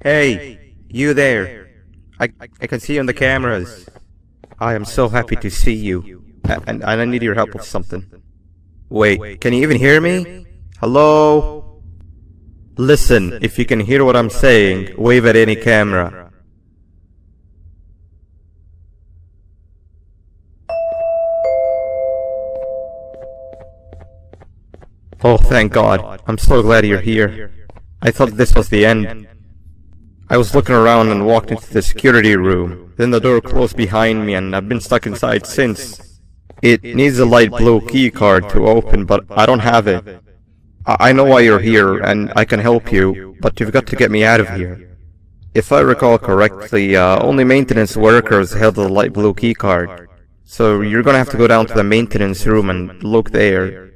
Hey, you there. I can see you on the cameras. I am so happy to see you. And I need your help with something. Wait, can you even hear me? Hello? Listen, if you can hear what I'm saying, wave at any camera. Oh, thank God. I'm so glad you're here. I thought this was the end. I was looking around and walked into the security room. Then the door closed behind me and I've been stuck inside since. It needs a light blue key card to open, but I don't have it. I know why you're here and I can help you, but you've got to get me out of here. If I recall correctly, only maintenance workers held the light blue key card. So you're gonna have to go down to the maintenance room and look there.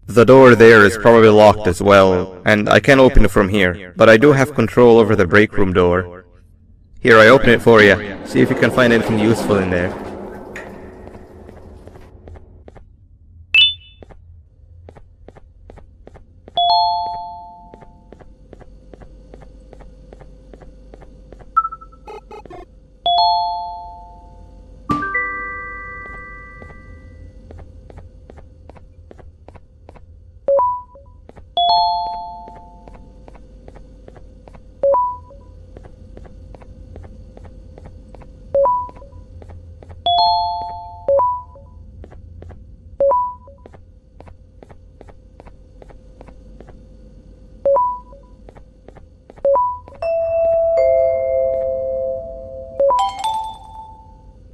The door there is probably locked as well, and I can't open it from here, but I do have control over the break room door. Here, I open it for you. See if you can find anything useful in there.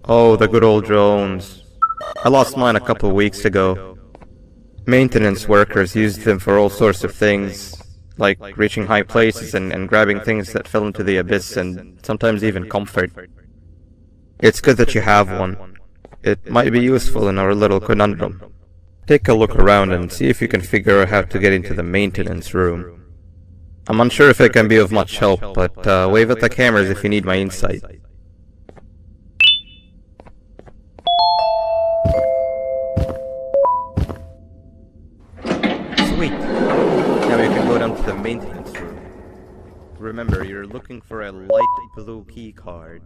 Oh, the good old drones. I lost mine a couple weeks ago. Maintenance workers used them for all sorts of things, like reaching high places and grabbing things that fell into the abyss and sometimes even comfort. It's good that you have one. It might be useful in our little conundrum. Take a look around and see if you can figure out how to get into the maintenance room. I'm unsure if it can be of much help, but wave at the cameras if you need my insight. Sweet. Now you can go down to the maintenance room. Remember, you're looking for a light blue key card.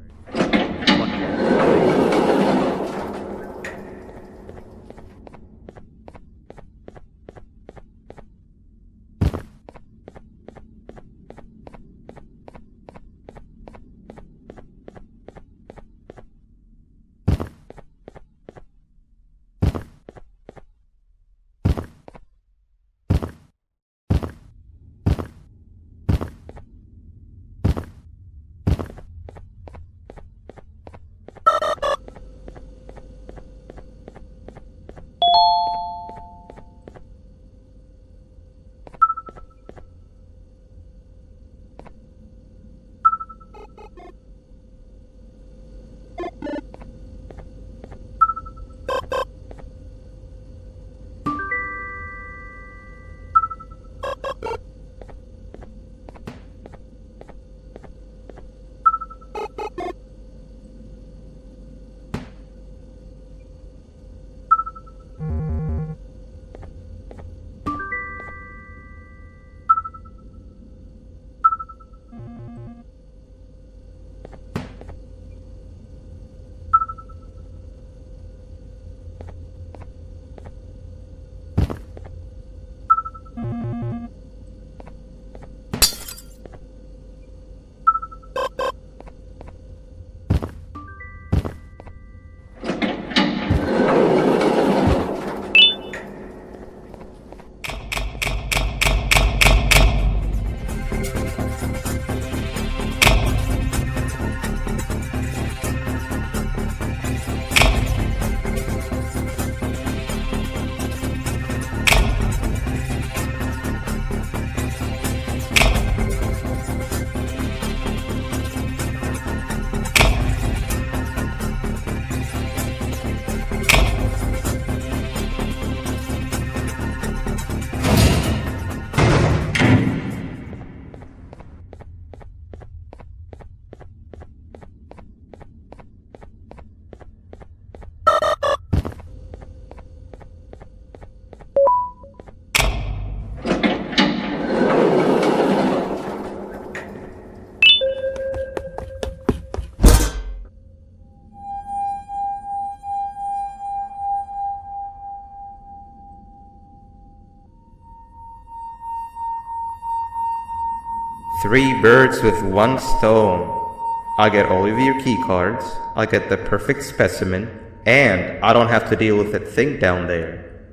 Three birds with one stone. I get all of your key cards, I get the perfect specimen, and I don't have to deal with that thing down there.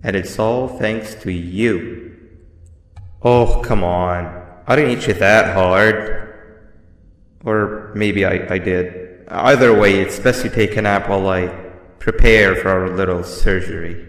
And it's all thanks to you. Oh, come on. I didn't hit you that hard. Or maybe I did. Either way, it's best you take a nap while I prepare for our little surgery.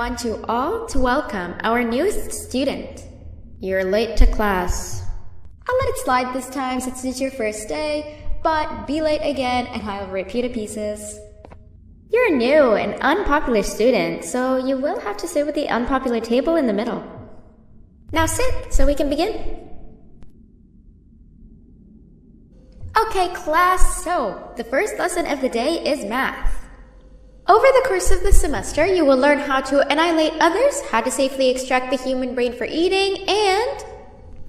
want you all to welcome our newest student. You're late to class. I'll let it slide this time since it's your first day, but be late again and I'll rip you to pieces. You're a new and unpopular student, so you will have to sit with the unpopular table in the middle. Now sit so we can begin. Okay, class, so the first lesson of the day is math. Over the course of the semester, you will learn how to annihilate others, how to safely extract the human brain for eating, and...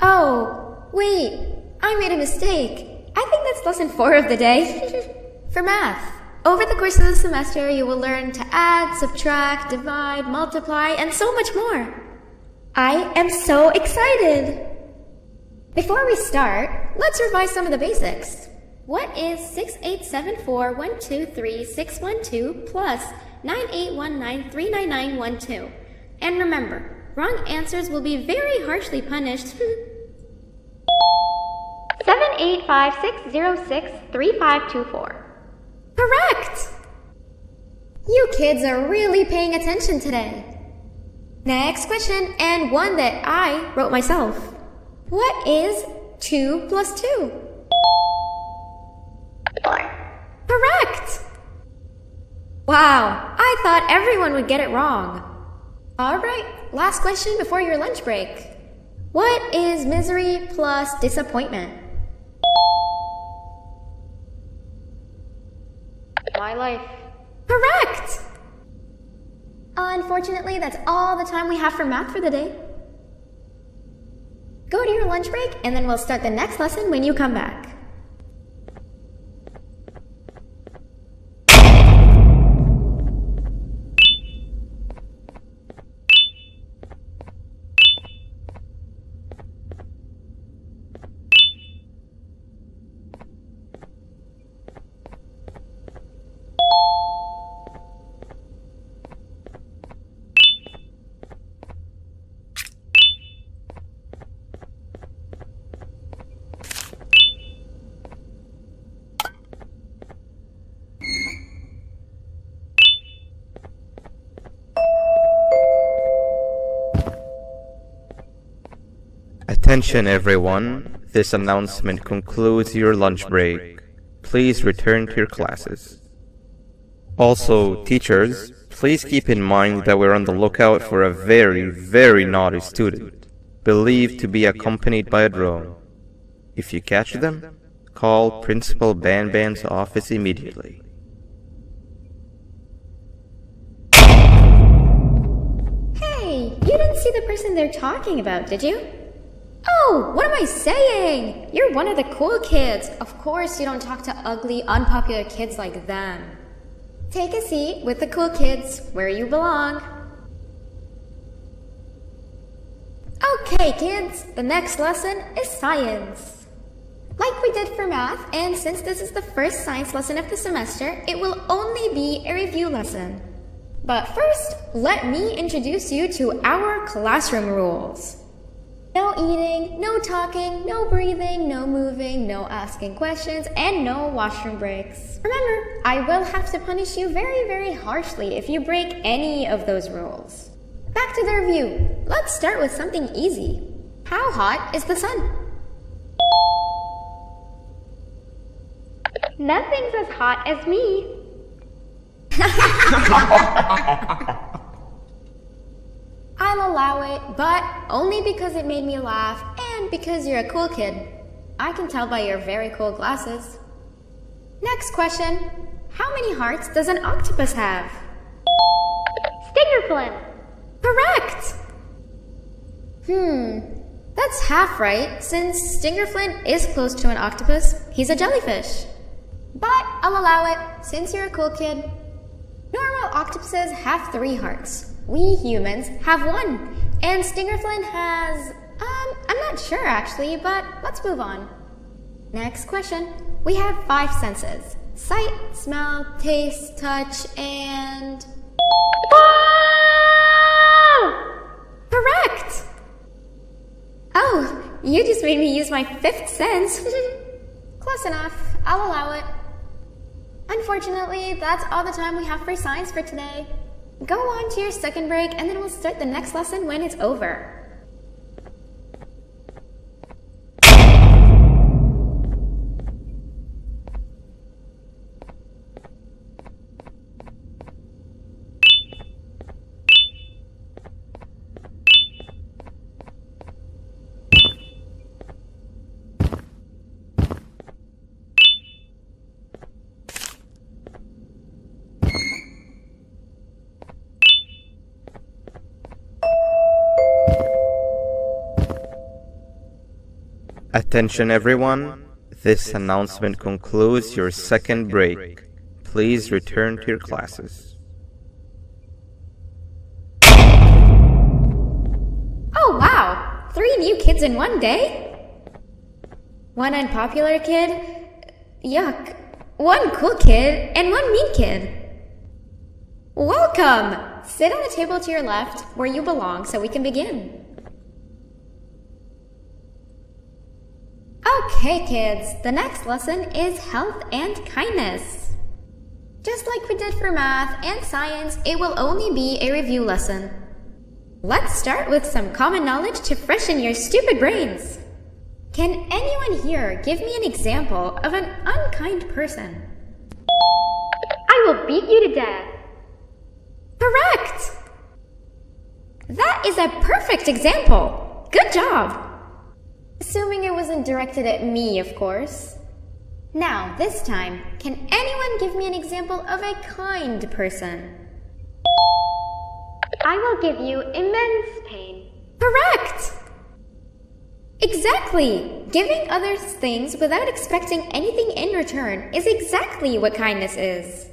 Oh, wait, I made a mistake. I think that's lesson 4 of the day. For math, over the course of the semester, you will learn to add, subtract, divide, multiply, and so much more. I am so excited! Before we start, let's revise some of the basics. What is 6874123612 plus 9819399912? And remember, wrong answers will be very harshly punished. 785-606-3524. Correct! You kids are really paying attention today. Next question, and one that I wrote myself. What is 2 plus 2? 4. Correct! Wow, I thought everyone would get it wrong. Alright, last question before your lunch break. What is misery plus disappointment? My life. Correct! Unfortunately, that's all the time we have for math for the day. Go to your lunch break, and then we'll start the next lesson when you come back. Attention everyone, this announcement concludes your lunch break. Please return to your classes. Also, teachers, please keep in mind that we're on the lookout for a very naughty student, believed to be accompanied by a drone. If you catch them, call Principal Banban's office immediately. Hey, you didn't see the person they're talking about, did you? Oh, what am I saying? You're one of the cool kids. Of course you don't talk to ugly, unpopular kids like them. Take a seat with the cool kids where you belong. Okay, kids, the next lesson is science. Like we did for math, and since this is the first science lesson of the semester, it will only be a review lesson. But first, let me introduce you to our classroom rules. No eating, no talking, no breathing, no moving, no asking questions, and no washroom breaks. Remember, I will have to punish you very harshly if you break any of those rules. Back to the review. Let's start with something easy. How hot is the sun? Nothing's as hot as me. I'll allow it, but only because it made me laugh and because you're a cool kid. I can tell by your very cool glasses. Next question. How many hearts does an octopus have? Stingerflint. Correct! That's half right, since Stingerflint is close to an octopus. He's a jellyfish. But I'll allow it, since you're a cool kid. Normal octopuses have 3 hearts. We humans have 1. And Stingerflint has... I'm not sure actually, but let's move on. Next question. We have 5 senses. Sight, smell, taste, touch, and... Whoa! Correct! Oh, you just made me use my 5th sense. Close enough. I'll allow it. Unfortunately, that's all the time we have for science for today. Go on to your second break and then we'll start the next lesson when it's over. Attention everyone, this announcement concludes your second break. Please return to your classes. Oh wow! 3 new kids in one day? 1 unpopular kid? Yuck. 1 cool kid and 1 mean kid. Welcome! Sit on the table to your left where you belong so we can begin. Okay, kids, the next lesson is health and kindness. Just like we did for math and science, it will only be a review lesson. Let's start with some common knowledge to freshen your stupid brains. Can anyone here give me an example of an unkind person? I will beat you to death. Correct! That is a perfect example. Good job! Assuming it wasn't directed at me, of course. Now, this time, can anyone give me an example of a kind person? I will give you immense pain. Correct! Exactly! Giving others things without expecting anything in return is exactly what kindness is.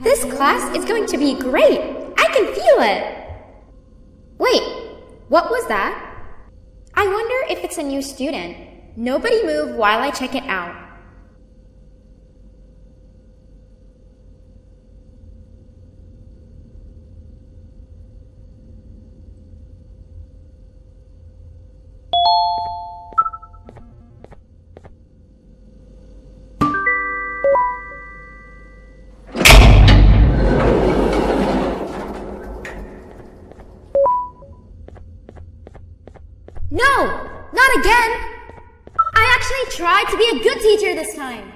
This class is going to be great! I can feel it! Wait, what was that? I wonder if it's a new student. Nobody move while I check it out. No! Not again! I actually tried to be a good teacher this time.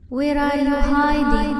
Where are you hiding?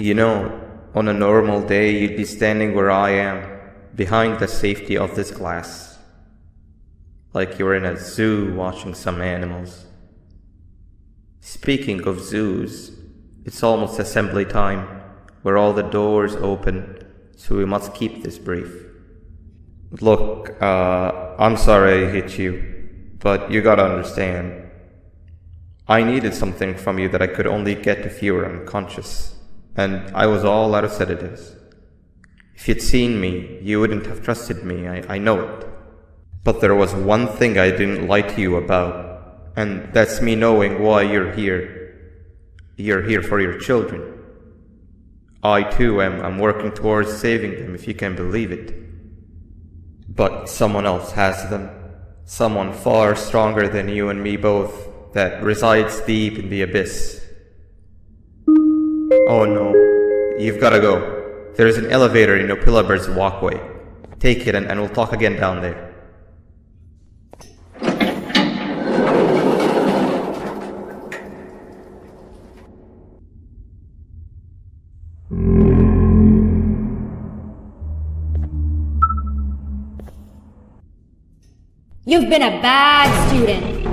You know, on a normal day you'd be standing where I am, behind the safety of this glass. Like you're in a zoo watching some animals. Speaking of zoos, it's almost assembly time, where all the doors open, so we must keep this brief. Look, I'm sorry I hit you, but you gotta understand. I needed something from you that I could only get if you were unconscious, and I was all out of sedatives. If you'd seen me, you wouldn't have trusted me, I know it. But there was one thing I didn't lie to you about, and that's me knowing why you're here. You're here for your children. I too am working towards saving them, if you can believe it. But someone else has them. Someone far stronger than you and me both, that resides deep in the abyss. Oh no, you've gotta go. There's an elevator in Opillabird's walkway. Take it and we'll talk again down there. You've been a bad student.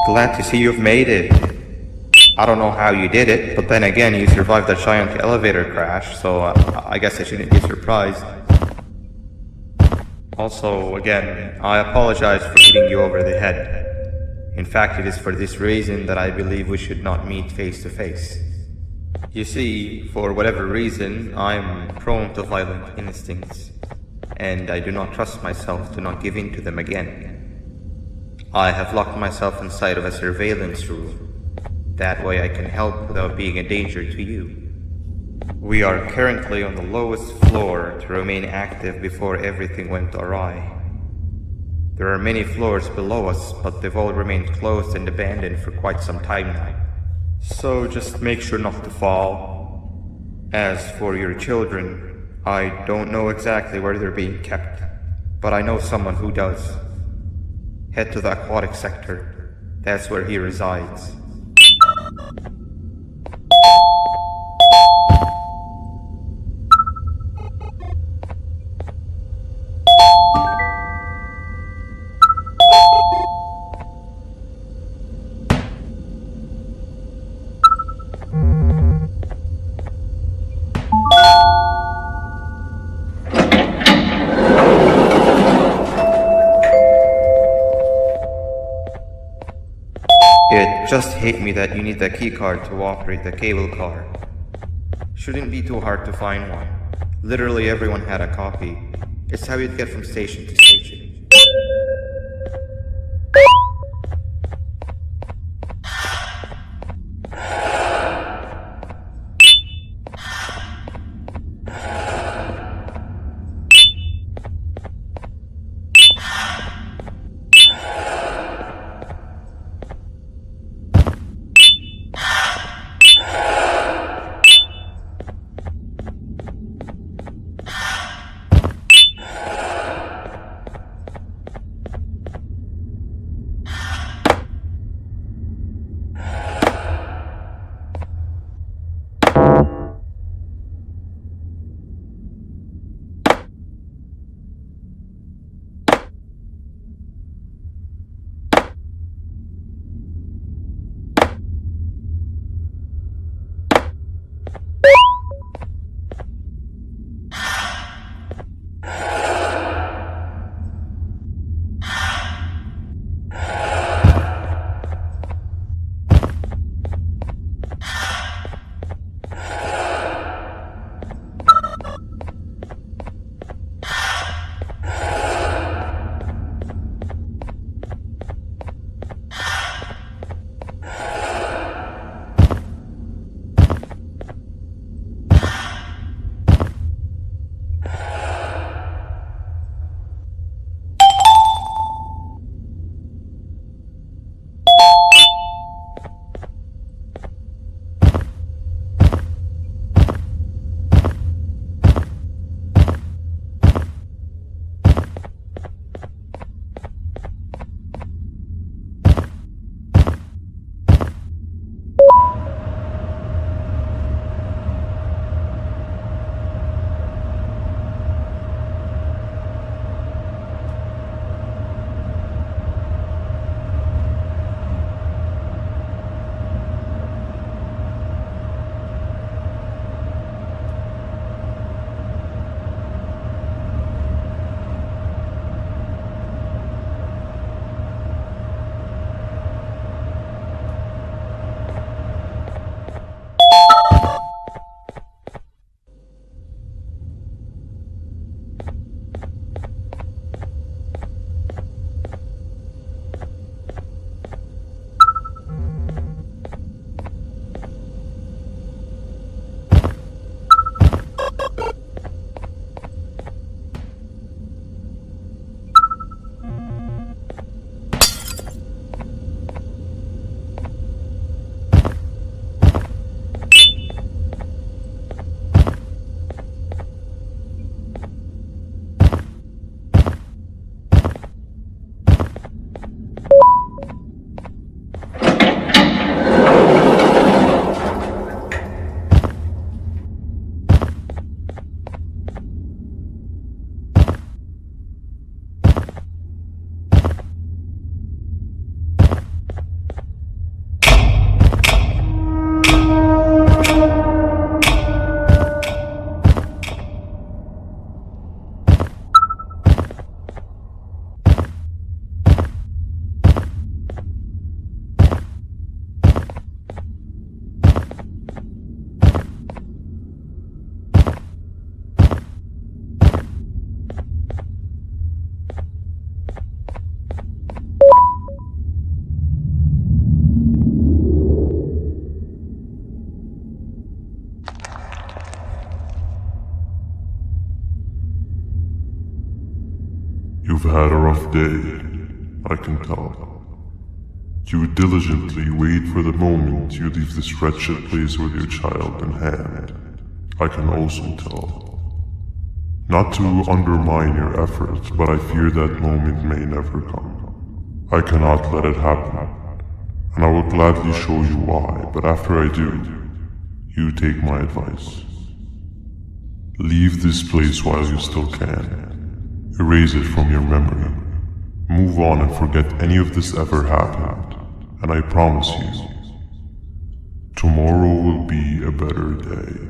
Glad to see you've made it. I don't know how you did it, but then again, you survived that giant elevator crash, so I guess I shouldn't be surprised. Also, again, I apologize for hitting you over the head. In fact, it is for this reason that I believe we should not meet face to face. You see, for whatever reason, I'm prone to violent instincts, and I do not trust myself to not give in to them again. I have locked myself inside of a surveillance room. That way I can help without being a danger to you. We are currently on the lowest floor to remain active before everything went awry. There are many floors below us, but they've all remained closed and abandoned for quite some time now. So just make sure not to fall. As for your children, I don't know exactly where they're being kept, but I know someone who does. Head to the aquatic sector. That's where he resides. It just hit me that you need the keycard to operate the cable car. Shouldn't be too hard to find one. Literally everyone had a copy. It's how you'd get from station to station. You've had a rough day, I can tell. You diligently wait for the moment you leave this wretched place with your child in hand. I can also tell. Not to undermine your efforts, but I fear that moment may never come. I cannot let it happen, and I will gladly show you why, but after I do, you take my advice. Leave this place while you still can. Erase it from your memory. Move on and forget any of this ever happened, and I promise you, tomorrow will be a better day.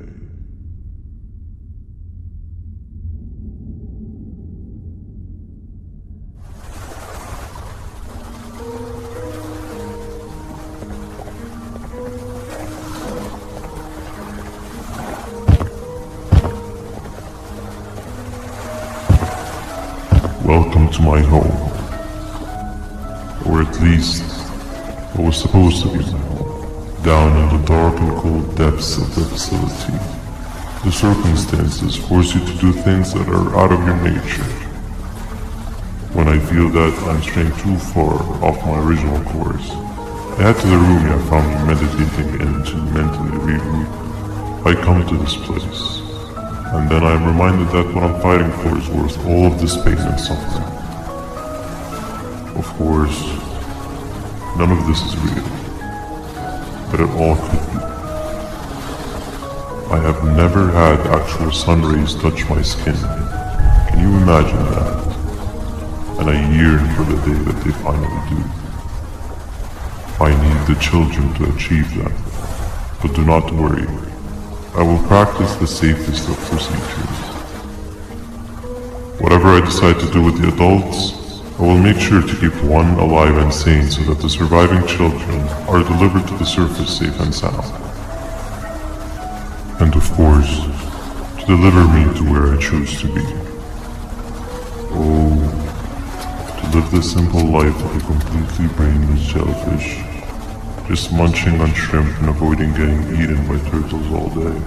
Welcome to my home. Or at least, what was supposed to be my home. Down in the dark and cold depths of the facility, the circumstances force you to do things that are out of your nature. When I feel that I'm straying too far off my original course, I head to the room I found me meditating in to mentally regroup. I come to this place, and then I am reminded that what I'm fighting for is worth all of this pain and suffering. Of course, none of this is real, but it all could be. I have never had actual sun rays touch my skin. Can you imagine that? And I yearn for the day that they finally do. I need the children to achieve that, but do not worry. I will practice the safest of procedures. Whatever I decide to do with the adults, I will make sure to keep one alive and sane so that the surviving children are delivered to the surface safe and sound. And of course, to deliver me to where I choose to be. Oh, to live this simple life like a completely brainless jellyfish, just munching on shrimp and avoiding getting eaten by turtles all day.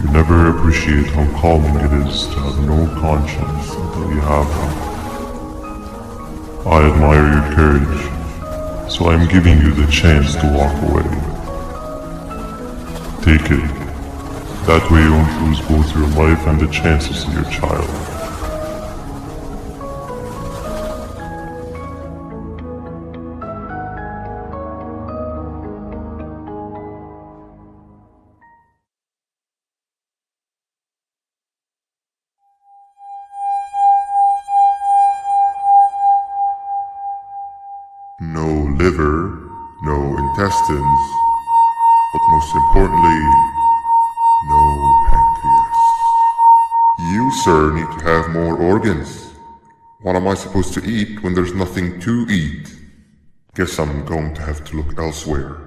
You never appreciate how calming it is to have no conscience until you have one. I admire your courage, so I am giving you the chance to walk away. Take it. That way you won't lose both your life and the chance to see your child. No liver, no intestines, but most importantly, no pancreas. You, sir, need to have more organs. What am I supposed to eat when there's nothing to eat? Guess I'm going to have to look elsewhere.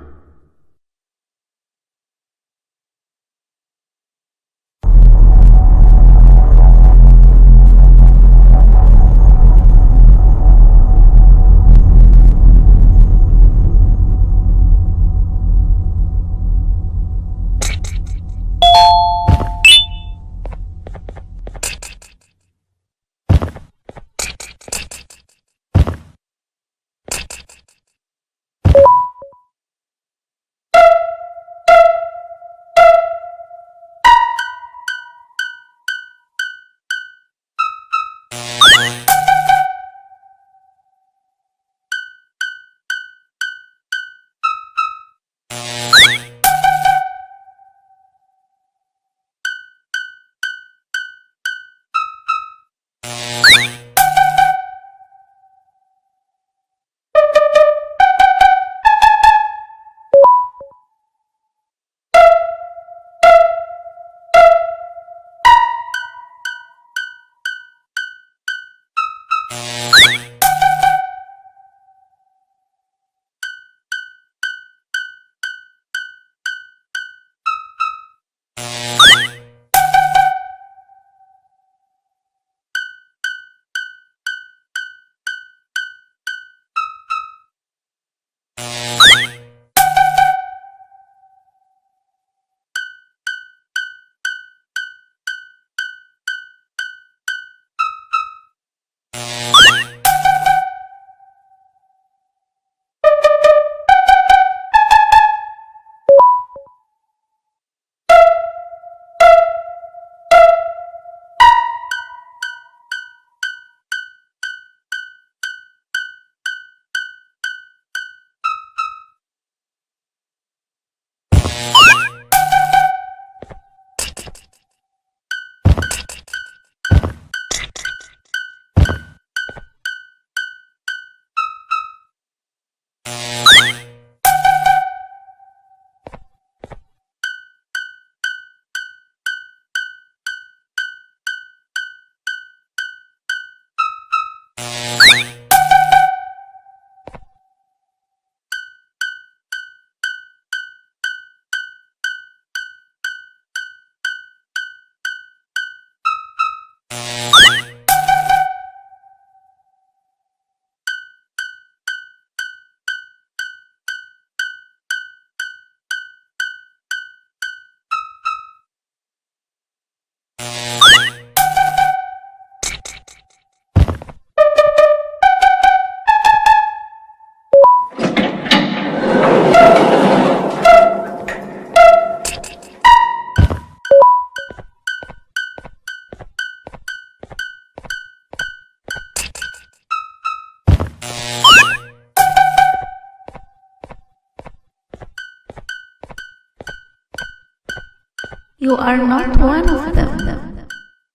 You are not one of them.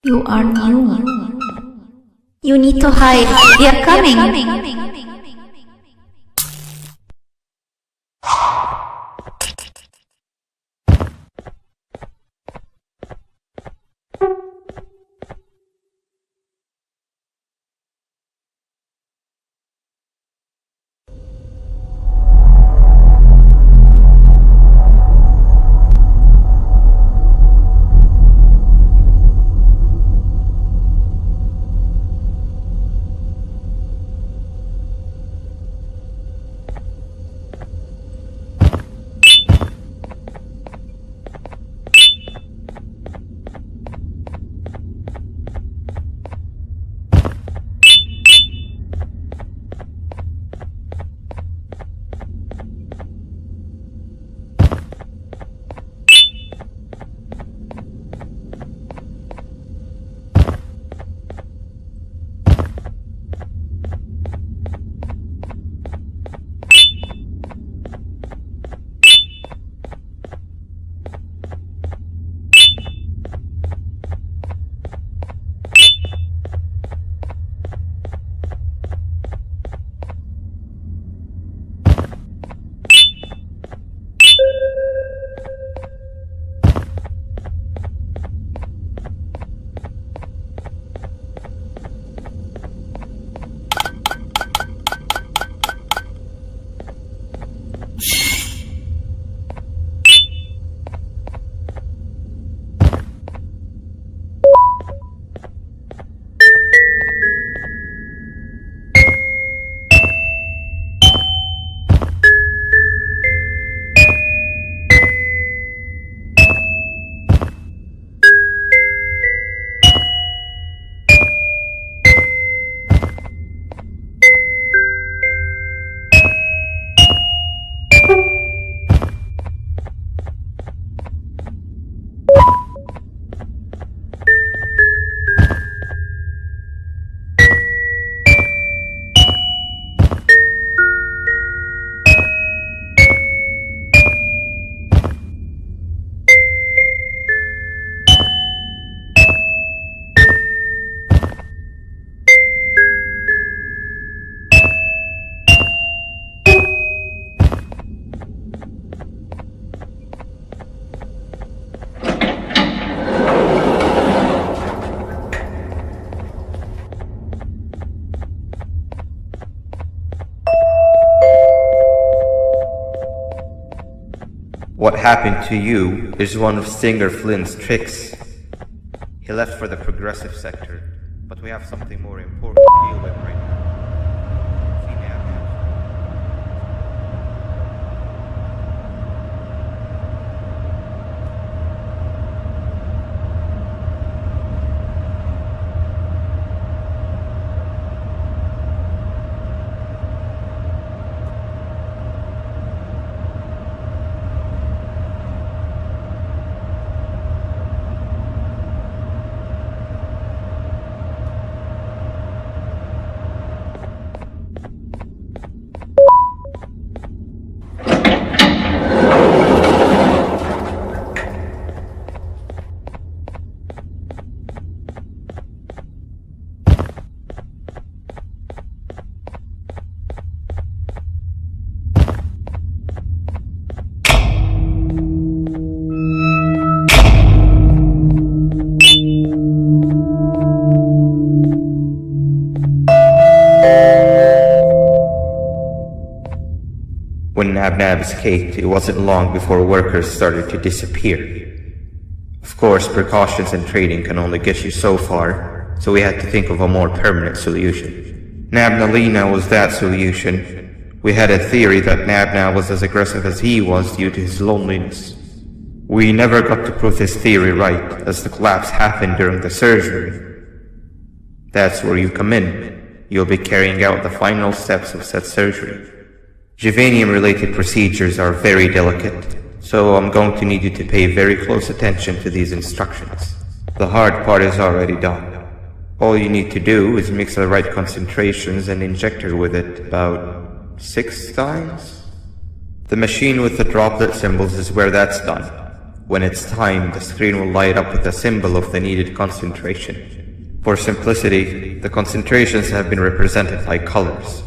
You are new. You need to hide. They are coming. What happened to you is one of Stinger Flynn's tricks. He left for the progressive sector, but we have something more important to deal with right now. See now. When Nab escaped, it wasn't long before workers started to disappear. Of course, precautions and training can only get you so far, so we had to think of a more permanent solution. Nabnalina was that solution. We had a theory that Nabna was as aggressive as he was due to his loneliness. We never got to prove this theory right, as the collapse happened during the surgery. That's where you come in. You'll be carrying out the final steps of said surgery. Juvanium-related procedures are very delicate, so I'm going to need you to pay very close attention to these instructions. The hard part is already done. All you need to do is mix the right concentrations and inject her with it about 6 times. The machine with the droplet symbols is where that's done. When it's time, the screen will light up with a symbol of the needed concentration. For simplicity, the concentrations have been represented by colors.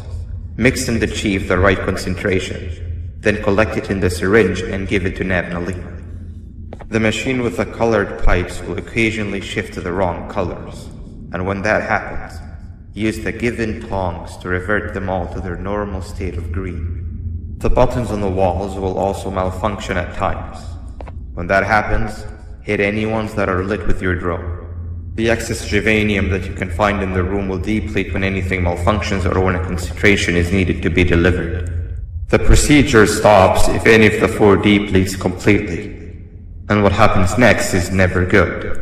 Mix and achieve the right concentration, then collect it in the syringe and give it to Nat and Alina. The machine with the colored pipes will occasionally shift to the wrong colors, and when that happens, use the given tongs to revert them all to their normal state of green. The buttons on the walls will also malfunction at times. When that happens, hit any ones that are lit with your drone. The excess germanium that you can find in the room will deplete when anything malfunctions or when a concentration is needed to be delivered. The procedure stops if any of the 4 depletes completely, and what happens next is never good.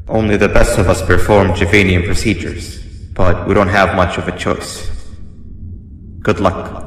Only the best of us perform germanium procedures, but we don't have much of a choice. Good luck.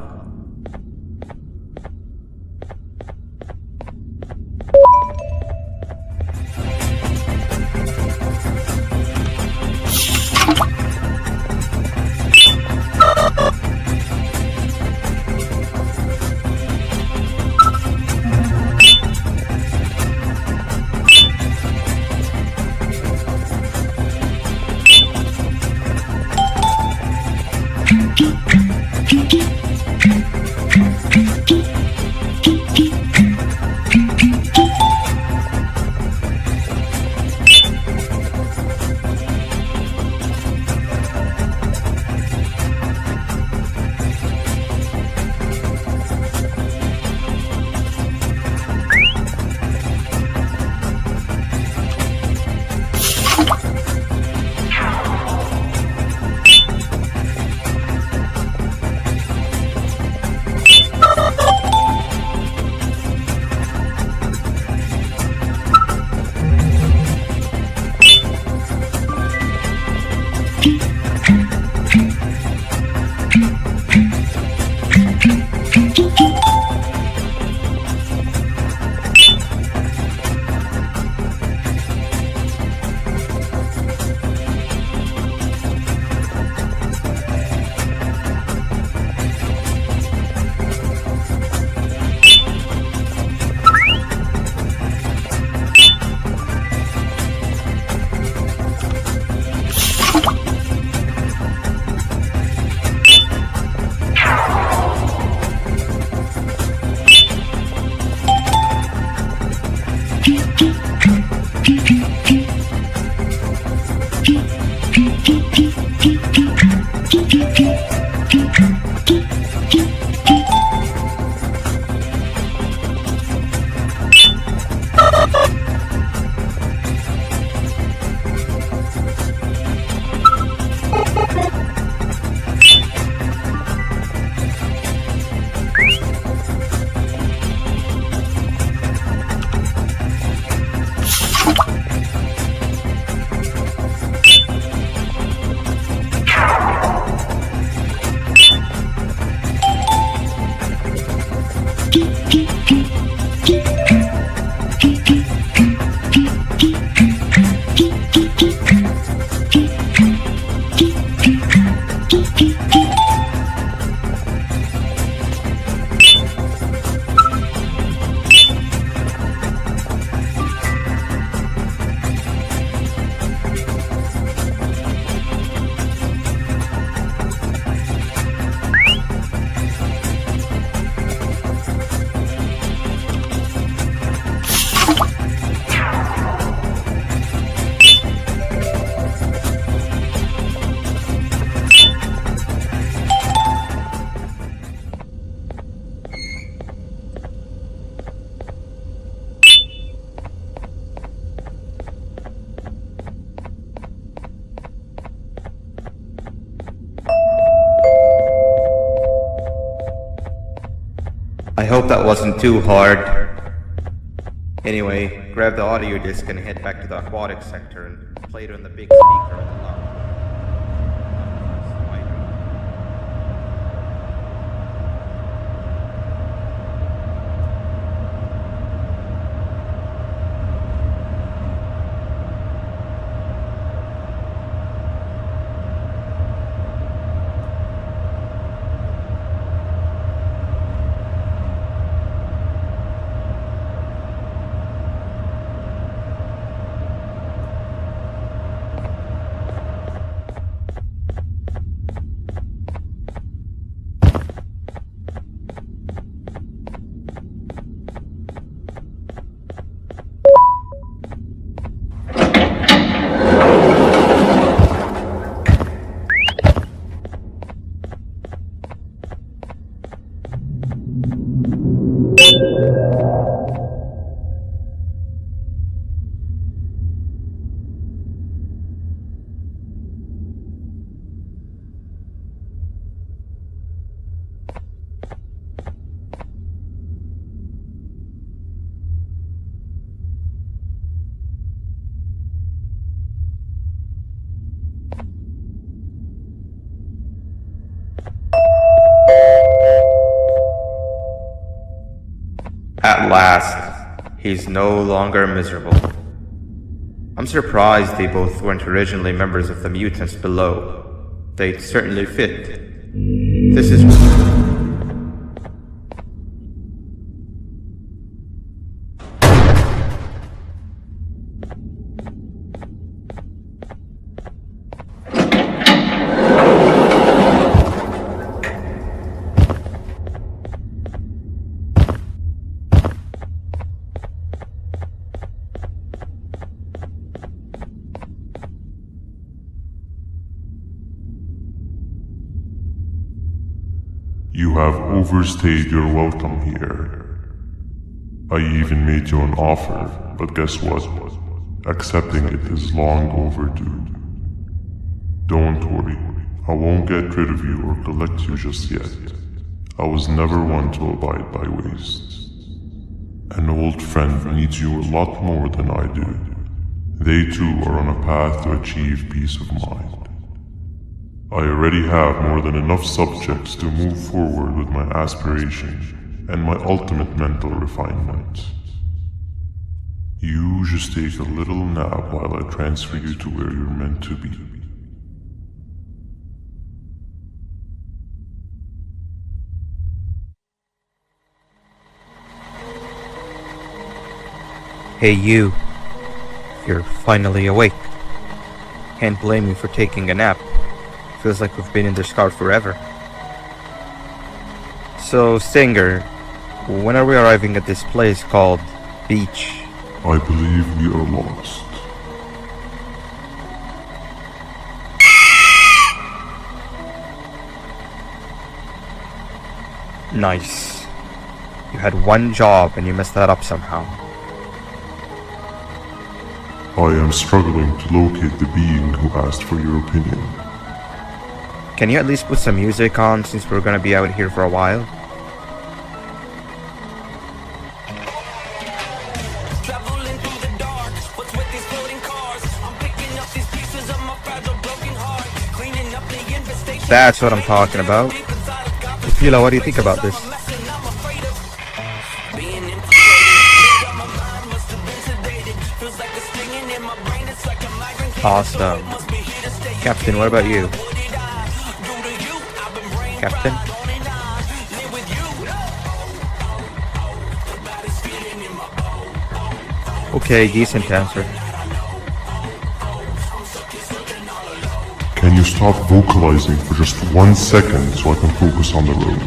I hope that wasn't too hard. Anyway, grab the audio disc and head back to the aquatic sector and play it on the big speaker in the lounge. At last, he's no longer miserable. I'm surprised they both weren't originally members of the mutants below. They'd certainly fit. This is... You have overstayed your welcome here. I even made you an offer, but guess what? Accepting it is long overdue. Don't worry, I won't get rid of you or collect you just yet. I was never one to abide by wastes. An old friend needs you a lot more than I do. They too are on a path to achieve peace of mind. I already have more than enough subjects to move forward with my aspiration and my ultimate mental refinement. You just take a little nap while I transfer you to where you're meant to be. Hey you. You're finally awake. Can't blame you for taking a nap. Feels like we've been in this car forever. So, Stinger, when are we arriving at this place called Beach? I believe we are lost. Nice. You had one job and you messed that up somehow. I am struggling to locate the being who asked for your opinion. Can you at least put some music on since we're gonna be out here for a while? That's what I'm talking about. Tequila, what do you think about this? Awesome. Captain, what about you? Captain? Okay, decent answer. Can you stop vocalizing for just 1 second so I can focus on the road?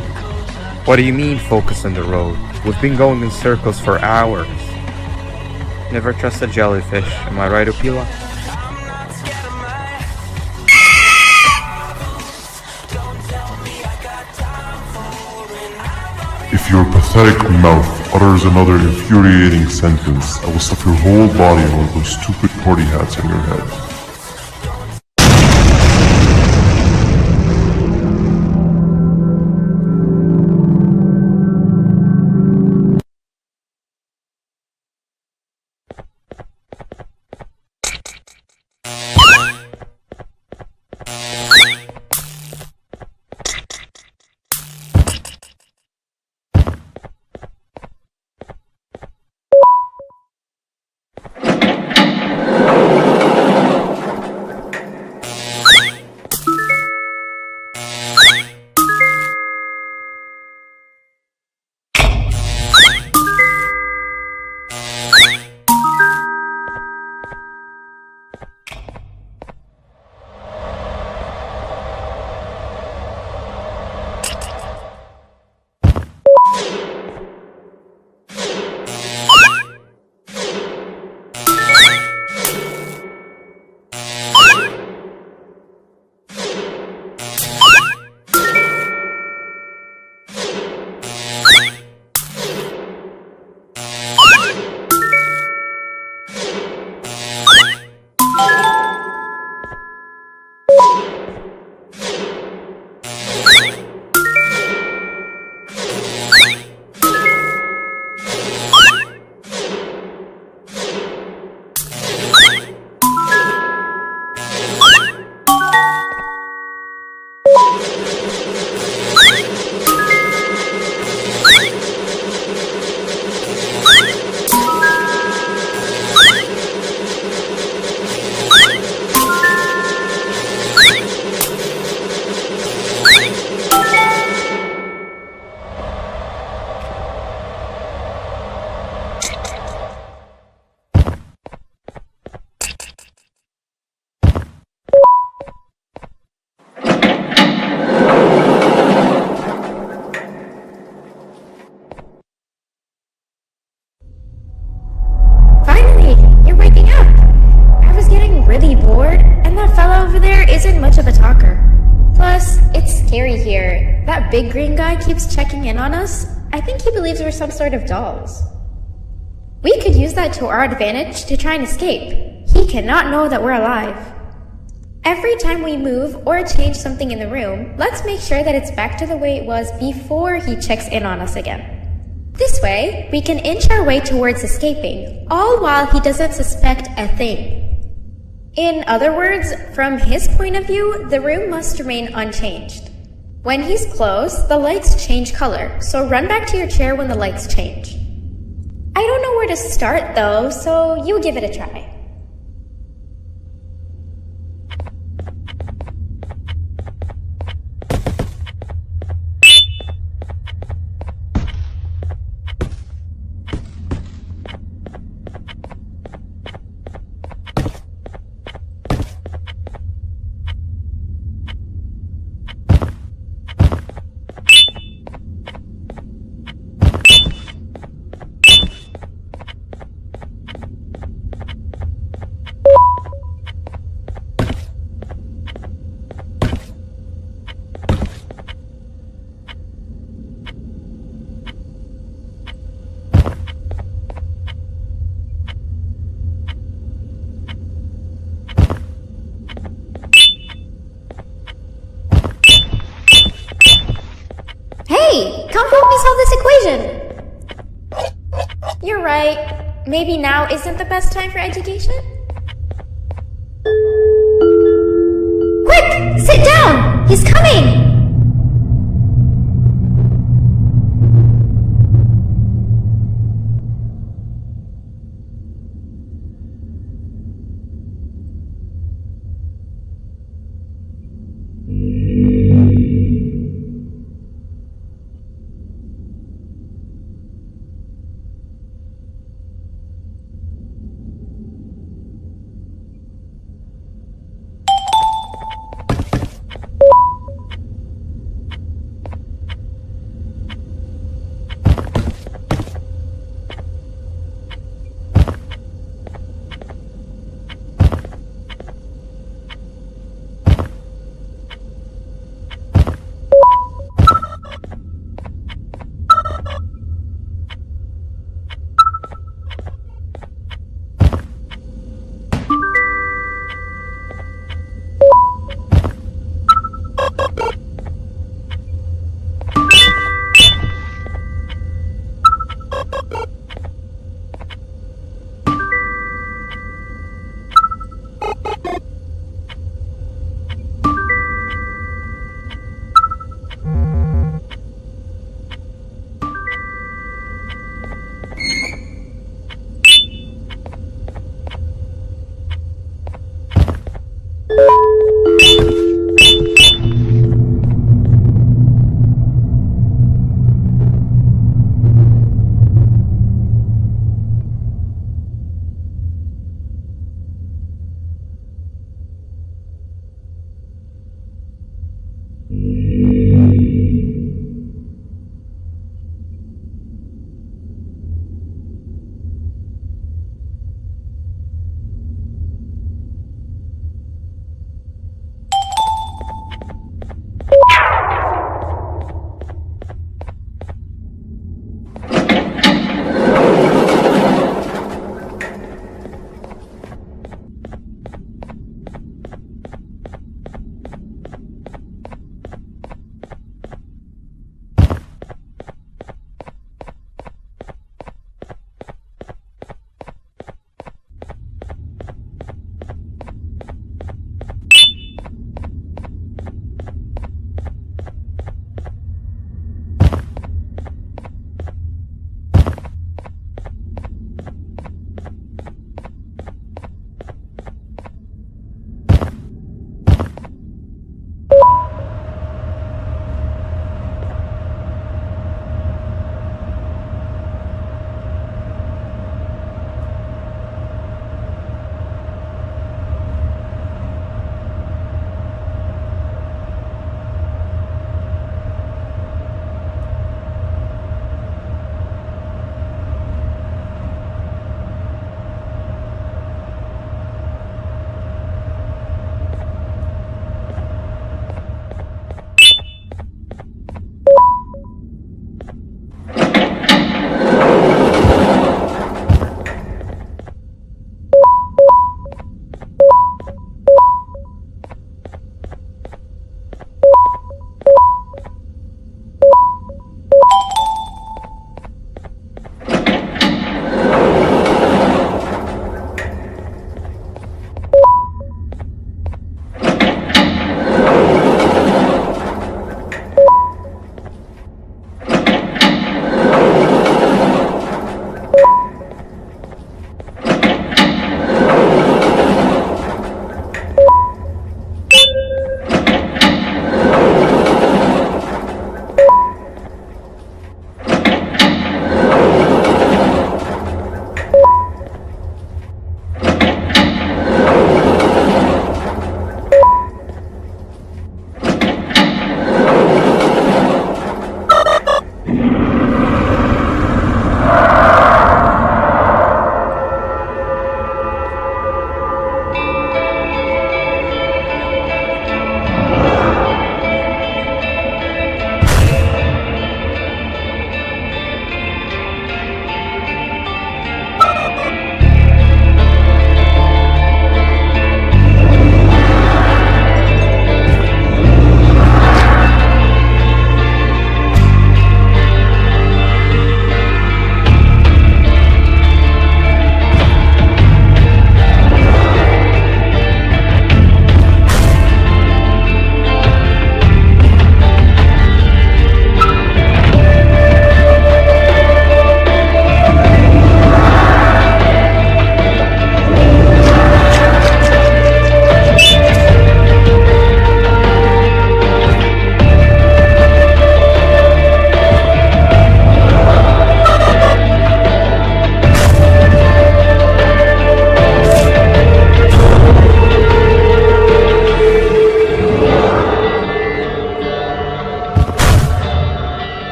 What do you mean focus on the road? We've been going in circles for hours. Never trust a jellyfish, am I right, Upila? If your pathetic mouth utters another infuriating sentence, I will stuff your whole body in one of those stupid party hats on your head. much of a talker. Plus, it's scary here. That big green guy keeps checking in on us. I think he believes we're some sort of dolls. We could use that to our advantage to try and escape. He cannot know that we're alive. Every time we move or change something in the room, let's make sure that it's back to the way it was before he checks in on us again. This way, we can inch our way towards escaping, all while he doesn't suspect a thing. In other words, from his point of view, the room must remain unchanged. When he's close, the lights change color, so run back to your chair when the lights change. I don't know where to start though, so you give it a try. Hey, come help me solve this equation! You're right. Maybe now isn't the best time for education? Quick! Sit down! He's coming!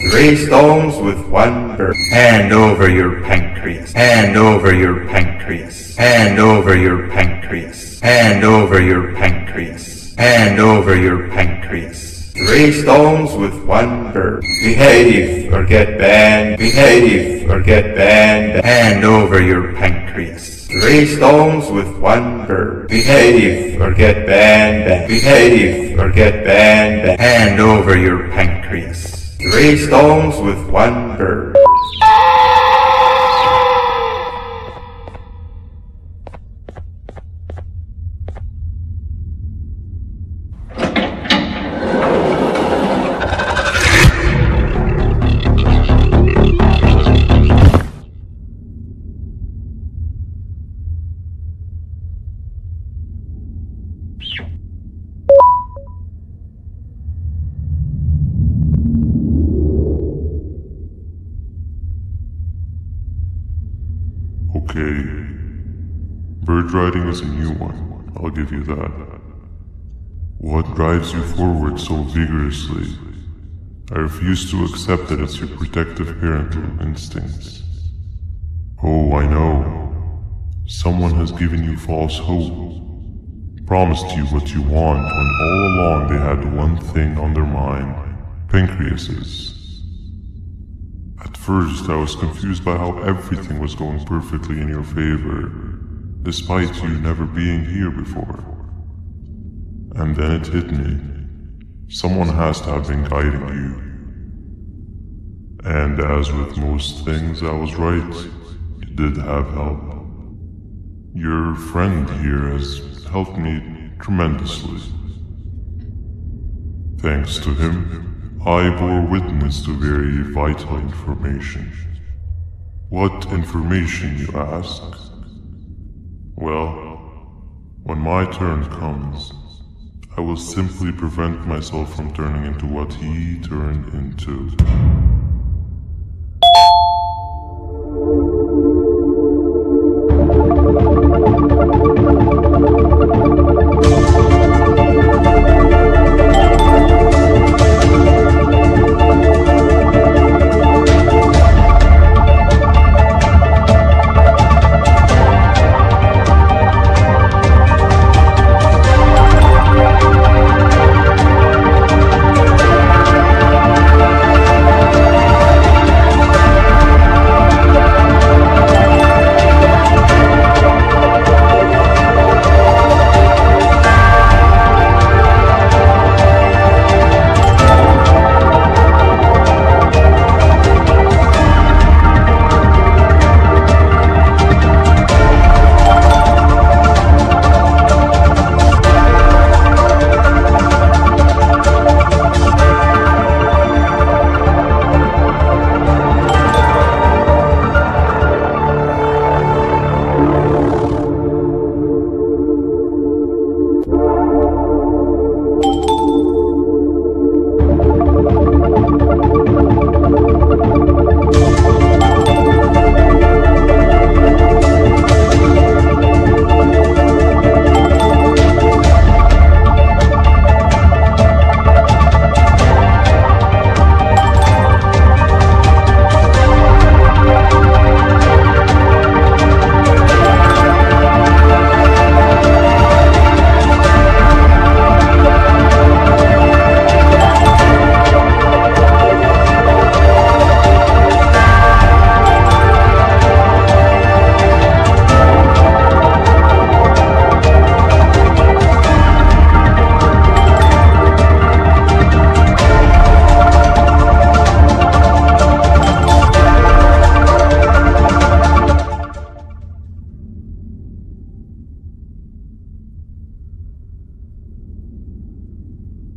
3 stones with 1 bird. Hand over your pancreas. Hand over your pancreas. Hand over your pancreas. Hand over your pancreas. Hand over your pancreas. 3 stones with 1 bird. Behave or get banned. Behave or get banned. Hand over your pancreas. 3 stones with 1 bird. Behave or get banned. Behave or get banned. Hand over your pancreas. 3 stones with 1 bird. Okay. Bird riding is a new one, I'll give you that. What drives you forward so vigorously? I refuse to accept that it's your protective parental instincts. Oh, I know. Someone has given you false hope. Promised you what you want when all along they had one thing on their mind. Pancreases. At first, I was confused by how everything was going perfectly in your favor, despite you never being here before. And then it hit me. Someone has to have been guiding you. And as with most things, I was right. You did have help. Your friend here has helped me tremendously. Thanks to him, I bore witness to very vital information. What information, you ask? Well, when my turn comes, I will simply prevent myself from turning into what he turned into.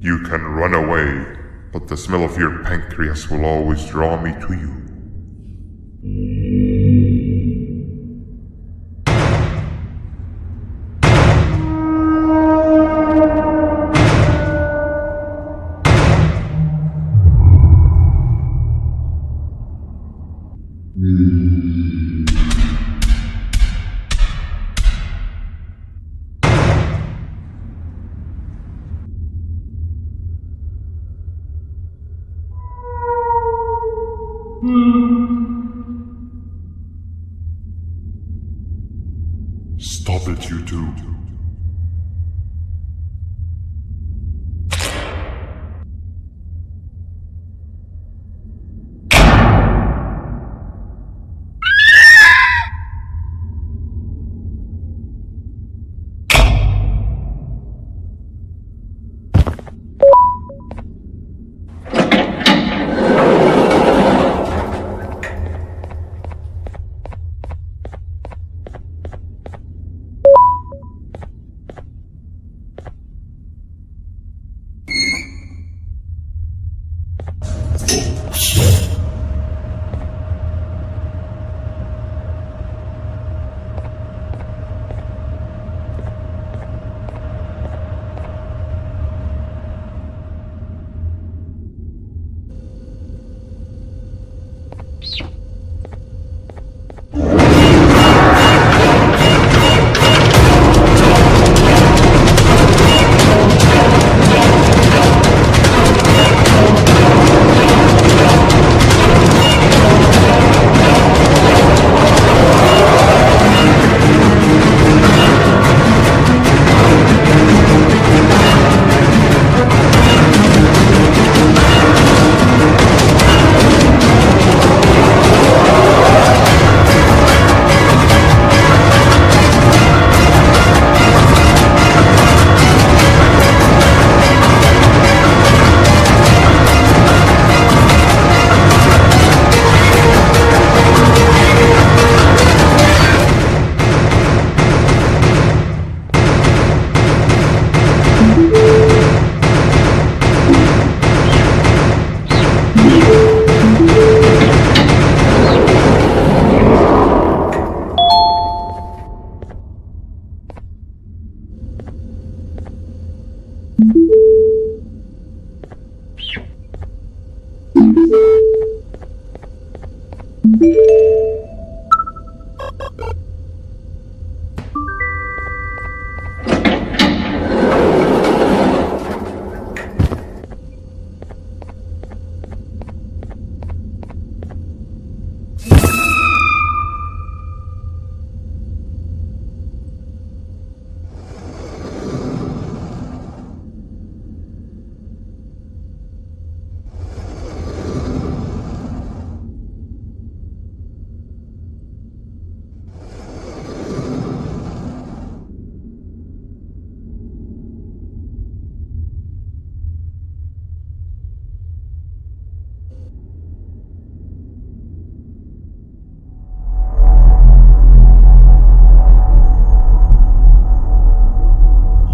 You can run away, but the smell of your pancreas will always draw me to you. Stop it, you two.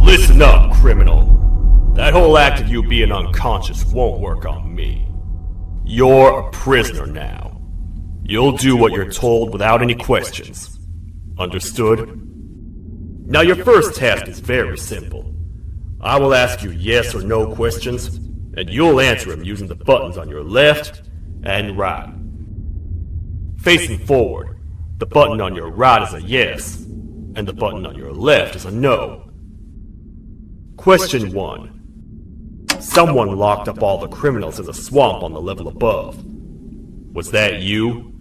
Listen up, criminal. That whole act of you being unconscious won't work on me. You're a prisoner now. You'll do what you're told without any questions. Understood? Now your first task is very simple. I will ask you yes or no questions, and you'll answer them using the buttons on your left and right. Facing forward, the button on your right is a yes, and the button on your left is a no. Question 1. Someone locked up all the criminals in the swamp on the level above. Was that you?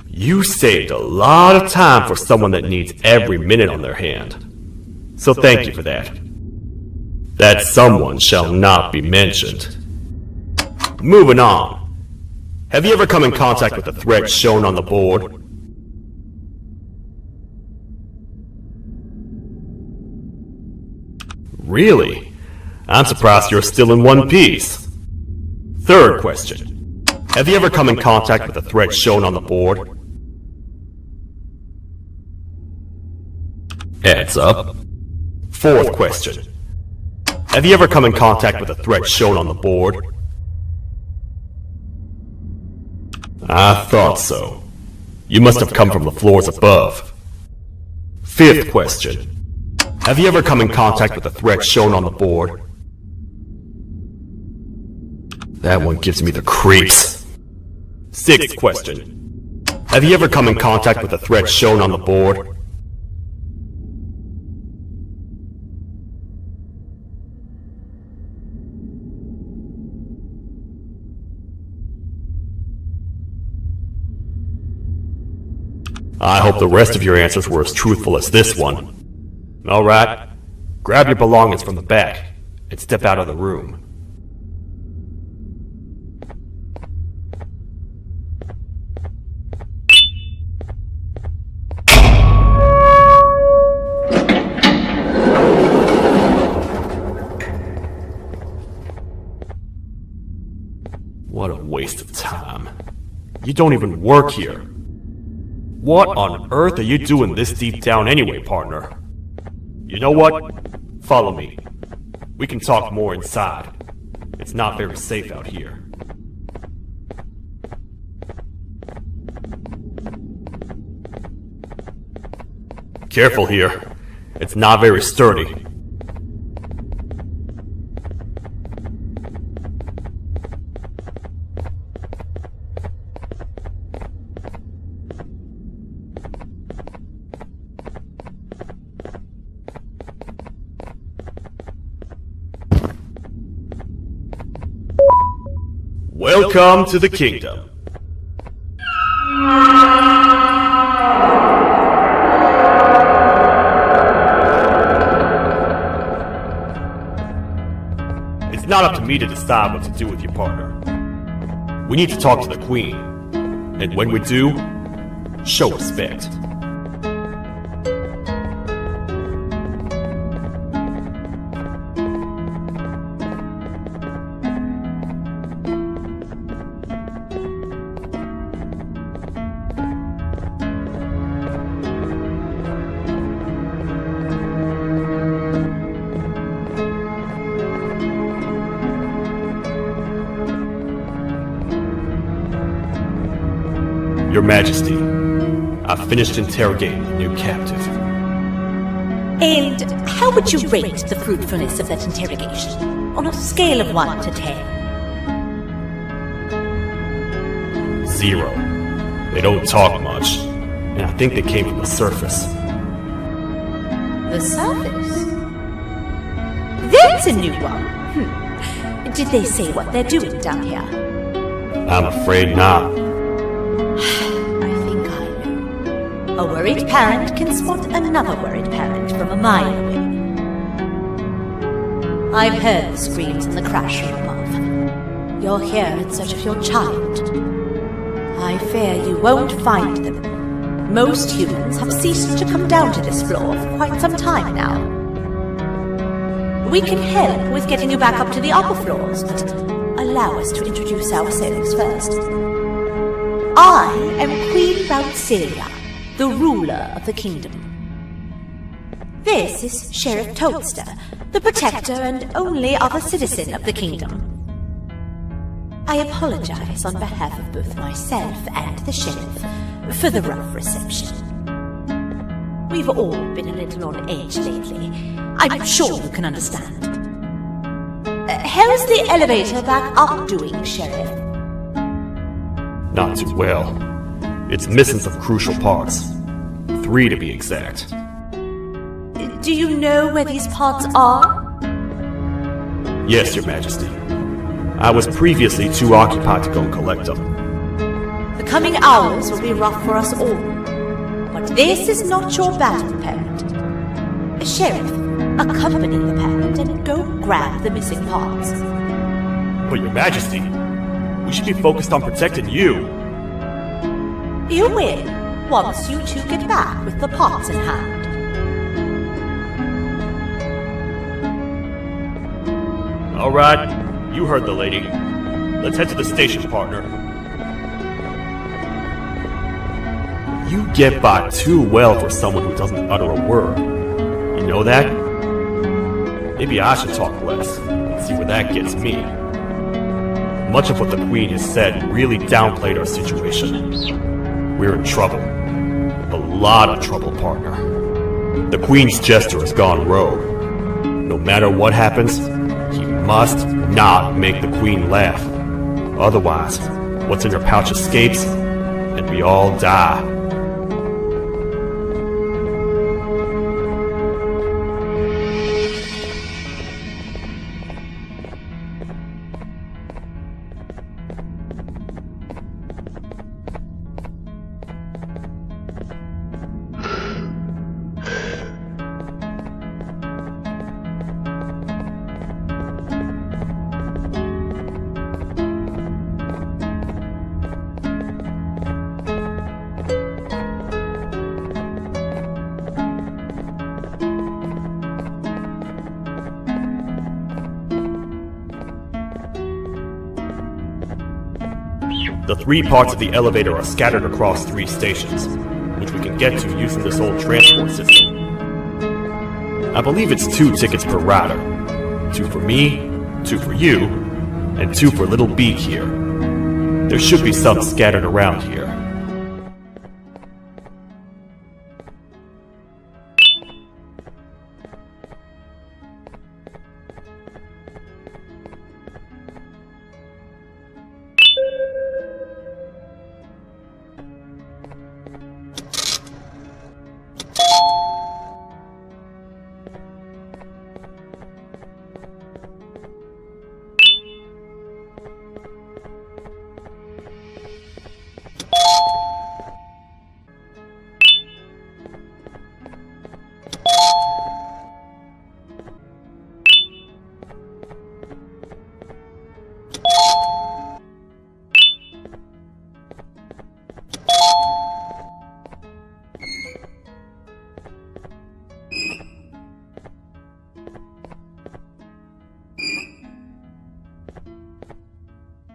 You saved a lot of time for someone that needs every minute on their hand. So thank you for that. That someone shall not be mentioned. Moving on. Have you ever come in contact with the threat shown on the board? Really? I'm surprised you're still in one piece. Third question. Have you ever come in contact with the threat shown on the board? Heads up. Fourth question. Have you ever come in contact with the threat shown on the board? I thought so. You must have come from the floors above. Fifth question. Have you ever come in contact with the threat shown on the board? That one gives me the creeps. Sixth question. Have you ever come in contact with the threat shown on the board? I hope the rest of your answers were as truthful as this one. Alright, grab your belongings from the back and step out of the room. What a waste of time. You don't even work here. What on earth are you doing this deep down anyway, partner? You know what? Follow me. We can talk more inside. It's not very safe out here. Careful here. It's not very sturdy. Welcome to the kingdom. It's not up to me to decide what to do with your partner. We need to talk to the queen. And when we do, show respect. Your Majesty, I've finished interrogating the new captive. And how would you rate the fruitfulness of that interrogation, on a scale of 1 to 10? 0. They don't talk much, and I think they came from the surface. The surface? That's a new one. Did they say what they're doing down here? I'm afraid not. I think I know. A worried parent can spot another worried parent from a mile away. I've heard the screams in the crash from above. You're here in search of your child. I fear you won't find them. Most humans have ceased to come down to this floor for quite some time now. We can help with getting you back up to the upper floors, but allow us to introduce ourselves first. I am Queen Boutsilia, the ruler of the kingdom. This is Sheriff Toadster, the protector and only other citizen of the kingdom. I apologize on behalf of both myself and the sheriff for the rough reception. We've all been a little on edge lately. I'm sure you can understand. How's the elevator back up doing, Sheriff? Not too well. It's missing some crucial parts. 3 to be exact. Do you know where these parts are? Yes, Your Majesty. I was previously too occupied to go and collect them. The coming hours will be rough for us all. But this is not your battle, parent. Sheriff, accompany the parent and go grab the missing parts. But Your Majesty, we should be focused on protecting you. You will, once you two get back with the parts in hand. Alright, you heard the lady. Let's head to the station, partner. You get by too well for someone who doesn't utter a word. You know that? Maybe I should talk less and see where that gets me. Much of what the Queen has said really downplayed our situation. We're in trouble. A lot of trouble, partner. The Queen's jester has gone rogue. No matter what happens, he must not make the Queen laugh. Otherwise, what's in her pouch escapes, and we all die. The 3 parts of the elevator are scattered across 3 stations, which we can get to using this old transport system. I believe it's 2 tickets per rider. 2 for me, 2 for you, and 2 for Little Beak here. There should be some scattered around here.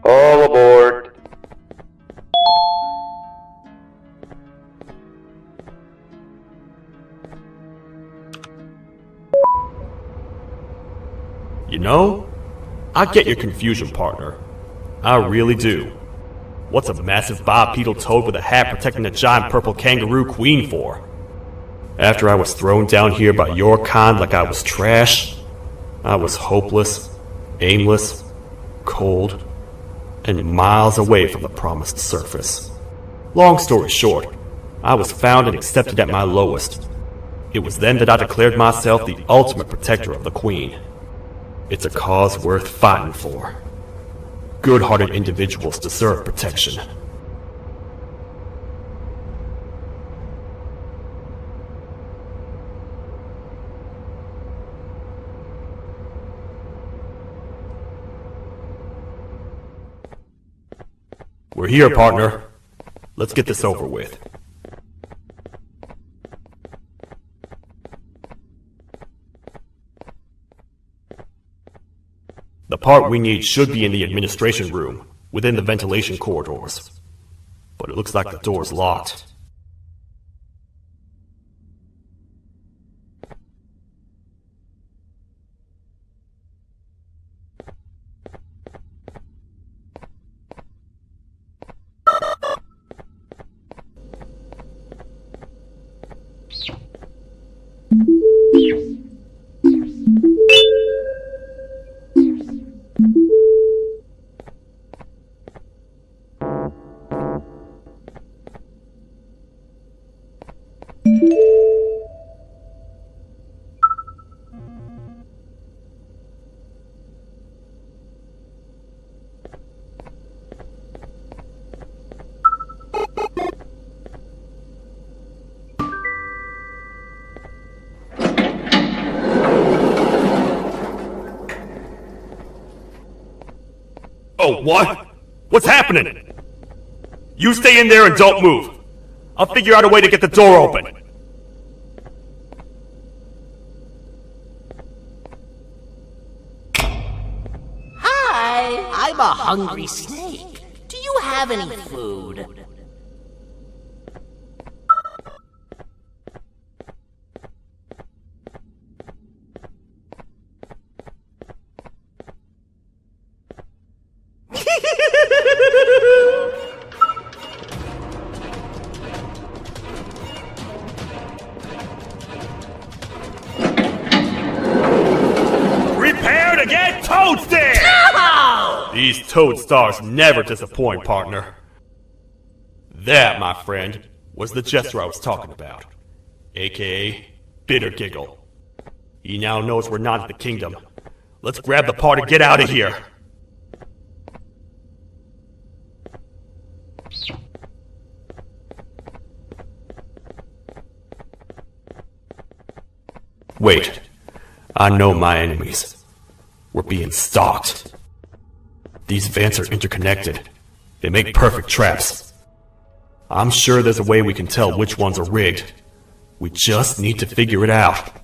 All aboard. You know, I get your confusion, partner. I really do. What's a massive bipedal toad with a hat protecting a giant purple kangaroo queen for? After I was thrown down here by your kind like I was trash, I was hopeless, aimless, cold, and miles away from the promised surface. Long story short, I was found and accepted at my lowest. It was then that I declared myself the ultimate protector of the Queen. It's a cause worth fighting for. Good-hearted individuals deserve protection. We're here, partner. Let's get this over with. The part we need should be in the administration room, within the ventilation corridors. But it looks like the door's locked. Oh, what? What's happening? You stay in there and don't move. I'll figure out a way to get the door open. Hi, I'm a hungry snake. Do you have any food? Prepare to get toasted! No! These toad stars never disappoint, partner. That, my friend, was the jester I was talking about, aka Bitter Giggle. He now knows we're not at the kingdom. Let's grab the part and get out of here. Wait, I know my enemies. We're being stalked. These vents are interconnected. They make perfect traps. I'm sure there's a way we can tell which ones are rigged. We just need to figure it out.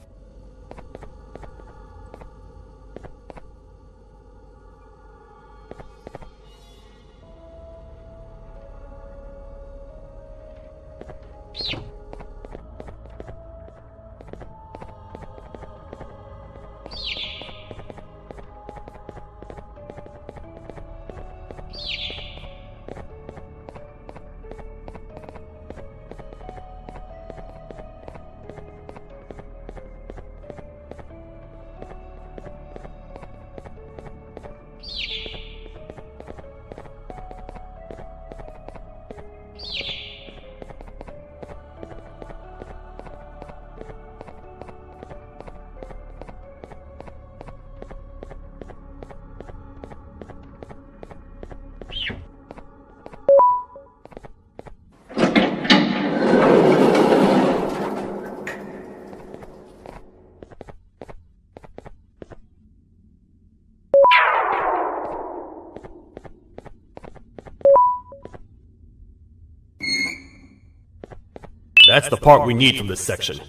That's the part we need from this section.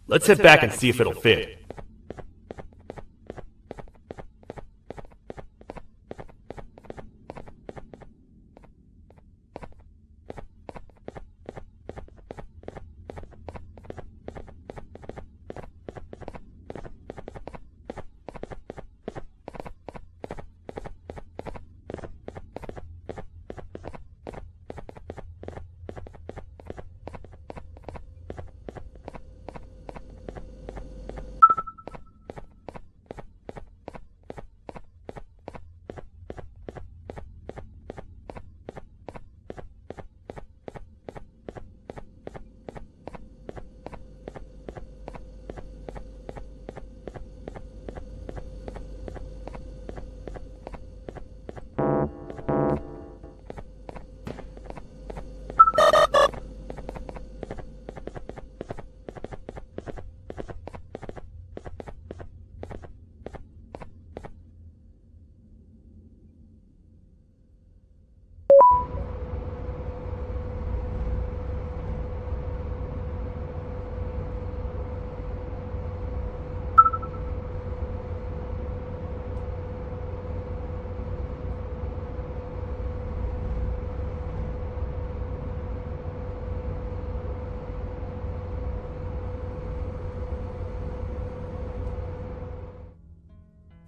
Let's head back and see if it'll fit.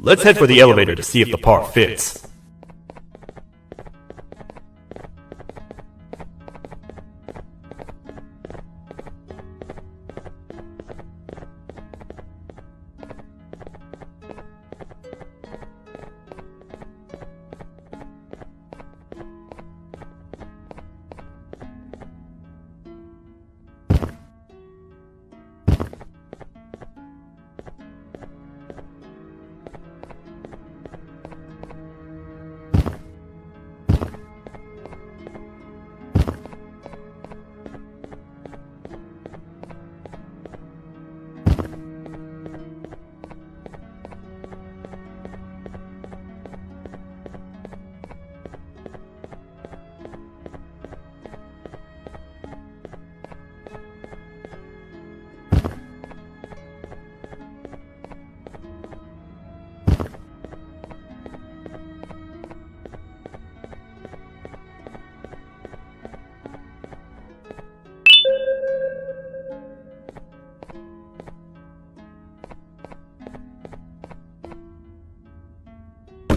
Let's head for the elevator to see if the part fits.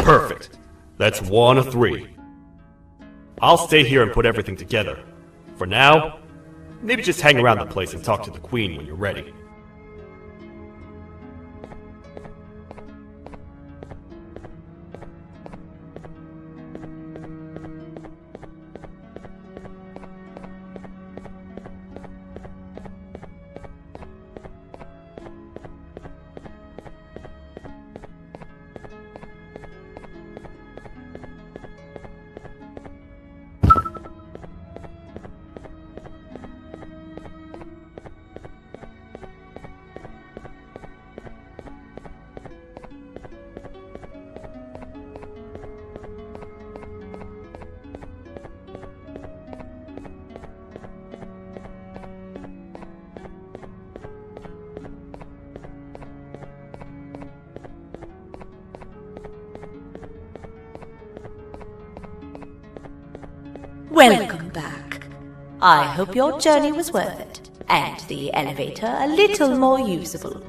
Perfect. That's 1 of 3. I'll stay here and put everything together. For now, maybe just hang around the place and talk to the Queen when you're ready. Welcome back. I hope your journey was worth it, and the elevator a little more usable.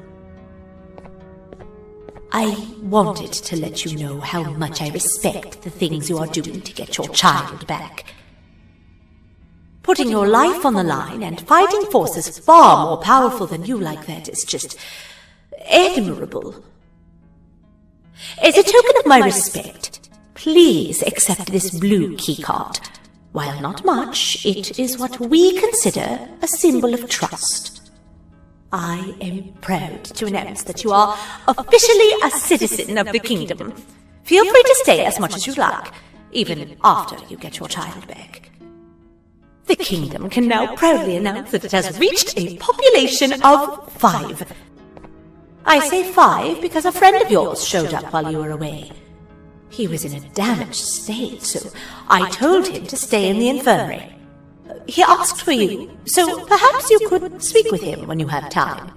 I wanted to let you know how much I respect the things you are doing to get your child back. Putting your life on the line and fighting forces far more powerful than you like that is just admirable. As a token of my respect, please accept this blue keycard. While not much, it is what we consider a symbol of trust. I am proud to announce that you are officially a citizen of the kingdom. Feel free to stay as much as you like, even after you get your child back. The kingdom can now proudly announce that it has reached a population of 5. I say 5 because a friend of yours showed up while you were away. He was in a damaged state, so I told him to stay in the infirmary. He asked for you, so perhaps you could speak with him when you have time.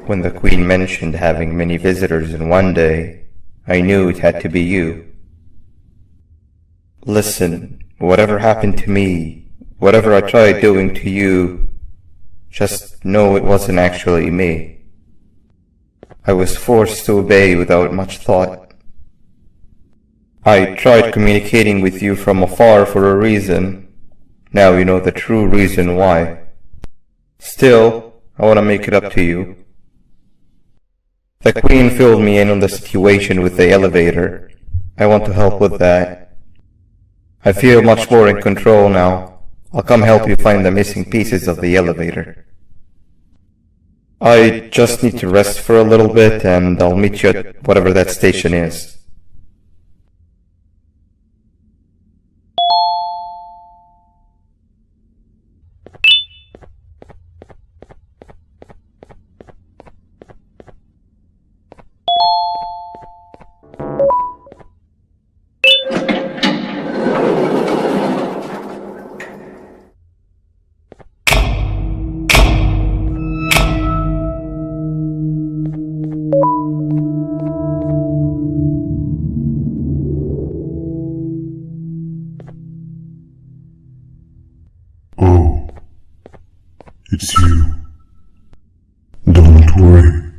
When the Queen mentioned having many visitors in one day, I knew it had to be you. Listen, whatever happened to me, whatever I tried doing to you, just know it wasn't actually me. I was forced to obey without much thought. I tried communicating with you from afar for a reason. Now you know the true reason why. Still, I want to make it up to you. The Queen filled me in on the situation with the elevator. I want to help with that. I feel much more in control now. I'll come help you find the missing pieces of the elevator. I just need to rest for a little bit and I'll meet you at whatever that station is. Oh, it's you. Don't worry.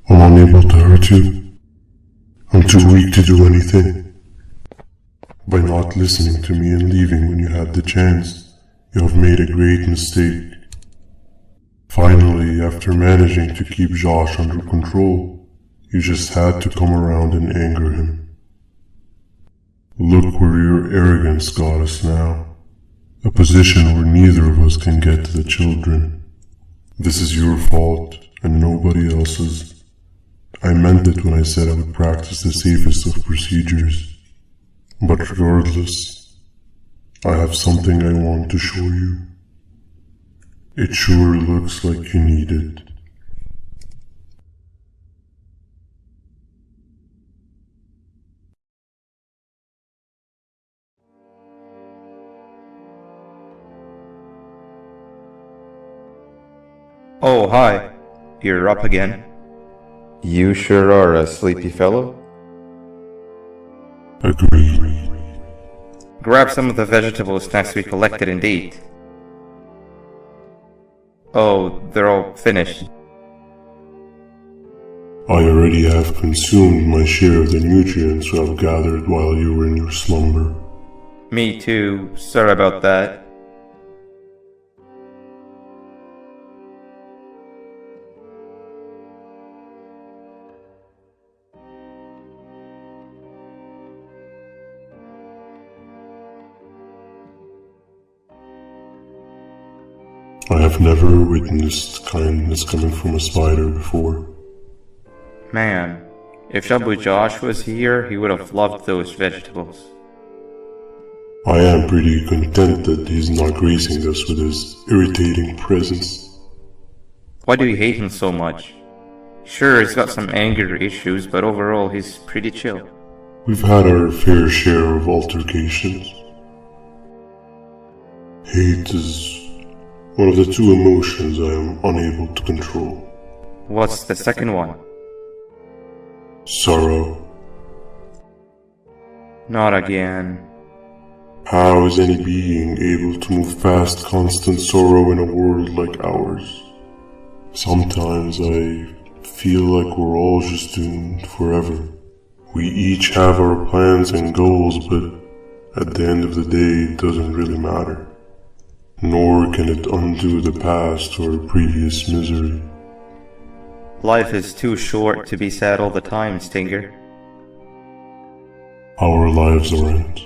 I'm unable to hurt you. I'm too weak to do anything. By not listening to me and leaving when you had the chance, you have made a great mistake. Finally, after managing to keep Josh under control, you just had to come around and anger him. Look where your arrogance got us now. A position where neither of us can get to the children. This is your fault, and nobody else's. I meant it when I said I would practice the safest of procedures. But regardless, I have something I want to show you. It sure looks like you need it. Oh, hi. You're up again. You sure are a sleepy fellow. Agreed. Grab some of the vegetable snacks we collected and eat. Oh, they're all finished. I already have consumed my share of the nutrients I've gathered while you were in your slumber. Me too. Sorry about that. I have never witnessed kindness coming from a spider before. Man, if Shabu Josh was here, he would have loved those vegetables. I am pretty content that he's not gracing us with his irritating presence. Why do you hate him so much? Sure, he's got some anger issues, but overall he's pretty chill. We've had our fair share of altercations. Hate is one of the two emotions I am unable to control. What's the second one? Sorrow. Not again. How is any being able to move past constant sorrow in a world like ours? Sometimes I feel like we're all just doomed forever, We each have our plans and goals, but at the end of the day, it doesn't really matter. Nor can it undo the past or previous misery. Life is too short to be sad all the time, Stinger. Our lives aren't.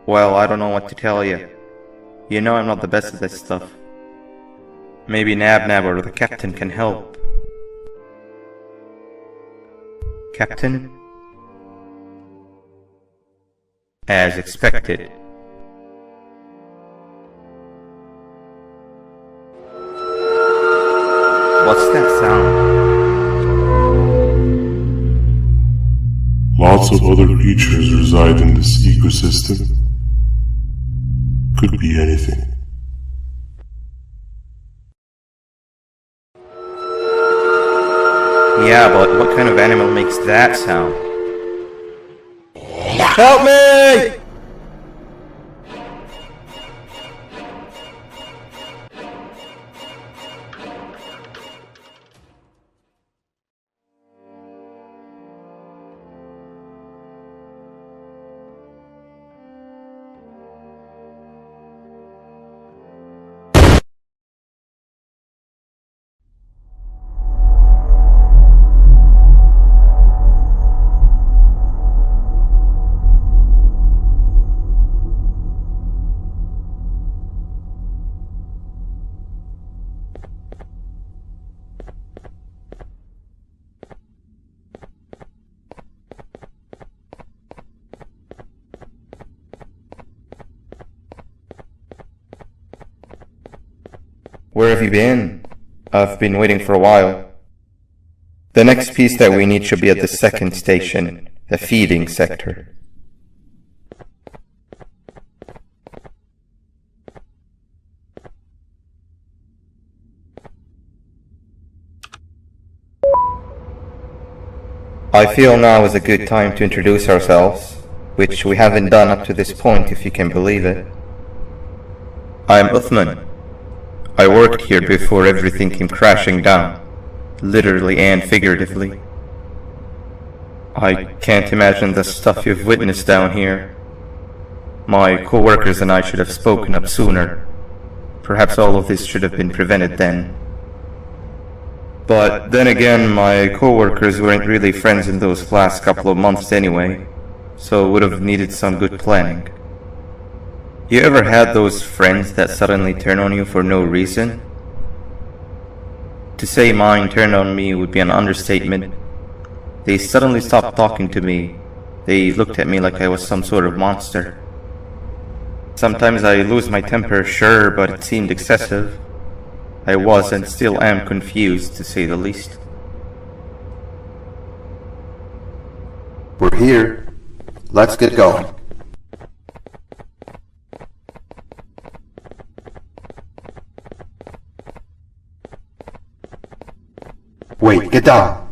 Well, I don't know what to tell you. You know I'm not the best at this stuff. Maybe Nab or the captain can help. Captain? As expected. What's that sound? Lots of other creatures reside in this ecosystem. Could be anything. Yeah, but what kind of animal makes that sound? Help me! Where have you been? I've been waiting for a while. The next piece that we need should be at the second station, the feeding sector. I feel now is a good time to introduce ourselves, which we haven't done up to this point, if you can believe it. I'm Uthman. I worked here before everything came crashing down, literally and figuratively. I can't imagine the stuff you've witnessed down here. My co-workers and I should have spoken up sooner. Perhaps all of this should have been prevented then. But then again, my co-workers weren't really friends in those last couple of months anyway, so would have needed some good planning. You ever had those friends that suddenly turn on you for no reason? To say mine turned on me would be an understatement. They suddenly stopped talking to me. They looked at me like I was some sort of monster. Sometimes I lose my temper, sure, but it seemed excessive. I was and still am confused, to say the least. We're here. Let's get going. Wait, get down!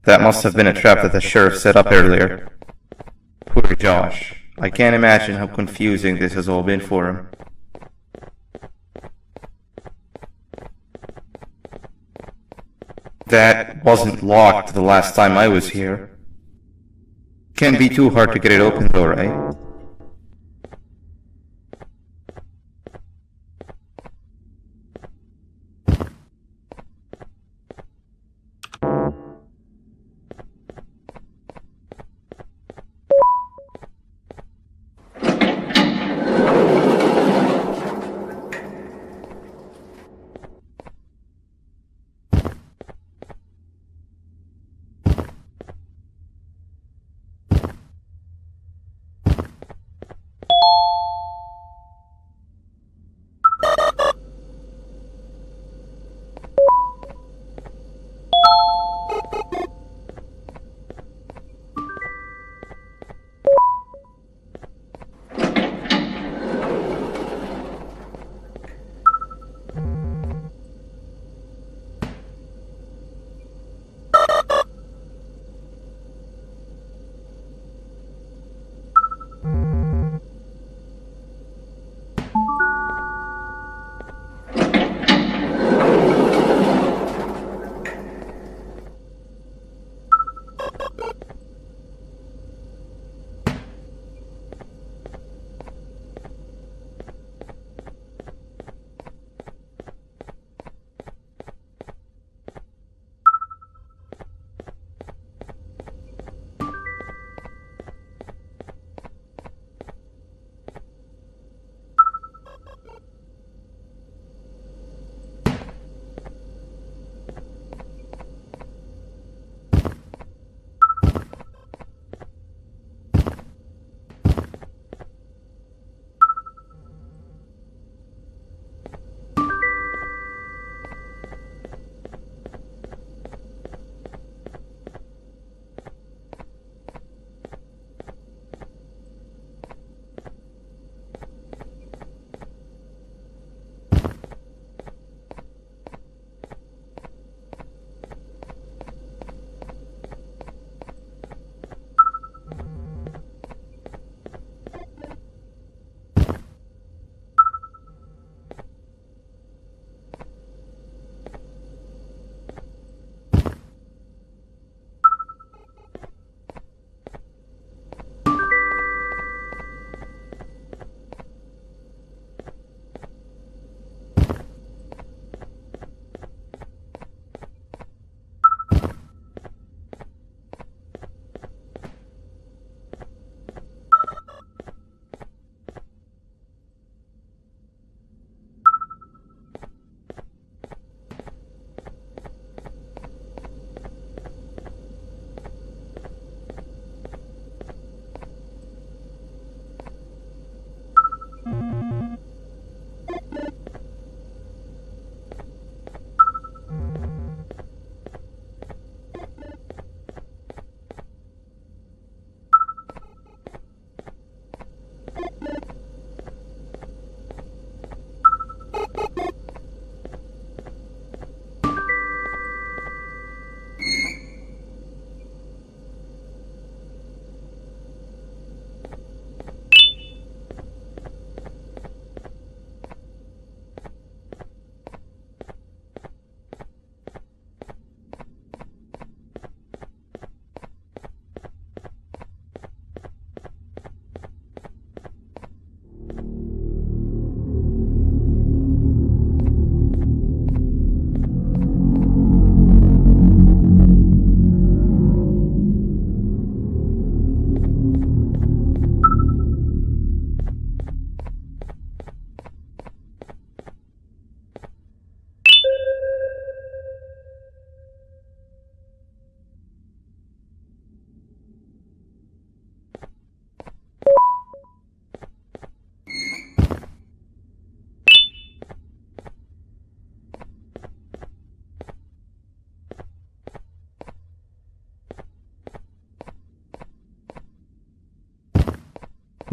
That must have been a trap that the sheriff set up earlier. Poor Josh. I can't imagine how confusing this has all been for him. That wasn't locked the last time I was here. Can't be too hard to get it open though, right?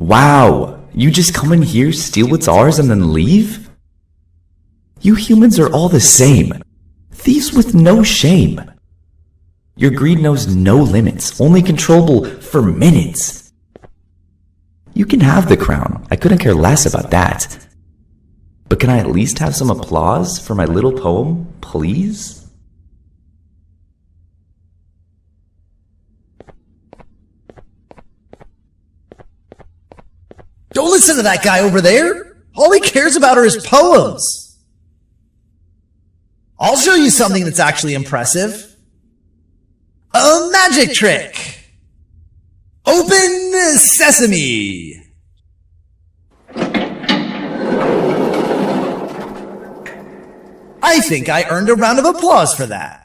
Wow, you just come in here, steal what's ours, and then leave? You humans are all the same. Thieves with no shame. Your greed knows no limits, only controllable for minutes. You can have the crown, I couldn't care less about that. But can I at least have some applause for my little poem, please? Don't listen to that guy over there! All he cares about are his poems! I'll show you something that's actually impressive. A magic trick! Open sesame! I think I earned a round of applause for that.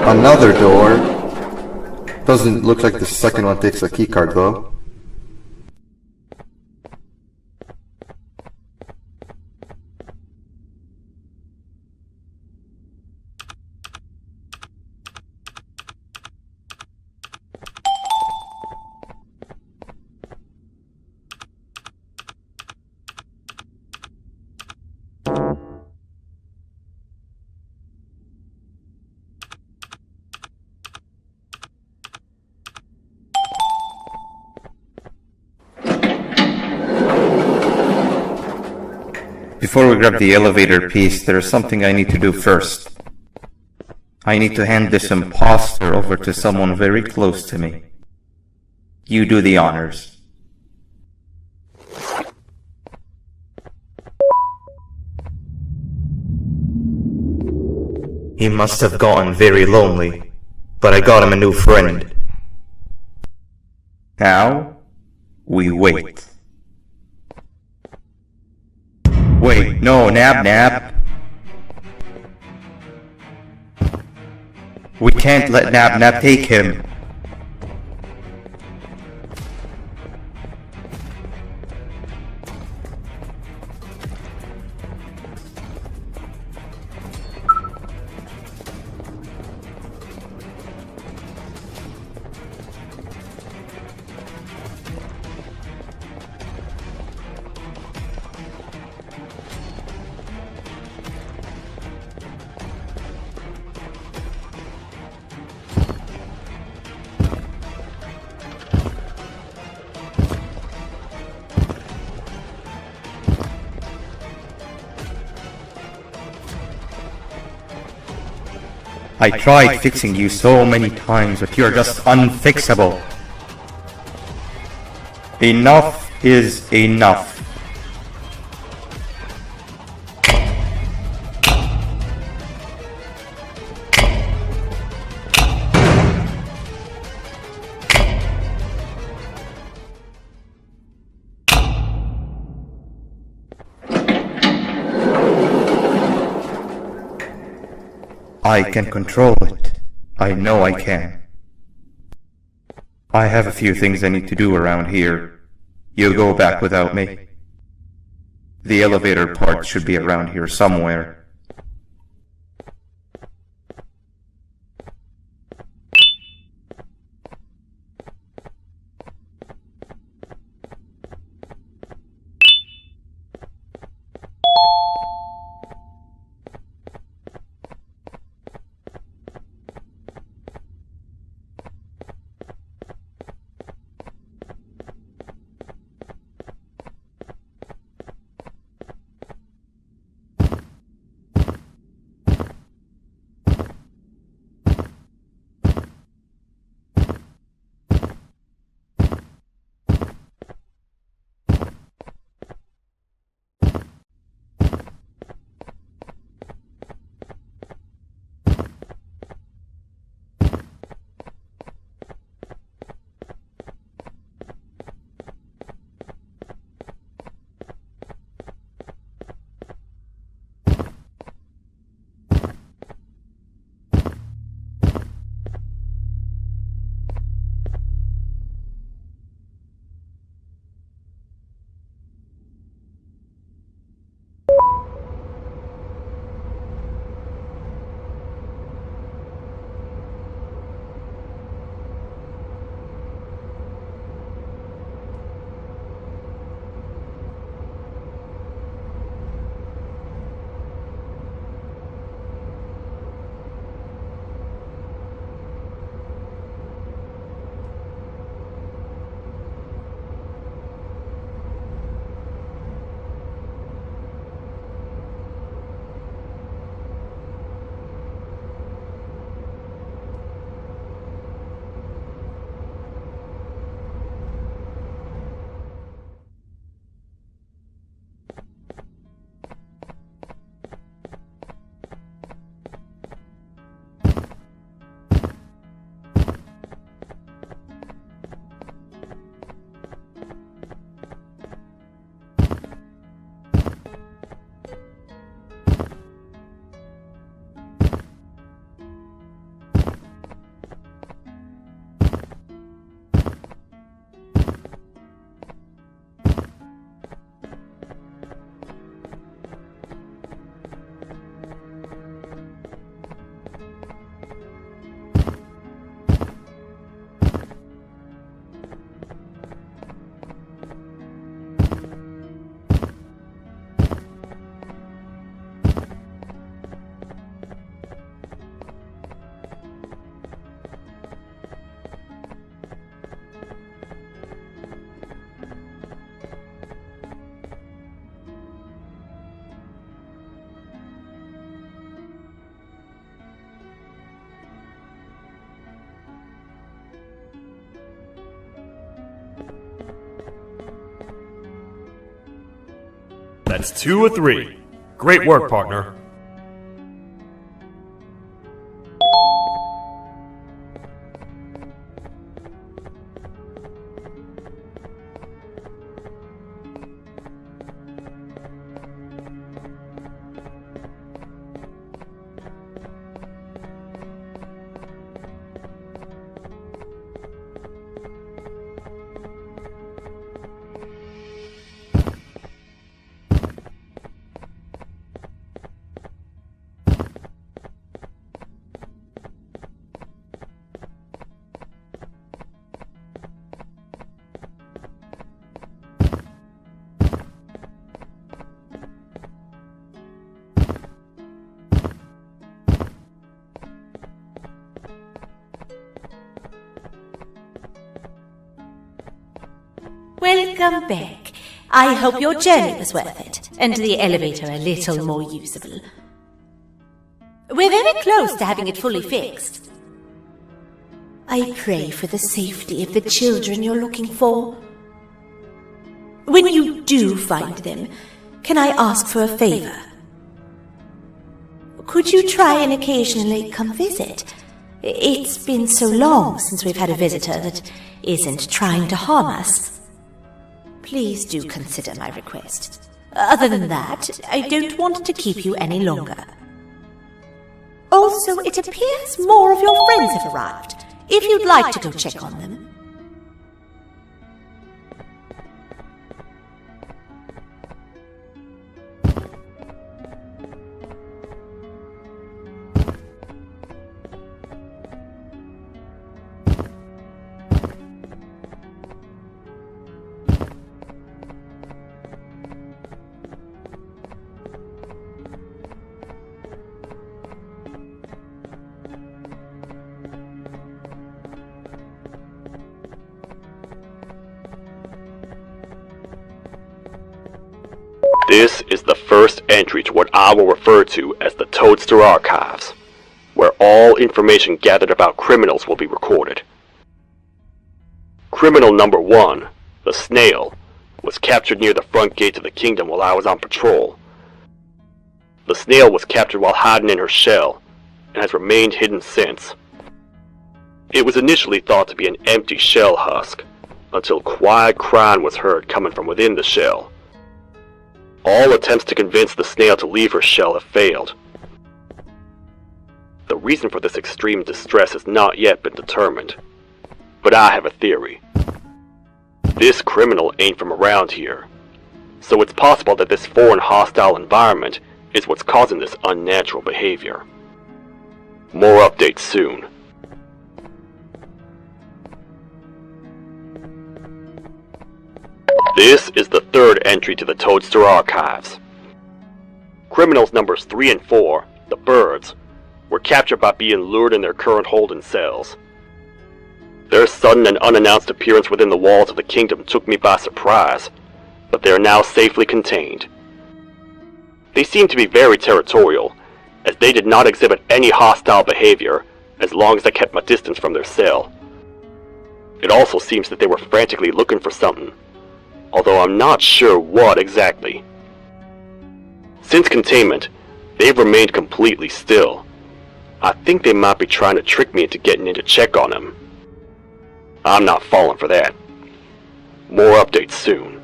Another door. Doesn't look like the second one takes a keycard though. Before we grab the elevator piece, there is something I need to do first. I need to hand this imposter over to someone very close to me. You do the honors. He must have gotten very lonely, but I got him a new friend. Now, we wait. Wait, no, Nab. We can't let Nab take him. I tried fixing you so many times, but you're just unfixable. Enough is enough. I can control it. I know I can. I have a few things I need to do around here. You go back without me. The elevator part should be around here somewhere. That's 2 of 3. Great work, partner. Welcome back. I hope your journey was worth it, and the elevator a little more usable. We're very close to having it fully fixed. I pray for the safety of the children you're looking for. When you do find them, can I ask for a favor? Could you try and occasionally come visit? It's been so long since we've had a visitor that isn't trying to harm us. Please do consider my request. Other than that, I don't want to keep you any longer. Also, it appears more of your friends have arrived, if you'd like to go check on them. This is the first entry to what I will refer to as the Toadster Archives, where all information gathered about criminals will be recorded. Criminal number 1, the Snail, was captured near the front gate of the kingdom while I was on patrol. The Snail was captured while hiding in her shell, and has remained hidden since. It was initially thought to be an empty shell husk, until quiet crying was heard coming from within the shell. All attempts to convince the Snail to leave her shell have failed. The reason for this extreme distress has not yet been determined, but I have a theory. This criminal ain't from around here, so it's possible that this foreign hostile environment is what's causing this unnatural behavior. More updates soon. This is the third entry to the Toadster Archives. Criminals numbers 3 and 4, the Birds, were captured by being lured in their current holding cells. Their sudden and unannounced appearance within the walls of the kingdom took me by surprise, but they are now safely contained. They seem to be very territorial, as they did not exhibit any hostile behavior as long as I kept my distance from their cell. It also seems that they were frantically looking for something, although I'm not sure what exactly. Since containment, they've remained completely still. I think they might be trying to trick me into getting in to check on them. I'm not falling for that. More updates soon.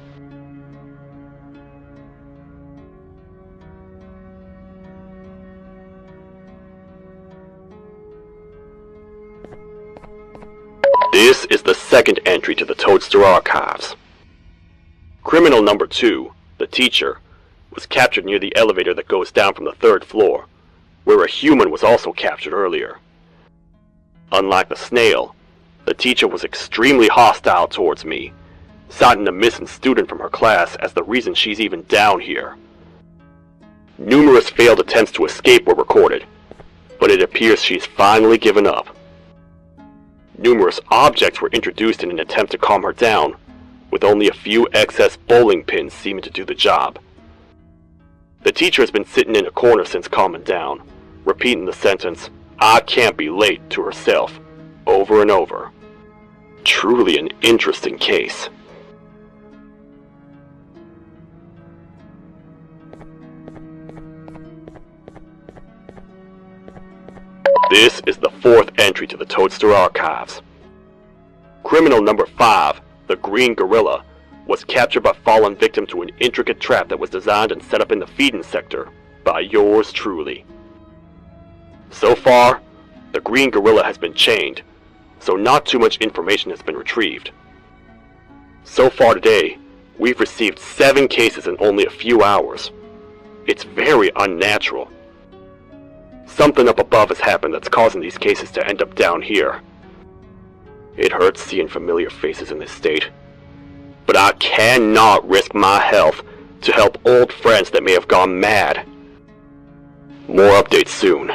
This is the second entry to the Toadster Archives. Criminal number 2, the Teacher, was captured near the elevator that goes down from the 3rd floor, where a human was also captured earlier. Unlike the Snail, the Teacher was extremely hostile towards me, citing a missing student from her class as the reason she's even down here. Numerous failed attempts to escape were recorded, but it appears she's finally given up. Numerous objects were introduced in an attempt to calm her down, with only a few excess bowling pins seeming to do the job. The Teacher has been sitting in a corner since calming down, repeating the sentence, "I can't be late," to herself, over and over. Truly an interesting case. This is the fourth entry to the Toadster archives. Criminal number 5, the Green Gorilla, was captured but fallen victim to an intricate trap that was designed and set up in the feeding sector by yours truly. So far, the Green Gorilla has been chained, so not too much information has been retrieved. So far today, we've received 7 cases in only a few hours. It's very unnatural. Something up above has happened that's causing these cases to end up down here. It hurts seeing familiar faces in this state, but I cannot risk my health to help old friends that may have gone mad. More updates soon.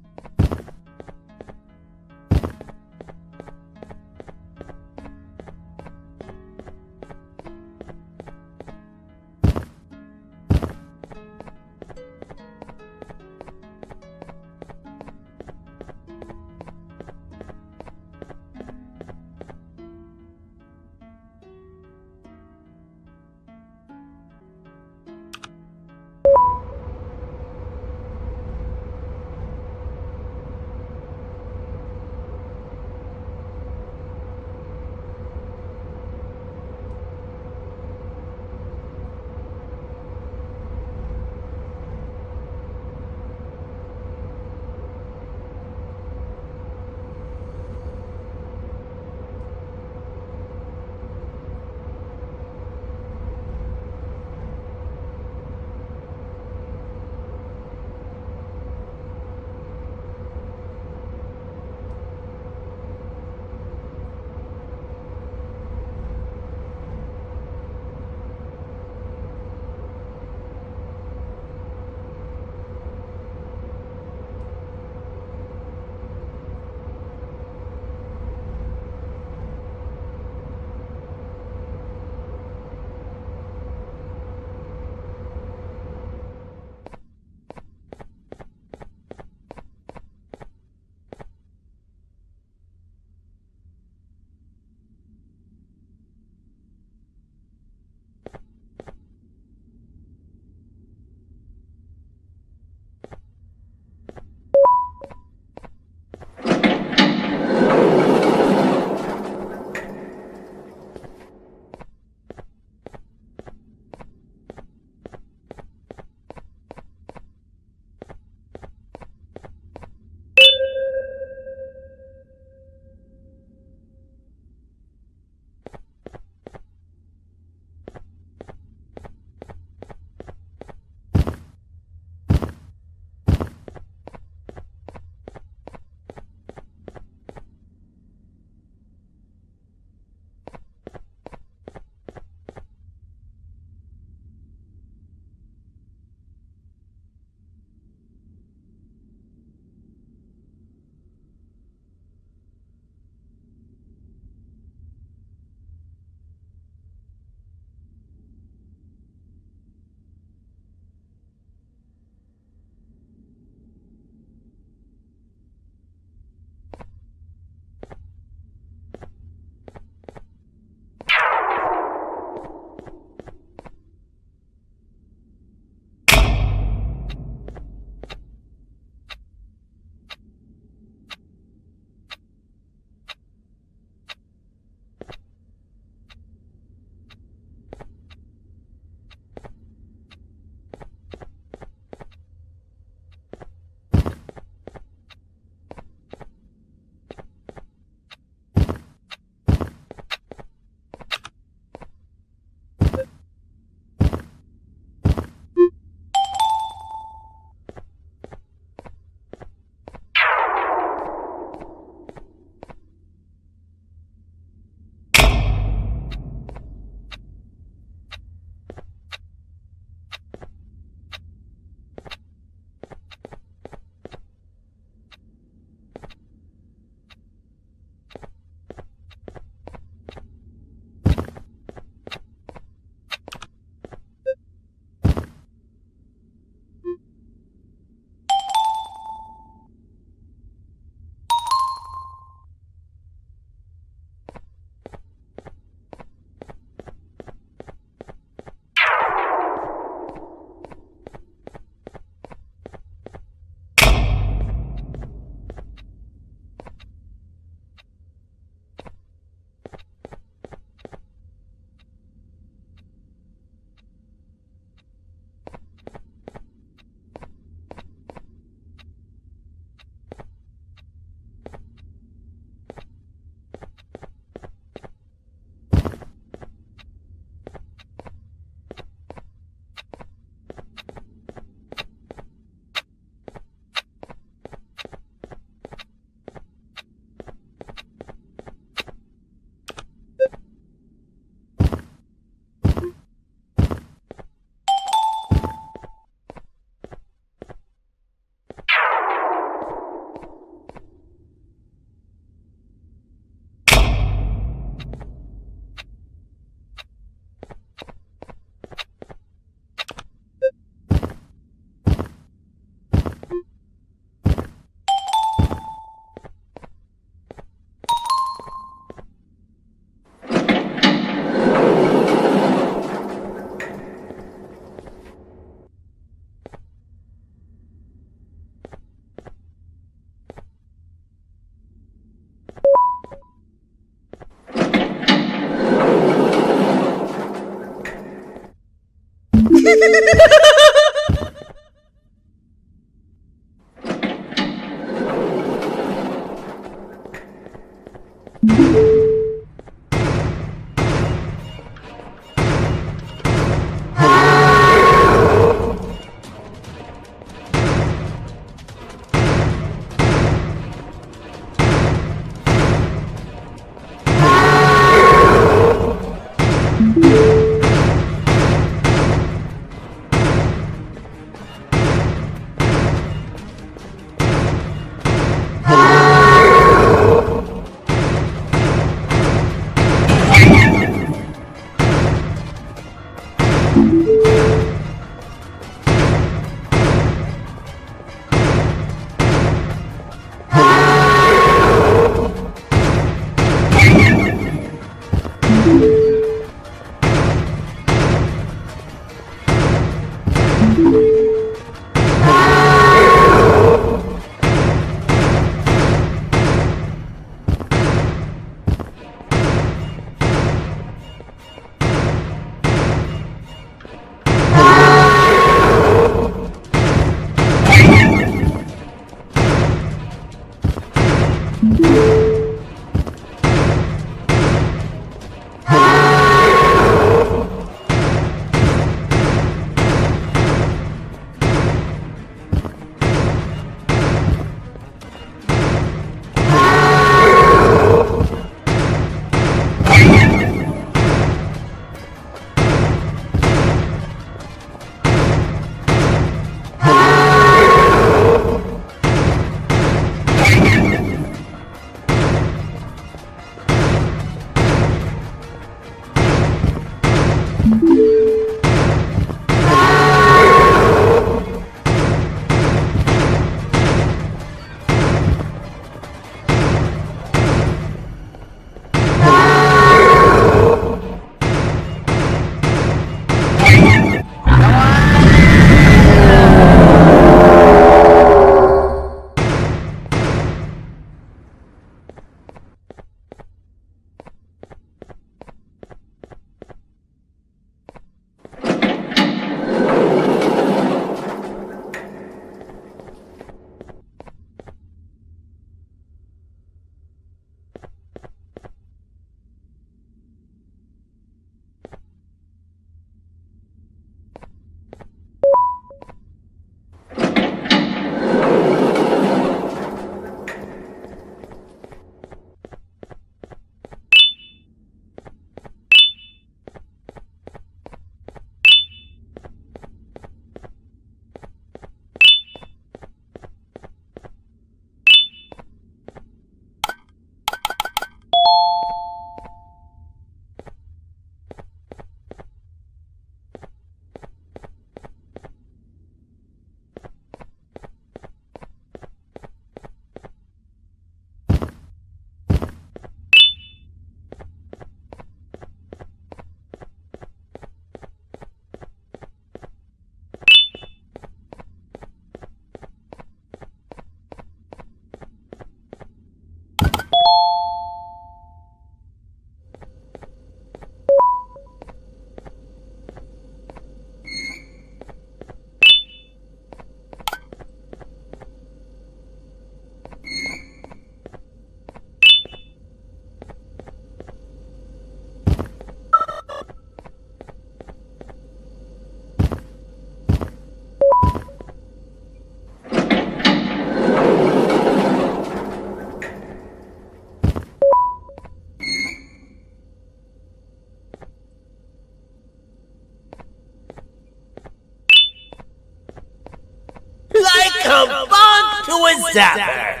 to a zapper.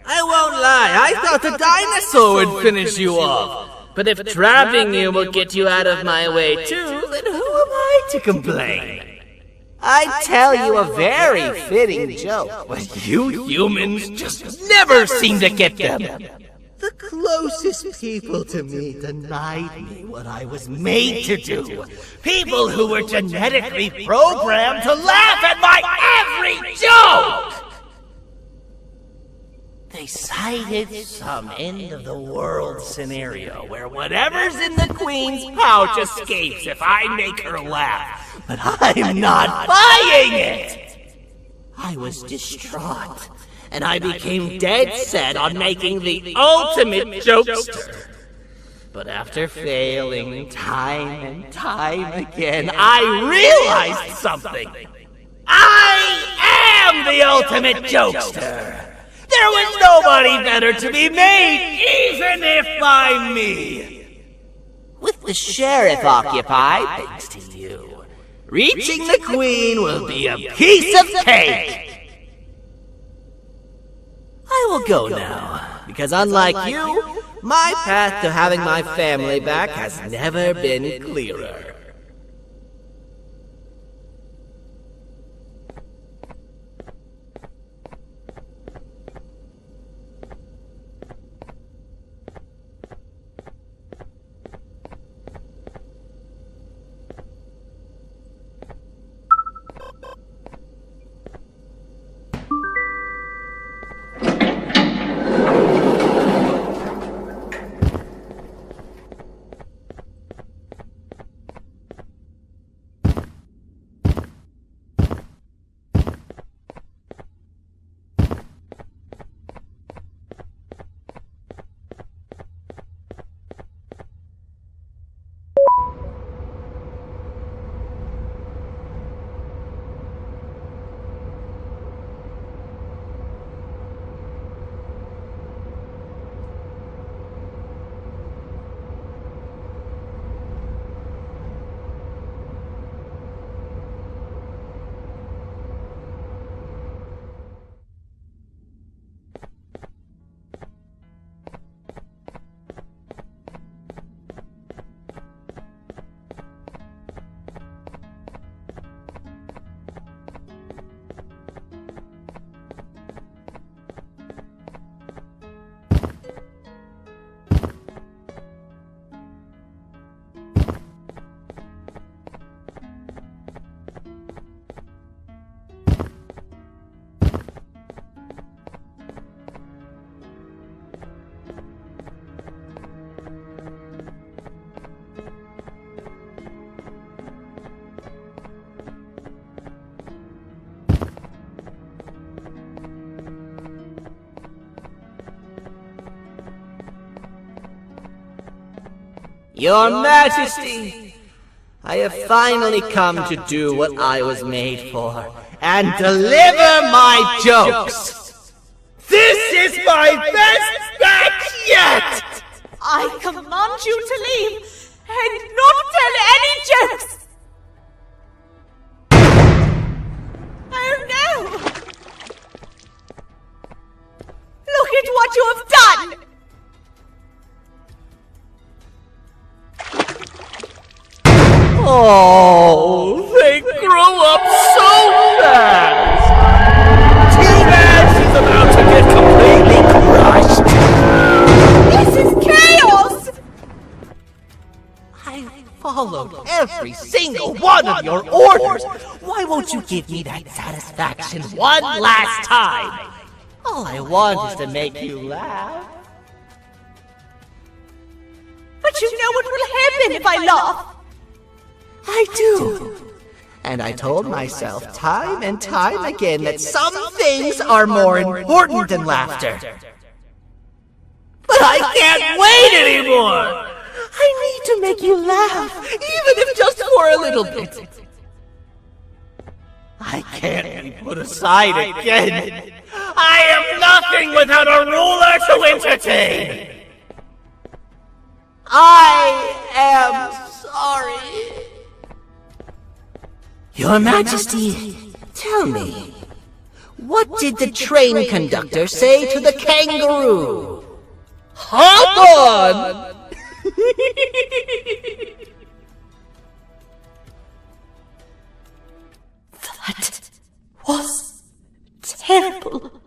I won't lie, I thought the dinosaur would finish you off. But if trapping you will get you out of my way too, then who am I to complain? I tell you a very fitting joke, but you humans just never seem to get them. The closest people to me denied me what I was made to do. People who were genetically programmed to laugh at my every joke! They cited some end-of-the-world scenario where whatever's in the Queen's pouch escapes if I make her laugh. but I'm not buying it! I was distraught, and I became dead set on making the ultimate jokester. But after failing time and time again, I realized something. I am the ultimate jokester! There was nobody better to be made, even if by me! With the sheriff occupied, thanks to you, reaching the queen will be a piece of cake! I will go now, because unlike you, my path to having my family back has never been clearer. Your Majesty, I have finally come to do what I was made for, and deliver my jokes! This is my best batch yet! I command you to leave, and not tell any jokes! Oh no! Look at what you have done! Oh, they grow up so fast! Too bad she's about to get completely crushed! This is chaos! I followed every single one of your orders! Why won't you give me that satisfaction one last time? All I want is to make you laugh. But you know what will happen if I laugh! I do. And I told myself time and time again that some things are more important than laughter. But I can't wait anymore! I need to make you laugh, even if just for a little bit. I can't be put aside again. I am nothing without a ruler to entertain. I am sorry. Your Majesty, tell me, what did the train conductor say to the kangaroo? Hop on! That was terrible.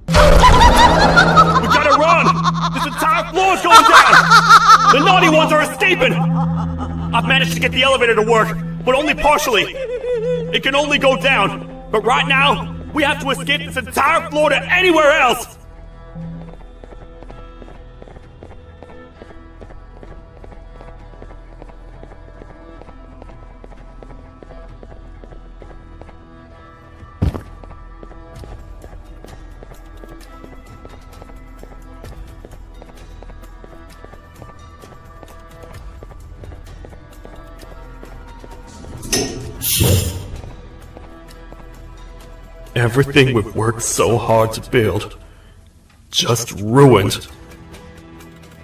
We gotta run! This entire floor's going down! The naughty ones are escaping! I've managed to get the elevator to work, but only partially. It can only go down, but right now, we have to escape this entire floor to anywhere else! Everything we've worked so hard to build, just ruined.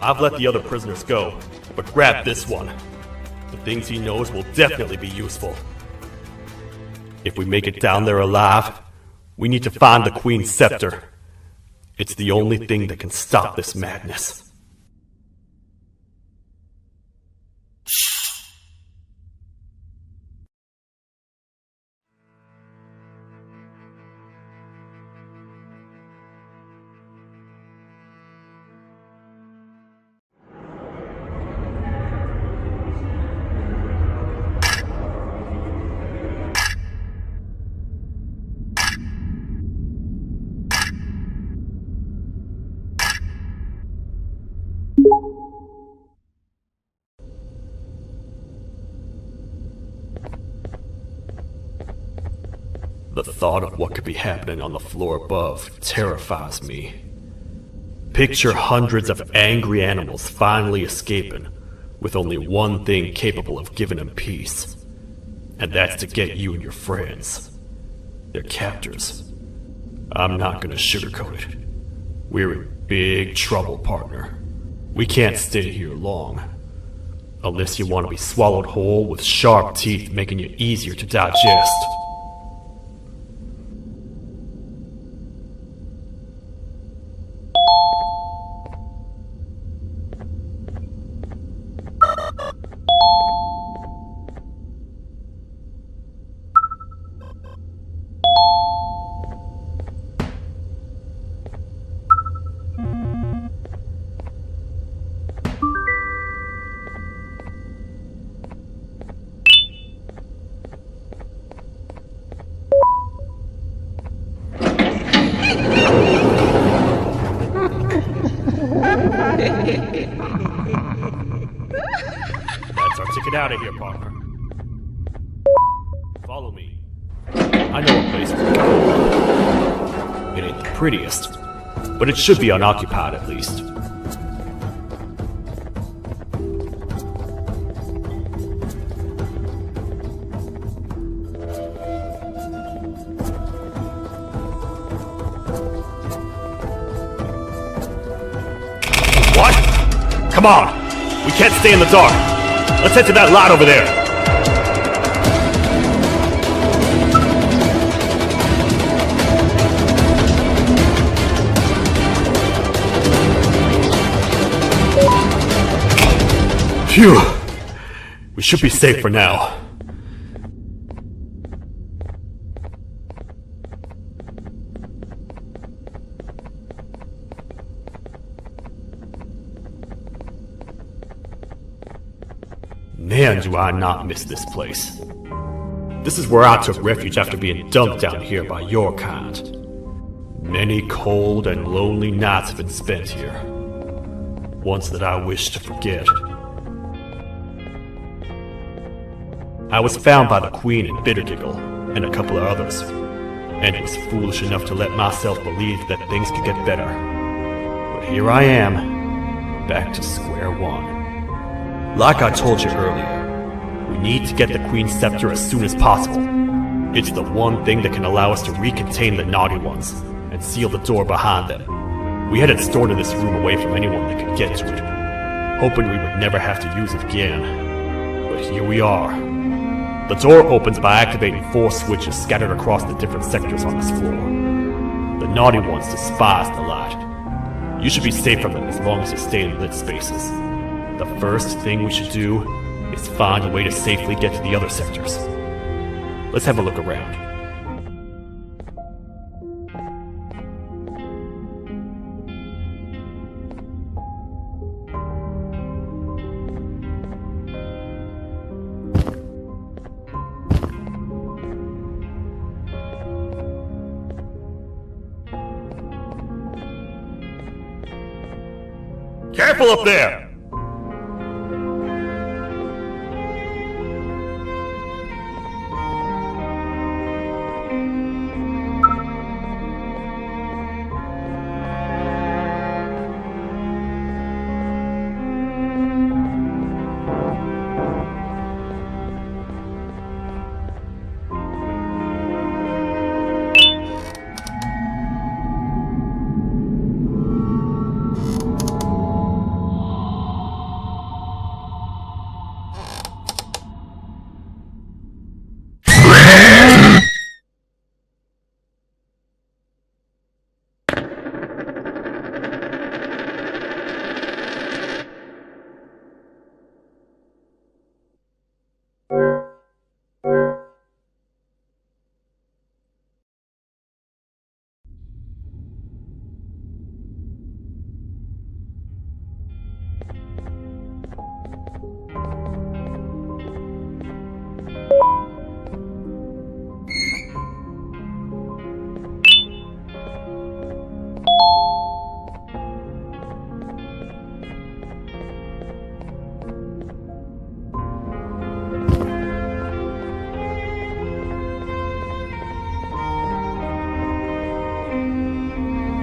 I've let the other prisoners go, but grab this one. The things he knows will definitely be useful. If we make it down there alive, we need to find the Queen's scepter. It's the only thing that can stop this madness. The thought of what could be happening on the floor above terrifies me. Picture hundreds of angry animals finally escaping, with only one thing capable of giving them peace. And that's to get you and your friends. Their captors. I'm not gonna sugarcoat it. We're in big trouble, partner. We can't stay here long. Unless you want to be swallowed whole with sharp teeth making you easier to digest. That's our ticket out of here, partner. Follow me. I know a place to go. It ain't the prettiest, but it should be unoccupied at least. What? Come on! We can't stay in the dark! Let's head to that lot over there! Phew! We should be safe for now. Man, do I not miss this place. This is where I took refuge after being dumped down here by your kind. Many cold and lonely nights have been spent here. Ones that I wish to forget. I was found by the Queen in Bittergiggle and a couple of others, and was foolish enough to let myself believe that things could get better. But here I am, back to square one. Like I told you earlier, we need to get the Queen's scepter as soon as possible. It's the one thing that can allow us to recontain the naughty ones and seal the door behind them. We had it stored in this room away from anyone that could get to it, hoping we would never have to use it again. But here we are. The door opens by activating 4 switches scattered across the different sectors on this floor. The naughty ones despise the light. You should be safe from them as long as you stay in lit spaces. The first thing we should do is find a way to safely get to the other sectors. Let's have a look around. Careful up there!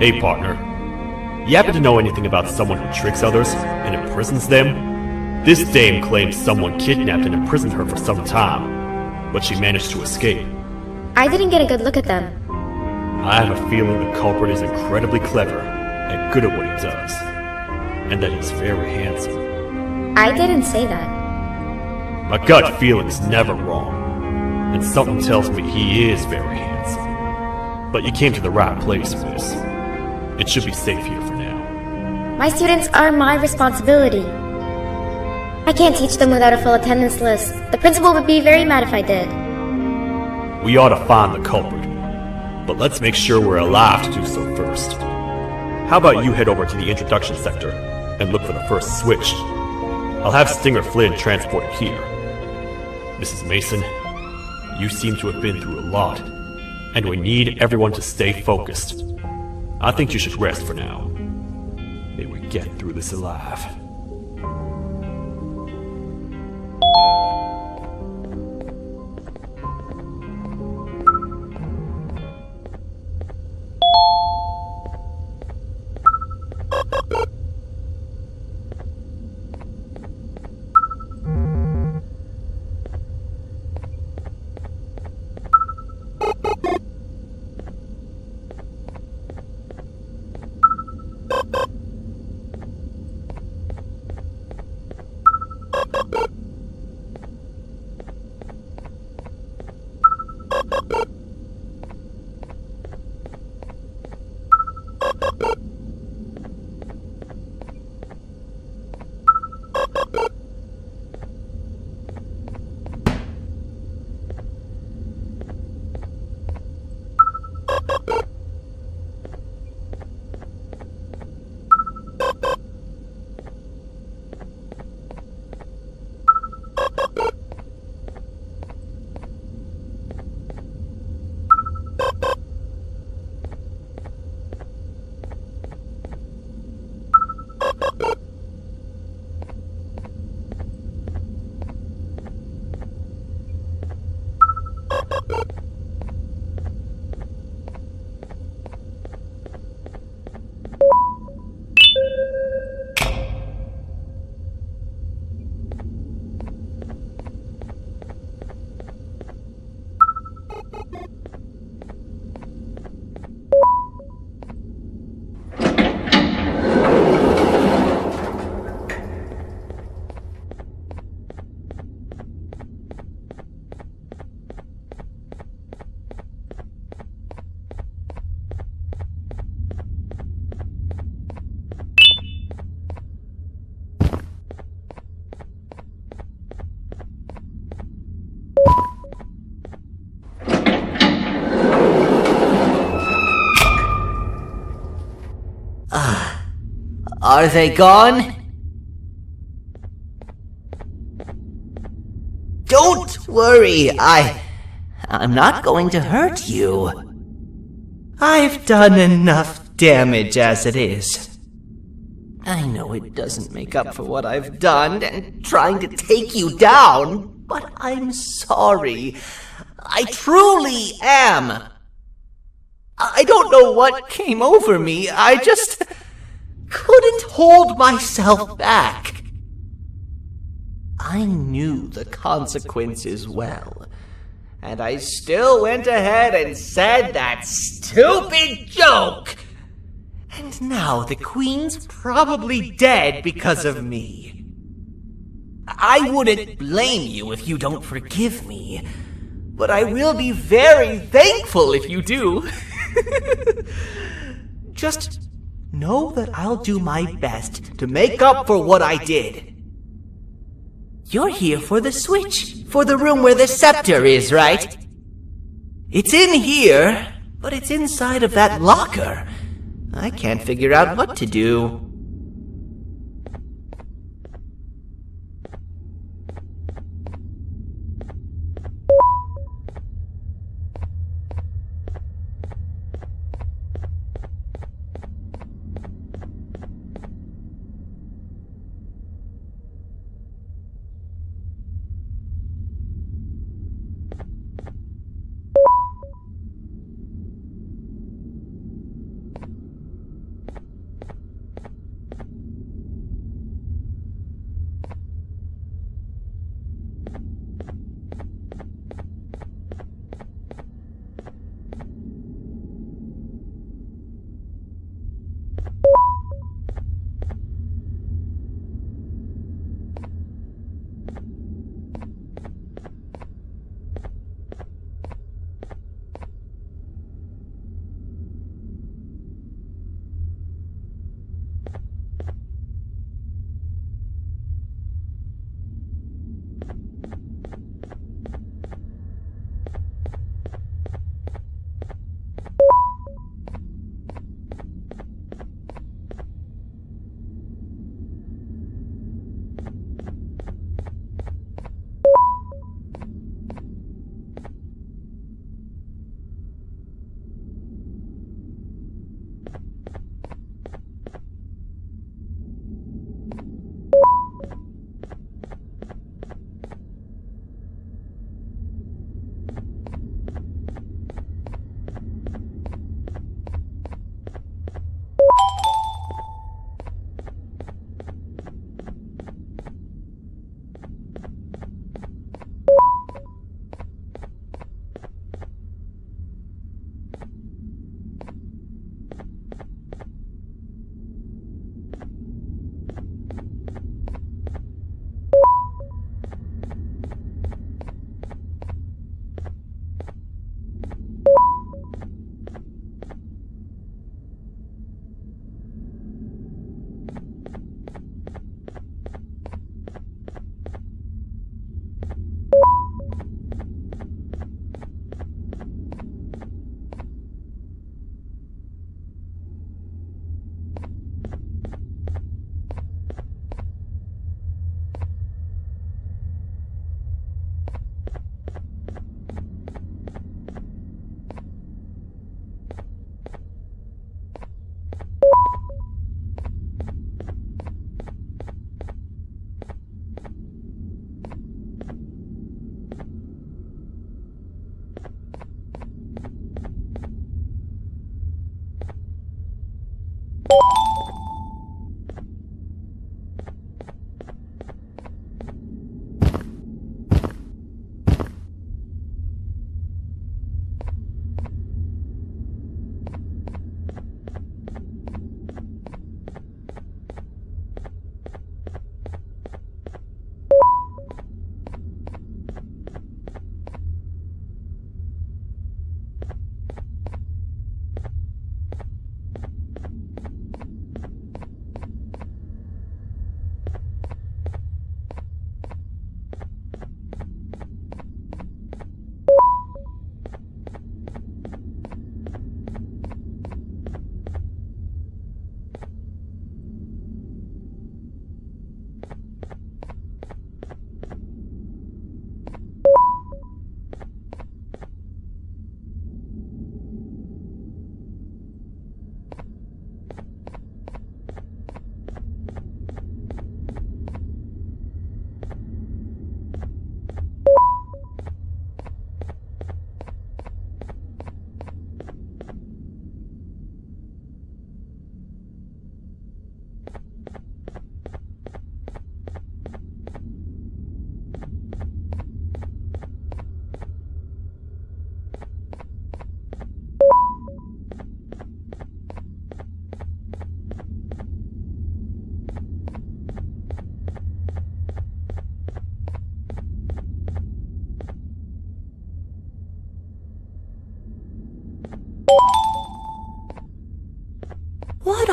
Hey, partner. You happen to know anything about someone who tricks others and imprisons them? This dame claims someone kidnapped and imprisoned her for some time, but she managed to escape. I didn't get a good look at them. I have a feeling the culprit is incredibly clever and good at what he does, and that he's very handsome. I didn't say that. My gut feeling's never wrong, and something tells me he is very handsome. But you came to the right place, miss. It should be safe here for now. My students are my responsibility. I can't teach them without a full attendance list. The principal would be very mad if I did. We ought to find the culprit, but let's make sure we're alive to do so first. How about you head over to the introduction sector and look for the first switch? I'll have Stinger Flynn transported here. Mrs. Mason, you seem to have been through a lot, and we need everyone to stay focused. I think you should rest for now. May we get through this alive. Are they gone? Don't worry, I'm not going to hurt you. I've done enough damage as it is. I know it doesn't make up for what I've done and trying to take you down, but I'm sorry. I truly am. I don't know what came over me. I just couldn't hold myself back. I knew the consequences well, and I still went ahead and said that stupid joke. And now the Queen's probably dead because of me. I wouldn't blame you if you don't forgive me, but I will be very thankful if you do. Just know that I'll do my best to make up for what I did. You're here for the switch, for the room where the scepter is, right? It's in here, but it's inside of that locker. I can't figure out what to do.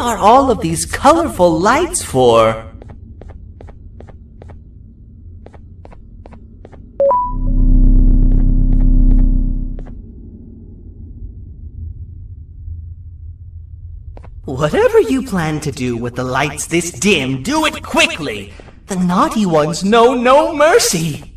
are all of these colorful lights for? Whatever you plan to do with the lights this dim, do it quickly! The naughty ones know no mercy!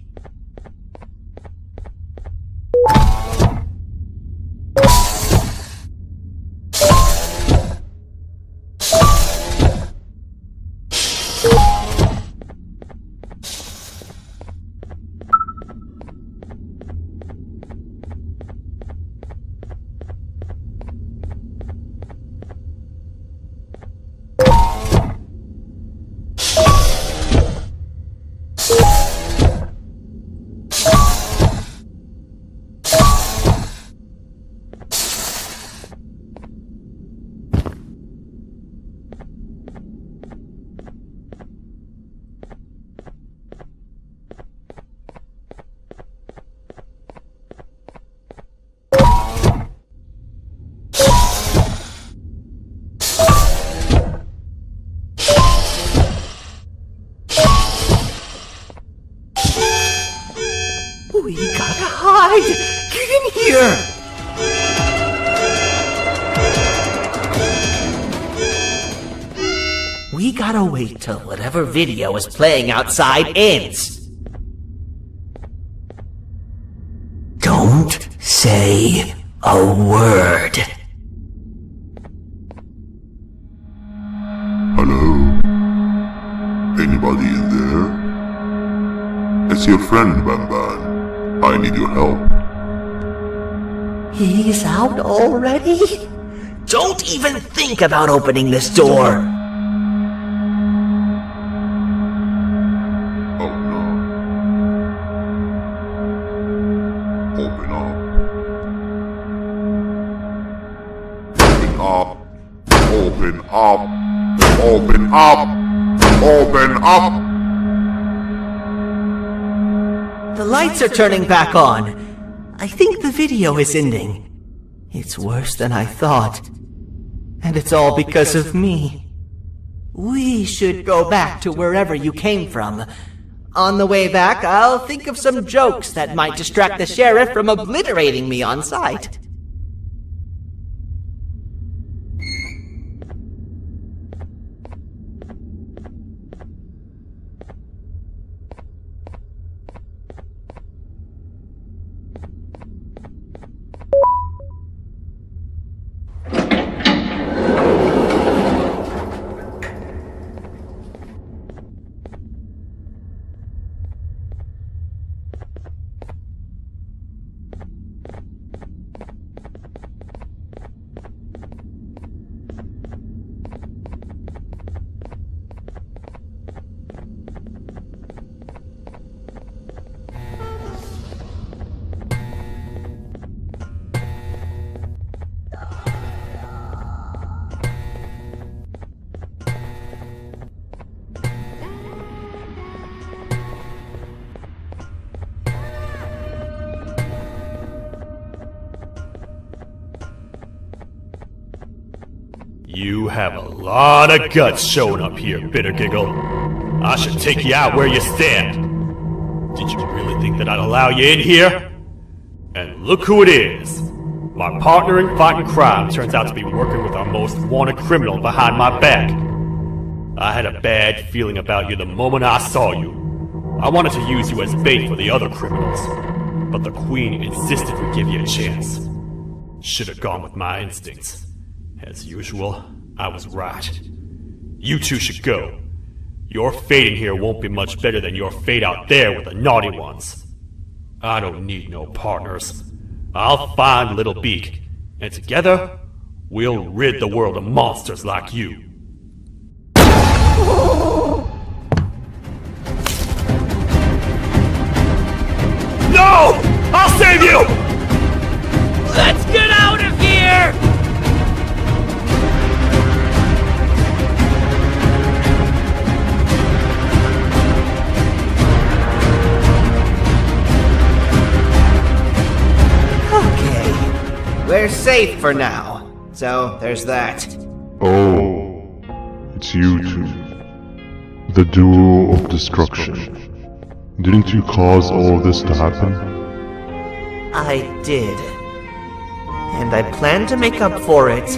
We gotta hide! Get in here! We gotta wait till whatever video is playing outside ends. Don't say a word. Hello? Anybody in there? It's your friend, Banban. I need your help. He's out already? Don't even think about opening this door! Oh no. Open up. Open up. Open up. Open up. The lights are turning back on. I think the video is ending. It's worse than I thought. And it's all because of me. We should go back to wherever you came from. On the way back, I'll think of some jokes that might distract the sheriff from obliterating me on sight. You have a lot of guts showing up here, Bitter Giggle. I should take you out where you stand. Did you really think that I'd allow you in here? And look who it is. My partner in fighting crime turns out to be working with our most wanted criminal behind my back. I had a bad feeling about you the moment I saw you. I wanted to use you as bait for the other criminals, but the Queen insisted we give you a chance. Should have gone with my instincts. As usual, I was right. You two should go. Your fate in here won't be much better than your fate out there with the naughty ones. I don't need no partners. I'll find Little Beak, and together, we'll rid the world of monsters like you. No! I'll save you! Let's get out of here! Okay, we're safe for now. So, there's that. Oh. It's you two. The duo of destruction. Didn't you cause all of this to happen? I did. And I plan to make up for it.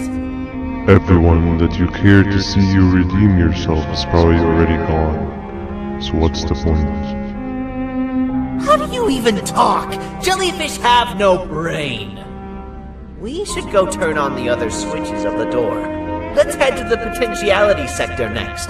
Everyone that you cared to see you redeem yourself is probably already gone. So what's the point? How do you even talk? Jellyfish have no brain. We should go turn on the other switches of the door. Let's head to the potentiality sector next.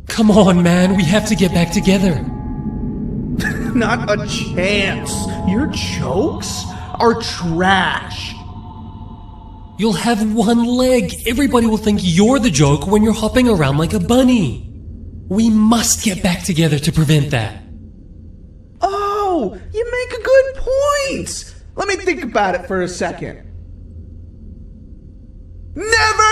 Come on, man, we have to get back together. Not a chance. Your jokes are trash. You'll have one leg. Everybody will think you're the joke when you're hopping around like a bunny. We must get back together to prevent that. Oh, you make a good point. Let me think about it for a second. Never!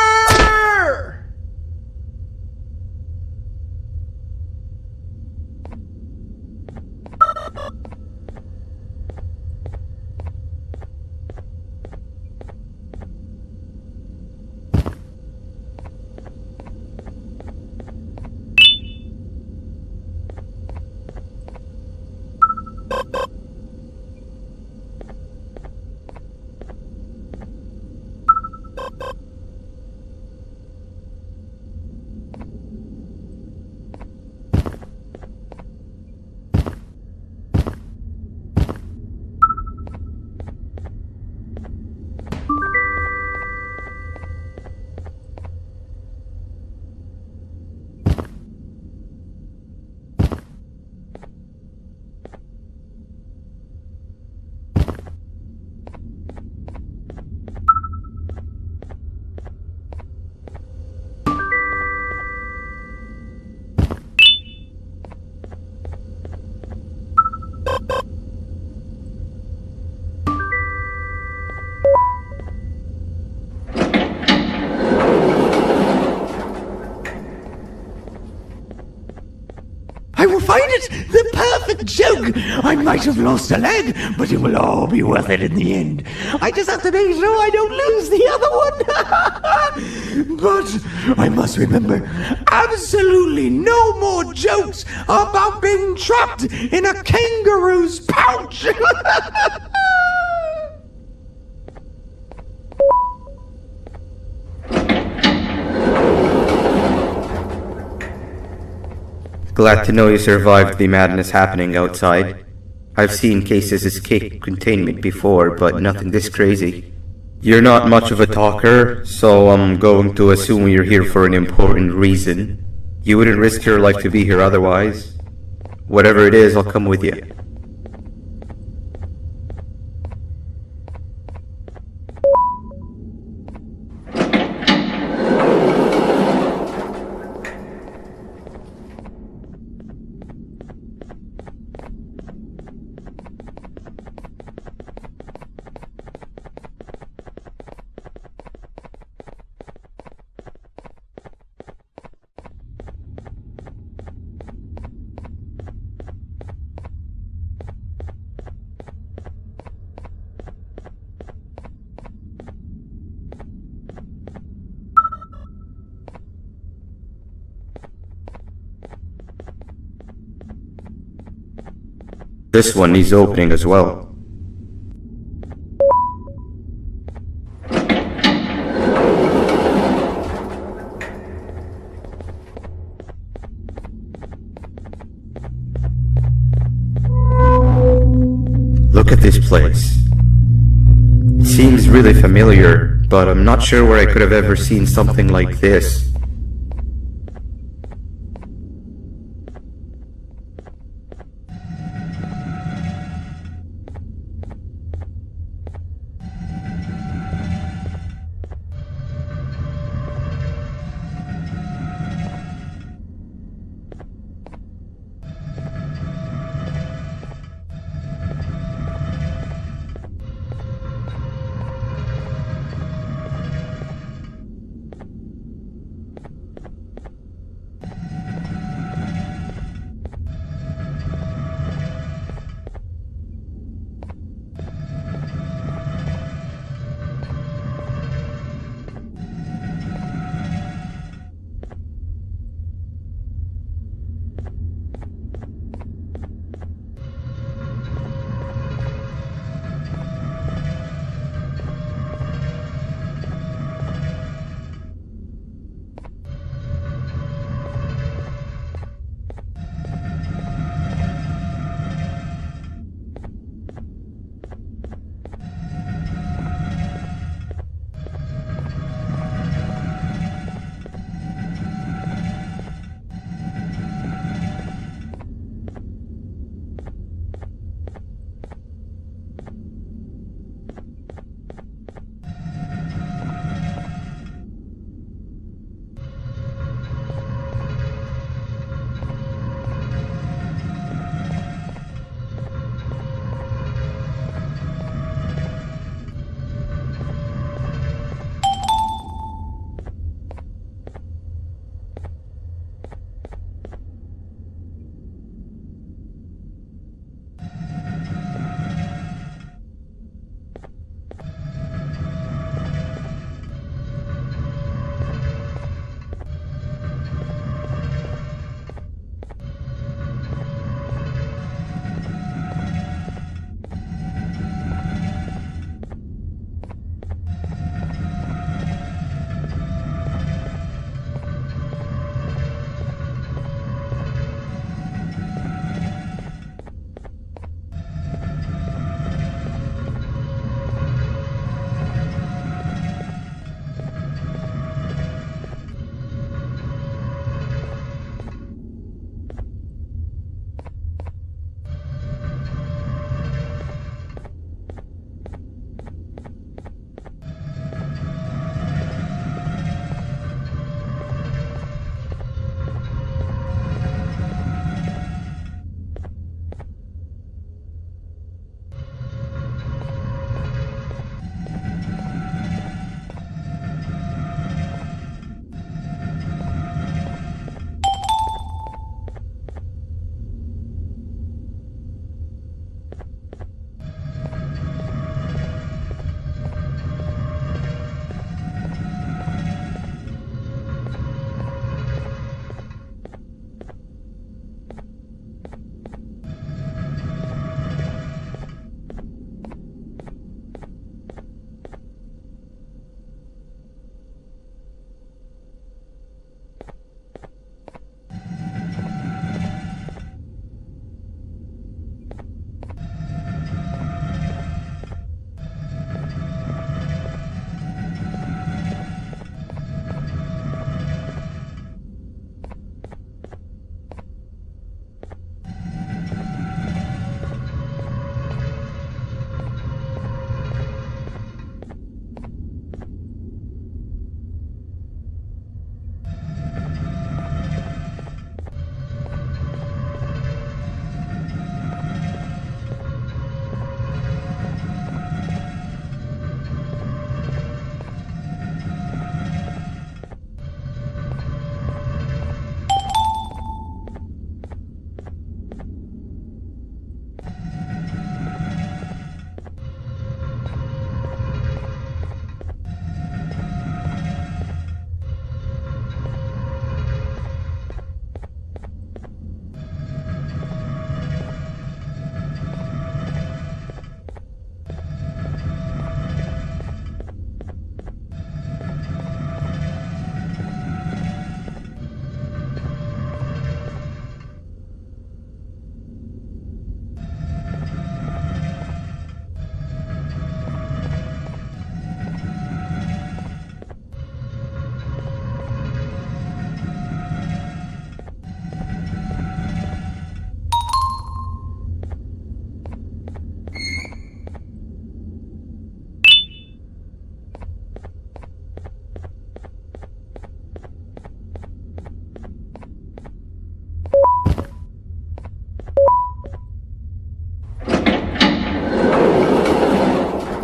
I will find it! The perfect joke! I might have lost a leg, but it will all be worth it in the end. I just have to make sure I don't lose the other one! But I must remember, absolutely no more jokes about being trapped in a kangaroo's pouch! Glad to know you survived the madness happening outside. I've seen cases escape containment before, but nothing this crazy. You're not much of a talker, so I'm going to assume you're here for an important reason. You wouldn't risk your life to be here otherwise. Whatever it is, I'll come with you. This one needs opening as well. Look at this place. It seems really familiar, but I'm not sure where I could have ever seen something like this.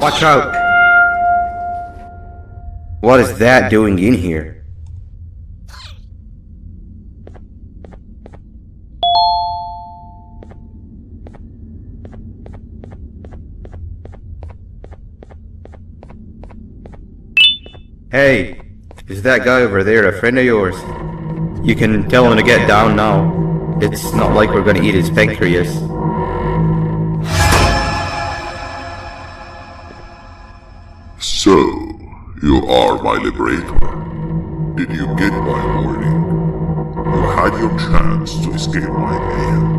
Watch out! What is that doing in here? Hey, is that guy over there a friend of yours? You can tell him to get down now. It's not like we're gonna eat his pancreas. So, you are my liberator. Did you get my warning? You had your chance to escape my mayhem.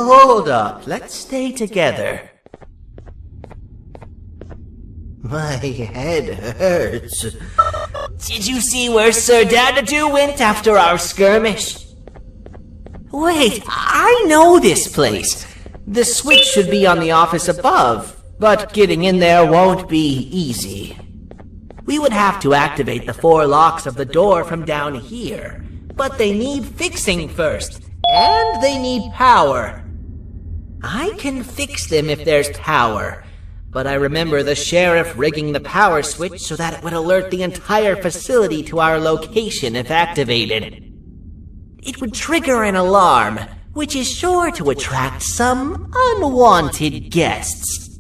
Hold up, let's stay together. My head hurts. Did you see where Sir Dadadoo went after our skirmish? Wait, I know this place. The switch should be on the office above, but getting in there won't be easy. We would have to activate the 4 locks of the door from down here, but they need fixing first, and they need power. I can fix them if there's power, but I remember the sheriff rigging the power switch so that it would alert the entire facility to our location if activated. It would trigger an alarm, which is sure to attract some unwanted guests.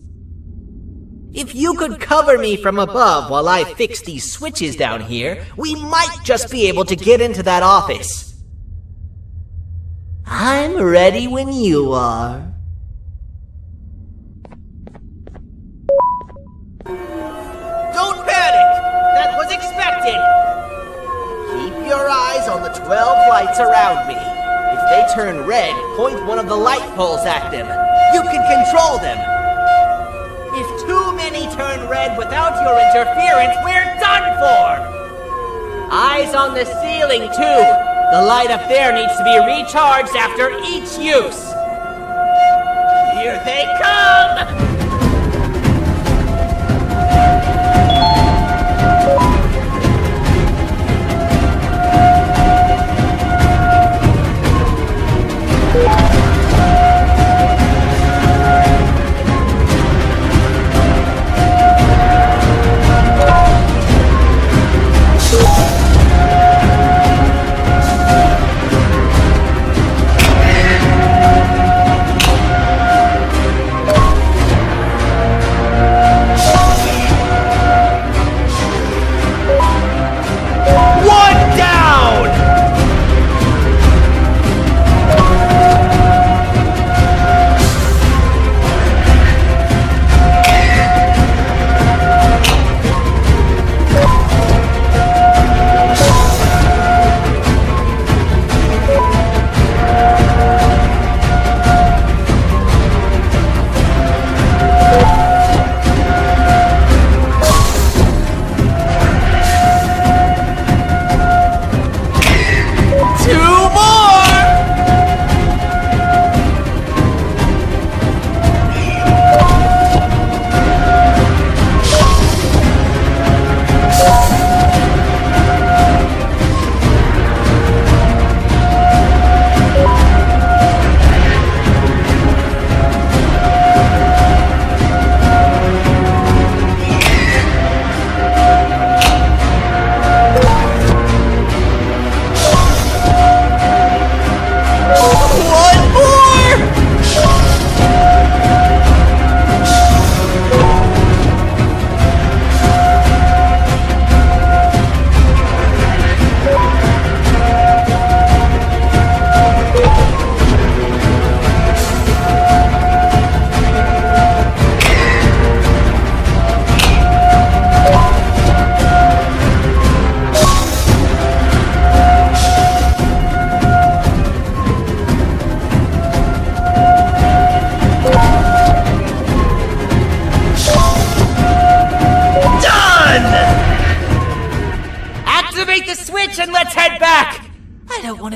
If you could cover me from above while I fix these switches down here, we might just be able to get into that office. I'm ready when you are. Don't panic! That was expected! Keep your eyes on the 12 lights around me. If they turn red, point one of the light poles at them. You can control them. If too many turn red without your interference, we're done for! Eyes on the ceiling, too. The light up there needs to be recharged after each use. Here they come!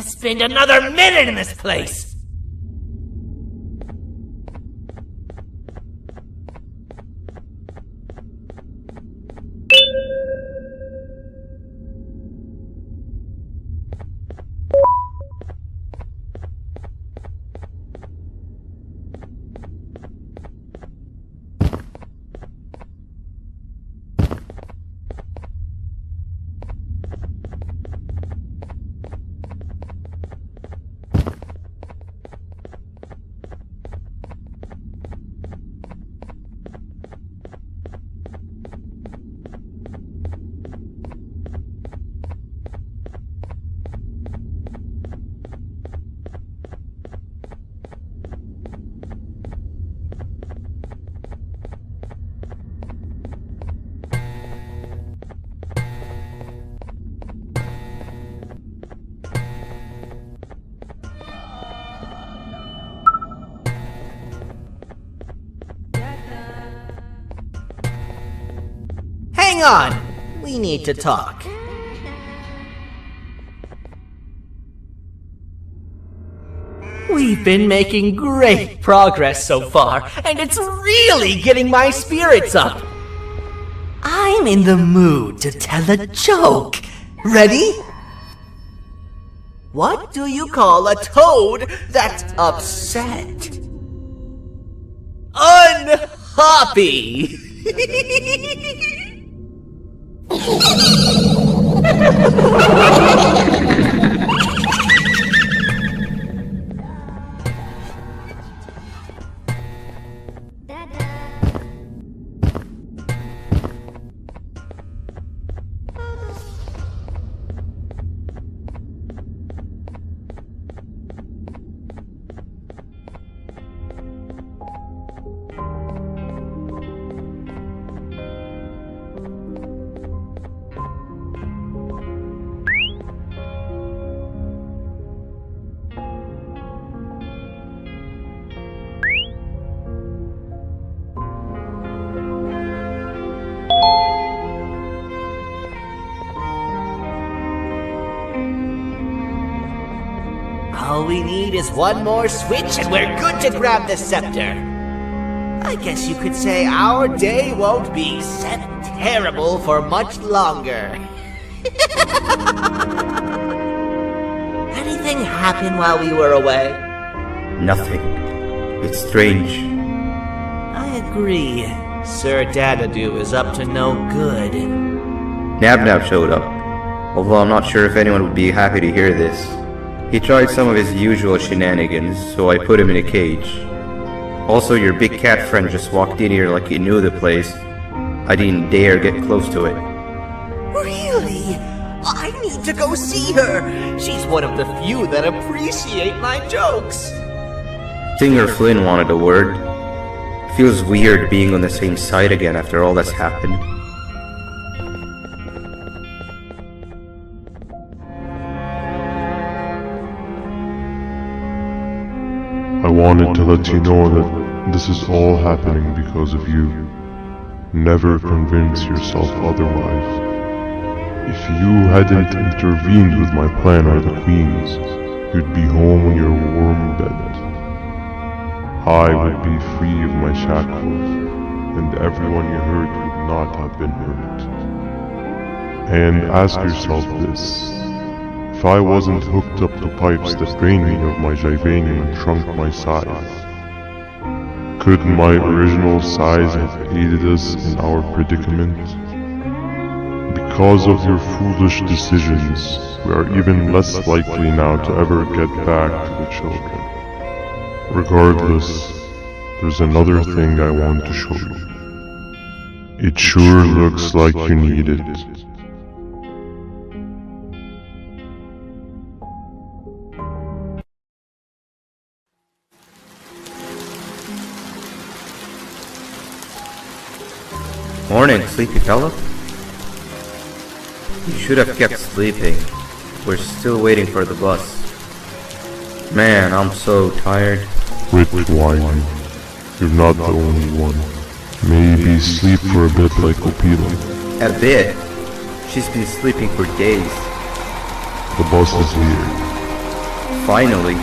to spend another minute in this place! Hang on! We need to talk. We've been making great progress so far, and it's really getting my spirits up. I'm in the mood to tell a joke. Ready? What do you call a toad that's upset? Unhappy! All we need is one more switch and we're good to grab the scepter. I guess you could say our day won't be terrible for much longer. Anything happen while we were away? Nothing. It's strange. I agree. Sir Dadadoo is up to no good. Nab showed up, although I'm not sure if anyone would be happy to hear this. He tried some of his usual shenanigans, so I put him in a cage. Also, your big cat friend just walked in here like he knew the place. I didn't dare get close to it. Really? I need to go see her! She's one of the few that appreciate my jokes! Singer Flynn wanted a word. Feels weird being on the same side again after all that's happened. I wanted to let you know that this is all happening because of you. Never convince yourself otherwise. If you hadn't intervened with my plan or the Queen's, you'd be home in your warm bed. I would be free of my shackles, and everyone you hurt would not have been hurt. And ask yourself this. If I wasn't hooked up to pipes that drained me of my Jivanium and shrunk my size, could my original size have aided us in our predicament? Because of your foolish decisions, we are even less likely now to ever get back to the children. Regardless, there's another thing I want to show you. It sure looks like you need it. Morning, sleepy fella. You should have kept sleeping. We're still waiting for the bus. Man, I'm so tired. Quit whining. You're not the only one. Maybe sleep for a bit like Opila. A bit? She's been sleeping for days. The bus is here. Finally.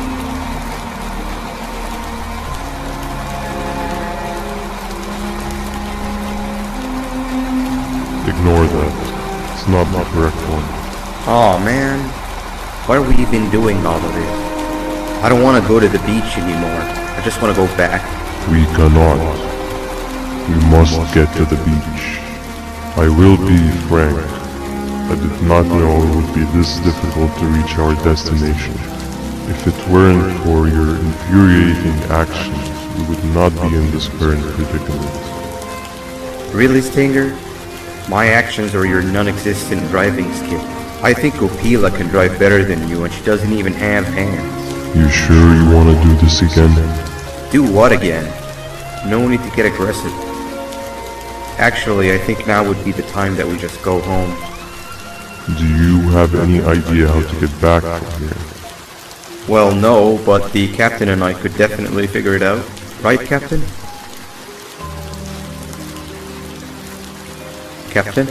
Ignore that. It's not the correct one. Aw, man. Why are we even doing all of this? I don't want to go to the beach anymore. I just want to go back. We cannot. We must get to the beach. I will be frank. I did not know it would be this difficult to reach our destination. If it weren't for your infuriating actions, we would not be in this current predicament. Really, Stinger? My actions or your non-existent driving skill? I think Opila can drive better than you and she doesn't even have hands. You sure you want to do this again? Do what again? No need to get aggressive. Actually, I think now would be the time that we just go home. Do you have any idea how to get back from here? Well, no, but the captain and I could definitely figure it out. Right, Captain? Captain?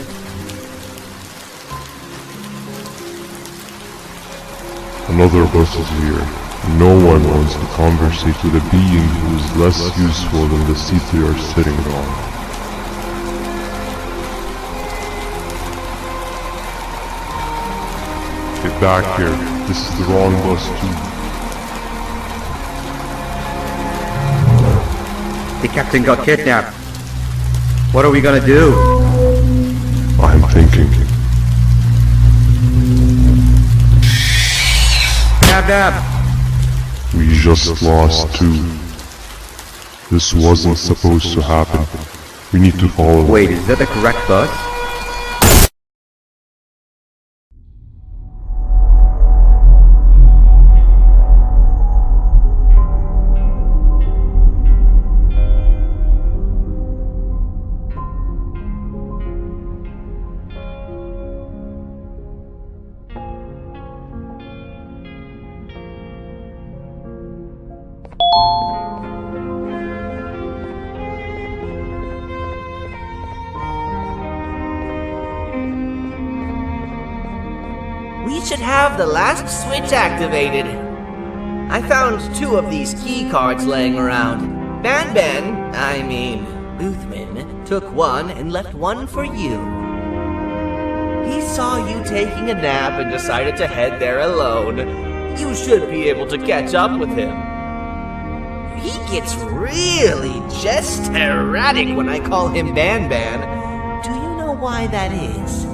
Another bus is here. No one wants to conversate with a being who is less useful than the seat they are sitting on. Get back here. This is the wrong bus too. The captain got kidnapped. What are we gonna do? I'm thinking. Dab. We just lost two. This wasn't supposed to happen. We need to follow. Wait, is that the correct bus? We should have the last switch activated. I found 2 of these key cards laying around. Banban, I mean, Boothman, took one and left one for you. He saw you taking a nap and decided to head there alone. You should be able to catch up with him. He gets really just erratic when I call him Banban. Do you know why that is?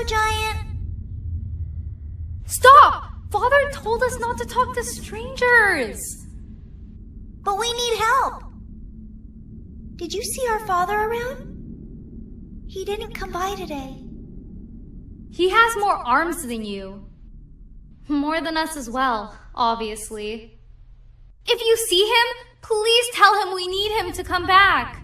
giant? Stop! Father told us not to talk to strangers! But we need help. Did you see our father around? He didn't come by today. He has more arms than you. More than us as well, obviously. If you see him, please tell him we need him to come back.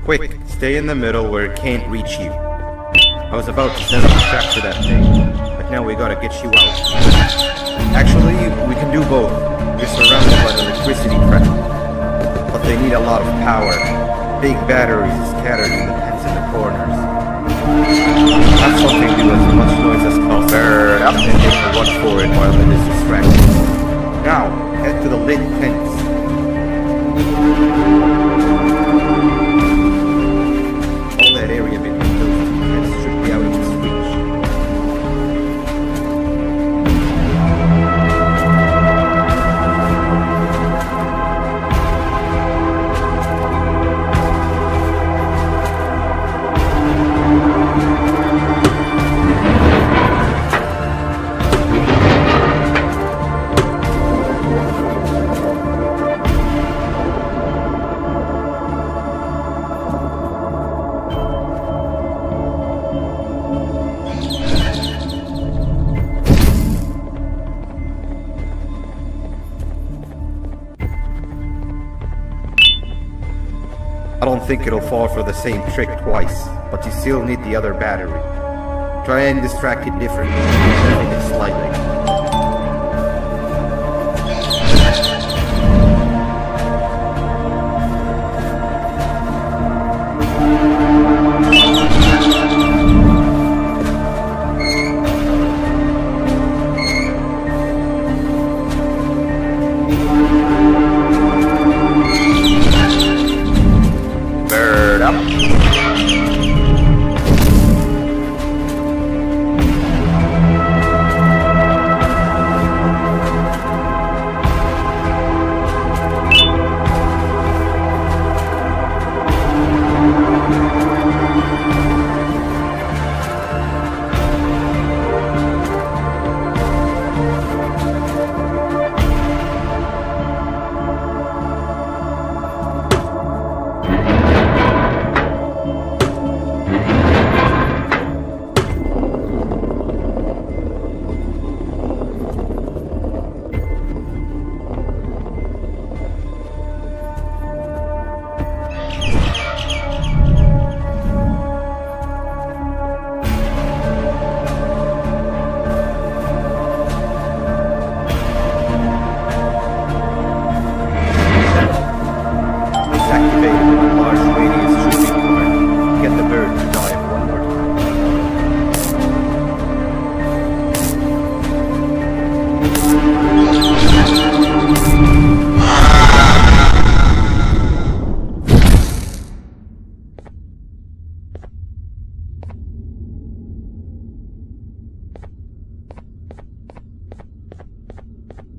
Quick, stay in the middle where it can't reach you. I was about to send a track to that thing, but now we gotta get you out. Actually, we can do both. You're surrounded by the electricity trap, but they need a lot of power. Big batteries scattered in the pens in the corners. Have something do as much noise as possible. Burn up and they can watch for it while it is distracted. Now, head to the lit tents. All that area between those two tents should be out of his reach. I don't think it'll fall for the same trick twice, but you still need the other battery. Try and distract it differently, moving it slightly.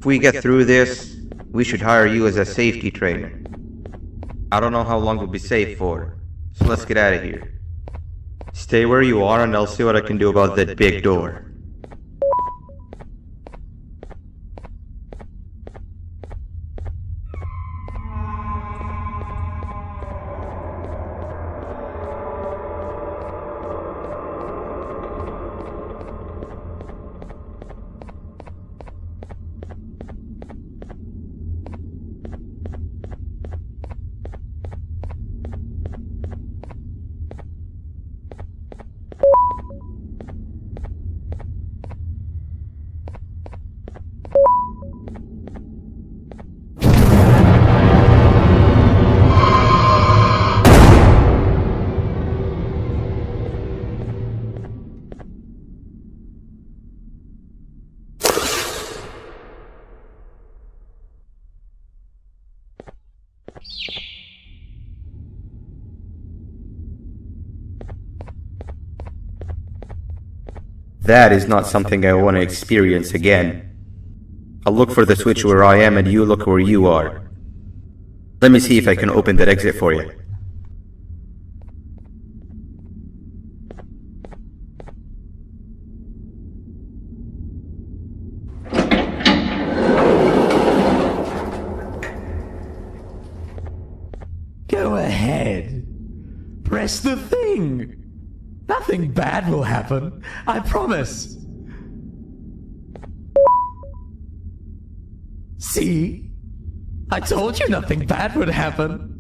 If we get through this, we should hire you as a safety trainer. I don't know how long we'll be safe for, so let's get out of here. Stay where you are and I'll see what I can do about that big door. That is not something I want to experience again. I'll look for the switch where I am and you look where you are. Let me see if I can open that exit for you. Go ahead. Press the thing. Nothing bad will happen. I promise. See? I told you nothing bad would happen.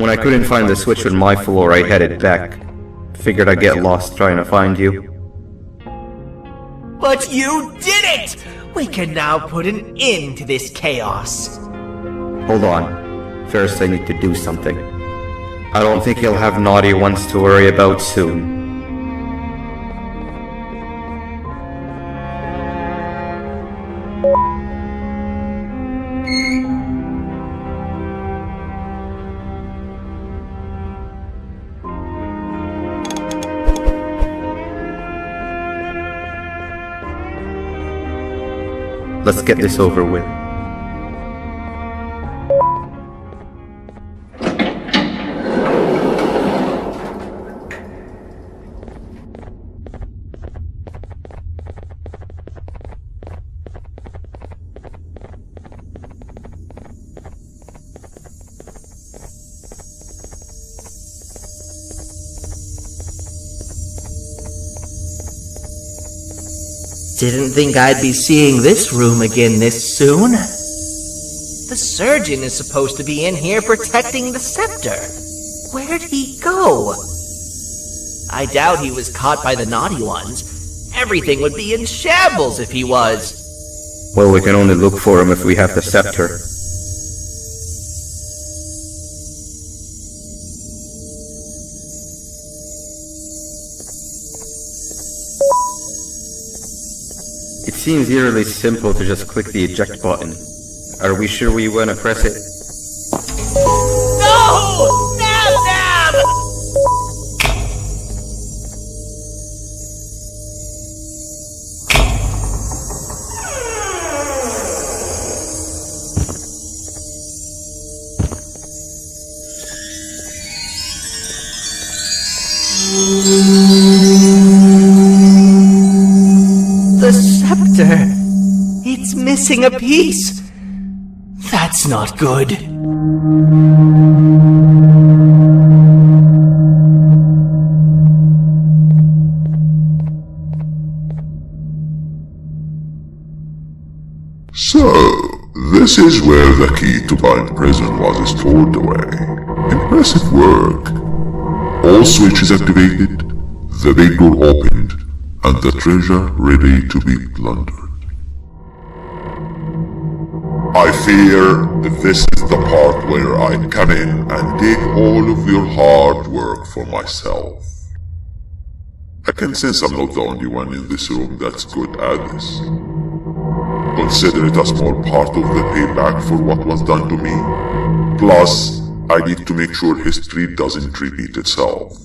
When I couldn't find the switch on my floor, I headed back. Figured I'd get lost trying to find you. But you did it! We can now put an end to this chaos. Hold on. First I need to do something. I don't think he'll have naughty ones to worry about soon. Let's get this over with. Didn't think I'd be seeing this room again this soon. The surgeon is supposed to be in here protecting the scepter. Where'd he go? I doubt he was caught by the naughty ones. Everything would be in shambles if he was. Well, we can only look for him if we have the scepter. It seems eerily simple to just click the eject button. Are we sure we want to press it? No! Nab! The scepter! It's missing a piece! That's not good. So, this is where the key to Bind Prison was stored away. Impressive work. All switches activated, the big door opened, and the treasure ready to be plundered. I fear this is the part where I come in and take all of your hard work for myself. I can sense I'm not the only one in this room that's good at this. Consider it a small part of the payback for what was done to me. Plus, I need to make sure history doesn't repeat itself.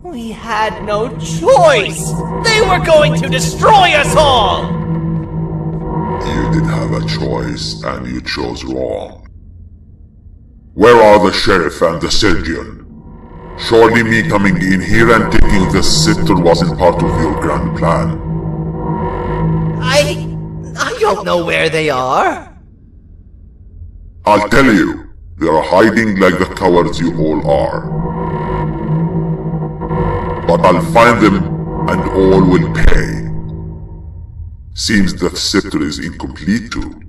We had no choice! They were going to destroy us all! You did have a choice, and you chose wrong. Where are the sheriff and the surgeon? Surely me coming in here and taking the scepter wasn't part of your grand plan. I don't know where they are. I'll tell you, they are hiding like the cowards you all are. But I'll find them, and all will pay. Seems that scepter is incomplete too.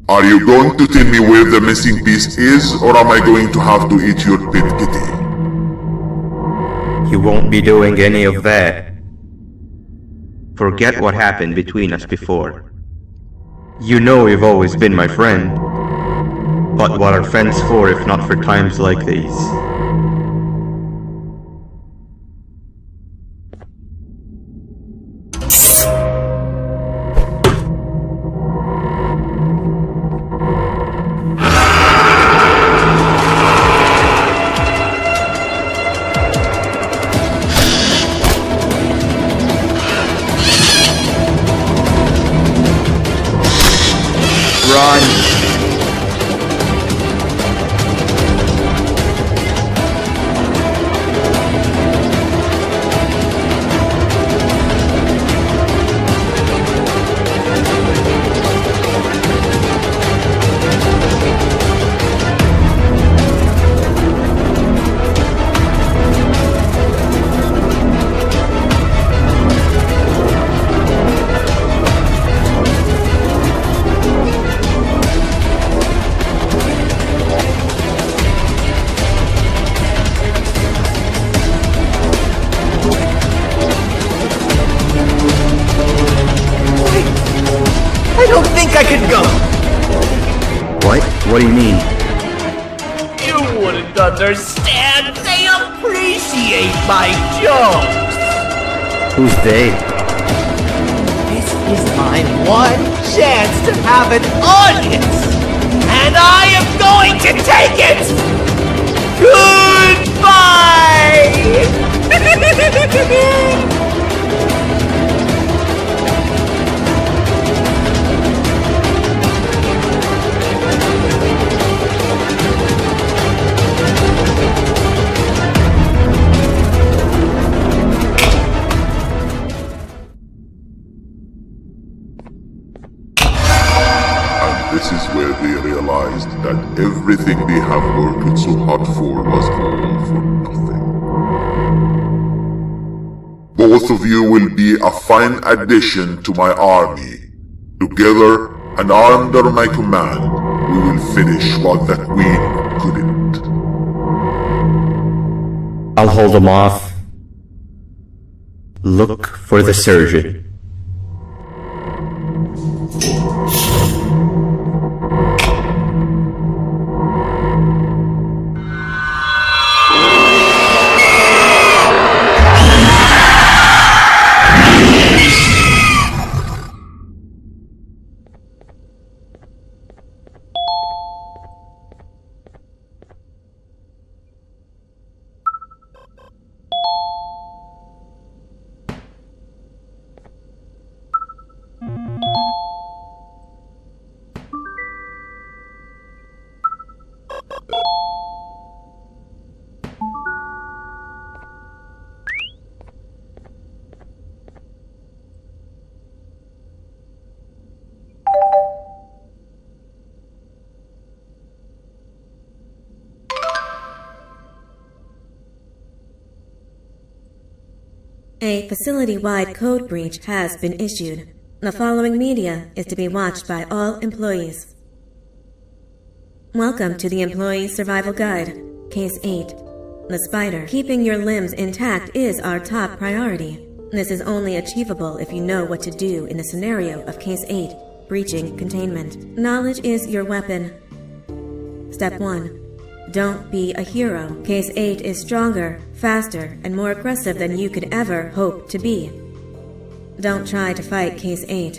Are you going to tell me where the missing piece is, or am I going to have to eat your pet kitty? You won't be doing any of that. Forget what happened between us before. You know you've always been my friend. But what are friends for if not for times like these? Run! I don't think I could go. What? What do you mean? You wouldn't understand. They appreciate my jokes. Who's they? This is my one chance to have an audience, and I am going to take it. Goodbye. This is where they realized that everything they have worked so hard for was all for nothing. Both of you will be a fine addition to my army. Together and under my command, we will finish what the Queen couldn't. I'll hold them off. Look for the surgeon. A facility-wide code breach has been issued. The following media is to be watched by all employees. Welcome to the Employee Survival Guide, Case 8. The spider. Keeping your limbs intact is our top priority. This is only achievable if you know what to do in the scenario of Case 8, breaching containment. Knowledge is your weapon. Step 1. Don't be a hero. Case 8 is stronger, faster, and more aggressive than you could ever hope to be. Don't try to fight Case 8.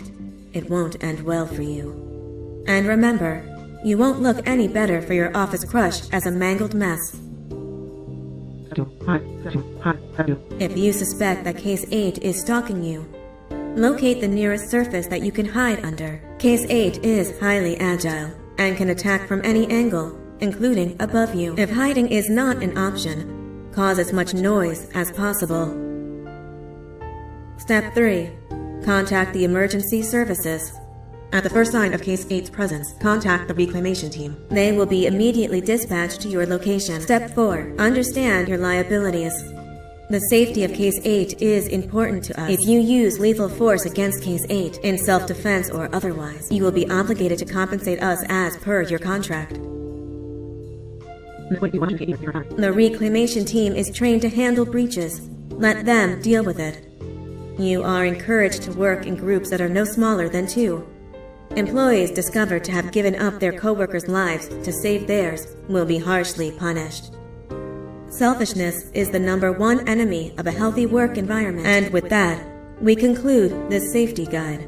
It won't end well for you. And remember, you won't look any better for your office crush as a mangled mess. If you suspect that Case 8 is stalking you, locate the nearest surface that you can hide under. Case 8 is highly agile and can attack from any angle, including above you. If hiding is not an option, cause as much noise as possible. Step 3. Contact the emergency services. At the first sign of Case 8's presence, contact the reclamation team. They will be immediately dispatched to your location. Step 4. Understand your liabilities. The safety of Case 8 is important to us. If you use lethal force against Case 8, in self-defense or otherwise, you will be obligated to compensate us as per your contract. The reclamation team is trained to handle breaches. Let them deal with it. You are encouraged to work in groups that are no smaller than 2. Employees discovered to have given up their co-workers' lives to save theirs will be harshly punished. Selfishness is the #1 enemy of a healthy work environment. And with that, we conclude this safety guide.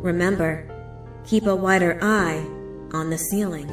Remember, keep a wider eye on the ceiling.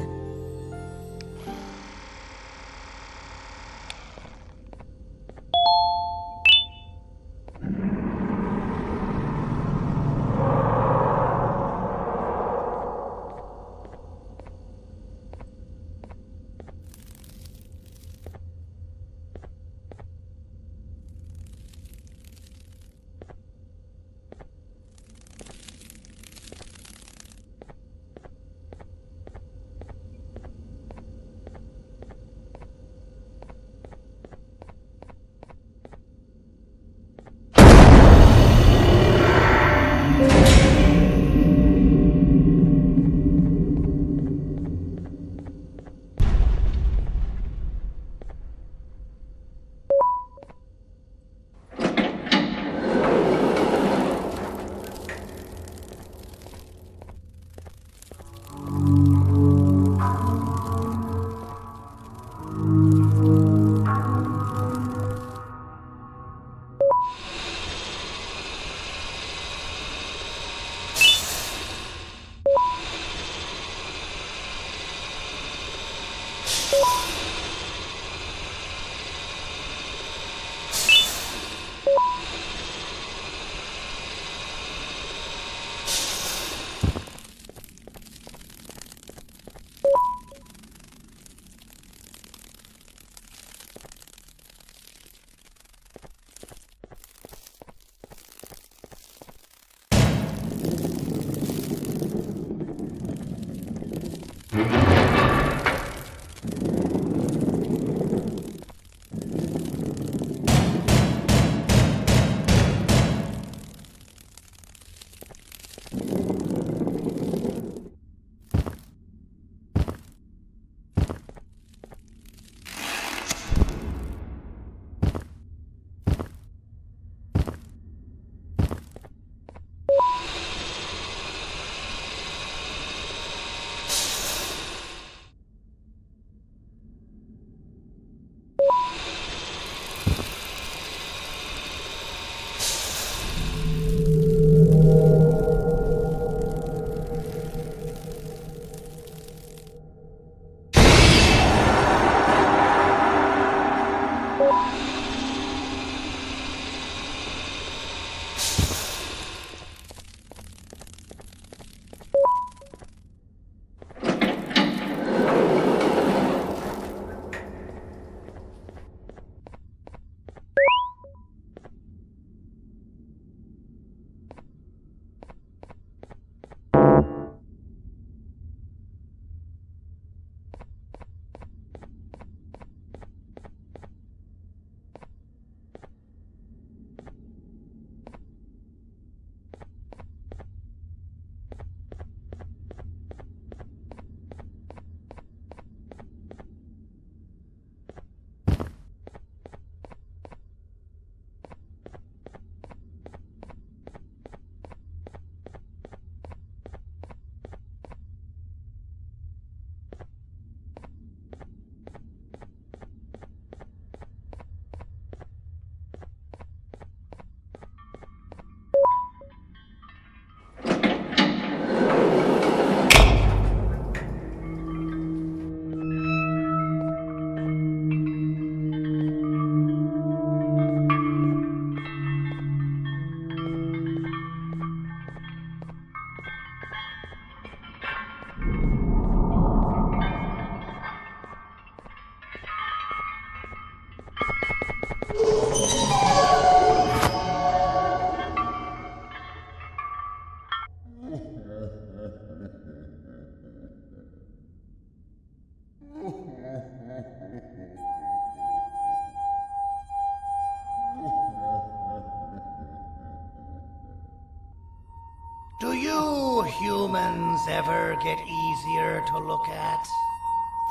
Do you humans ever get easier to look at?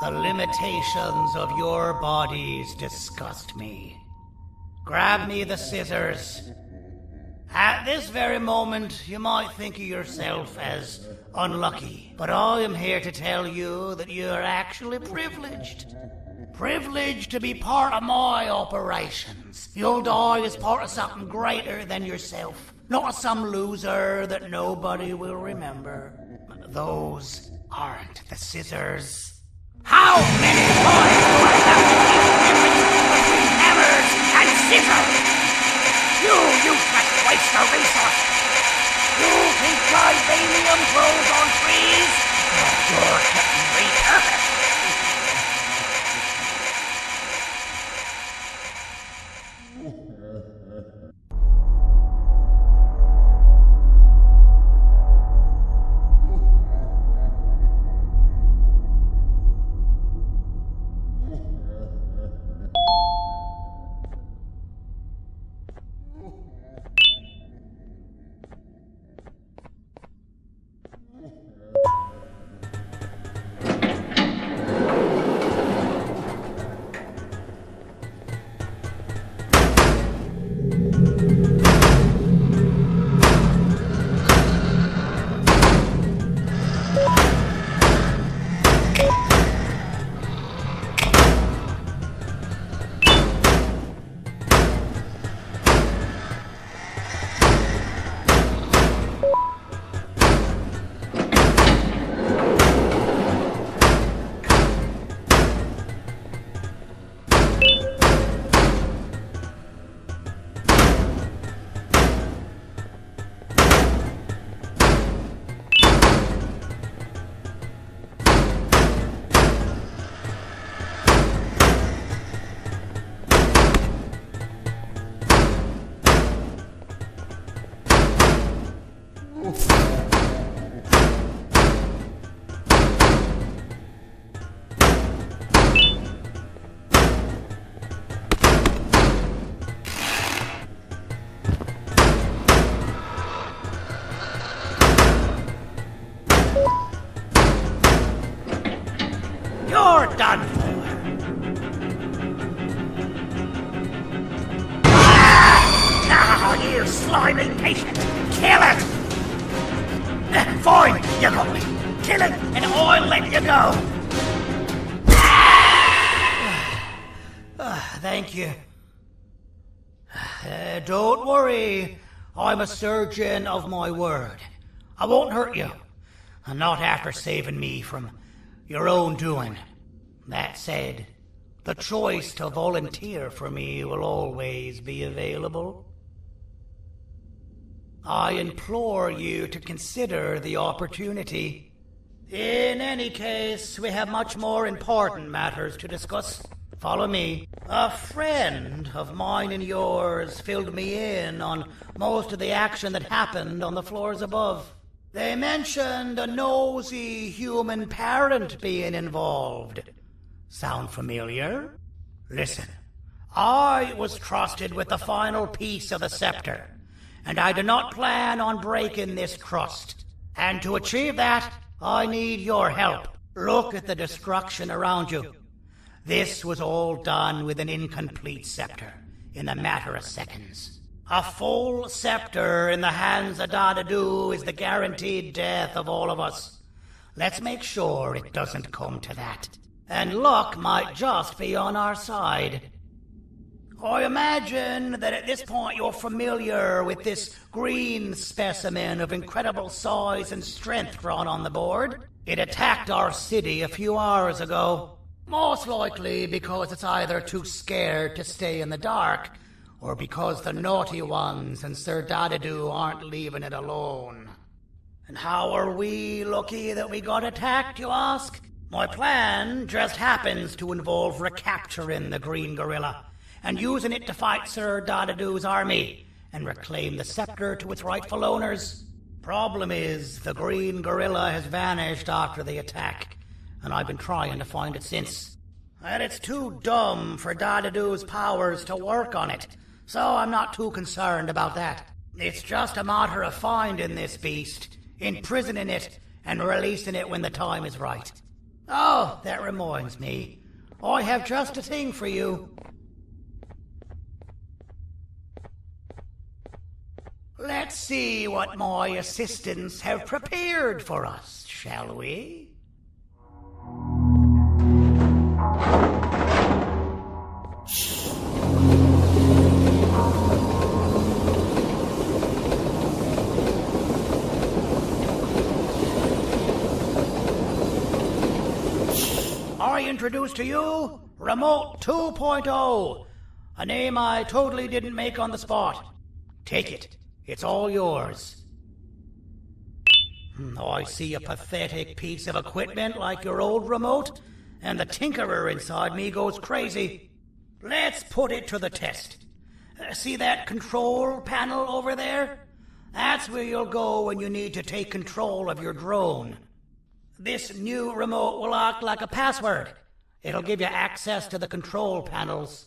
The limitations of your bodies disgust me. Grab me the scissors. At this very moment, you might think of yourself as unlucky, but I am here to tell you that you are actually privileged. Privileged to be part of my operations. You'll die as part of something greater than yourself, not as some loser that nobody will remember. Those aren't the scissors. How many times do I have to keep remembering between hammers and scissors? You useless waste of resources! You think vibranium grows on trees? You're getting repurposed! You're done for. You slimy patient! Kill it! Fine, you got me. Kill it, and I'll let you go. Thank you. Don't worry. I'm a surgeon of my word. I won't hurt you. Not after saving me from your own doing. That said, the choice to volunteer for me will always be available. I implore you to consider the opportunity. In any case, we have much more important matters to discuss. Follow me. A friend of mine and yours filled me in on most of the action that happened on the floors above. They mentioned a nosy human parent being involved. Sound familiar? Listen, I was trusted with the final piece of the scepter, and I do not plan on breaking this trust. And to achieve that, I need your help. Look at the destruction around you. This was all done with an incomplete scepter, in a matter of seconds. A full scepter in the hands of Dadadu is the guaranteed death of all of us. Let's make sure it doesn't come to that. And luck might just be on our side. I imagine that at this point you're familiar with this green specimen of incredible size and strength drawn on the board. It attacked our city a few hours ago. Most likely because it's either too scared to stay in the dark, or because the naughty ones and Sir Dadadu aren't leaving it alone. And how are we lucky that we got attacked, you ask? My plan just happens to involve recapturing the green gorilla, and using it to fight Sir Dadadu's army, and reclaim the scepter to its rightful owners. Problem is, the green gorilla has vanished after the attack, and I've been trying to find it since. And it's too dumb for Dadadu's powers to work on it, so I'm not too concerned about that. It's just a matter of finding this beast, imprisoning it and releasing it when the time is right. Oh, that reminds me. I have just a thing for you. Let's see what my assistants have prepared for us, shall we? I introduce to you Remote 2.0, a name I totally didn't make on the spot. Take it. It's all yours. I see a pathetic piece of equipment like your old remote, and the tinkerer inside me goes crazy. Let's put it to the test. See that control panel over there? That's where you'll go when you need to take control of your drone. This new remote will act like a password. It'll give you access to the control panels.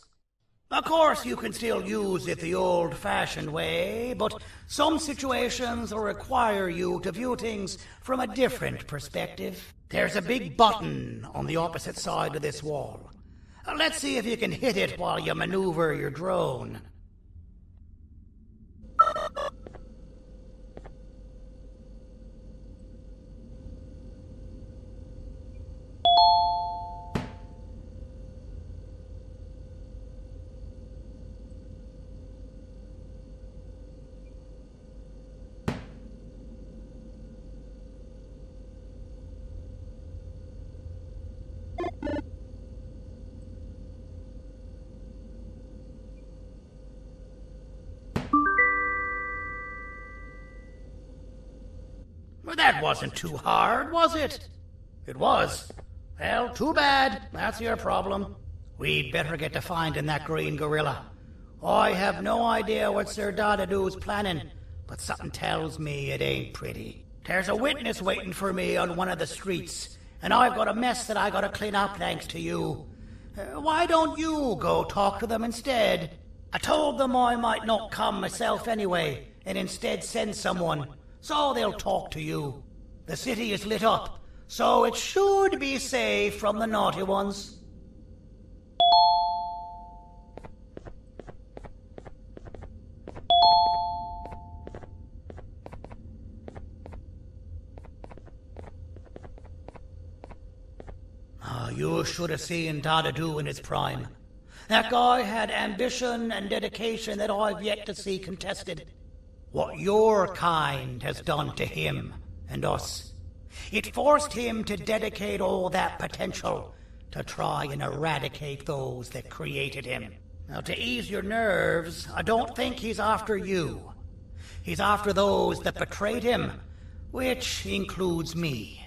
Of course, you can still use it the old-fashioned way, but some situations will require you to view things from a different perspective. There's a big button on the opposite side of this wall. Let's see if you can hit it while you maneuver your drone. Well, that wasn't too hard, was it? It was. Well, too bad. That's your problem. We'd better get to finding that green gorilla. I have no idea what Sir Dadadoo's planning, but something tells me it ain't pretty. There's a witness waiting for me on one of the streets, and I've got a mess that I gotta clean up thanks to you. Why don't you go talk to them instead? I told them I might not come myself anyway, and instead send someone, so they'll talk to you. The city is lit up, so it should be safe from the naughty ones. You should have seen Dadadoo in his prime. That guy had ambition and dedication that I've yet to see contested. What your kind has done to him and us. It forced him to dedicate all that potential to try and eradicate those that created him. Now, to ease your nerves, I don't think he's after you. He's after those that betrayed him, which includes me.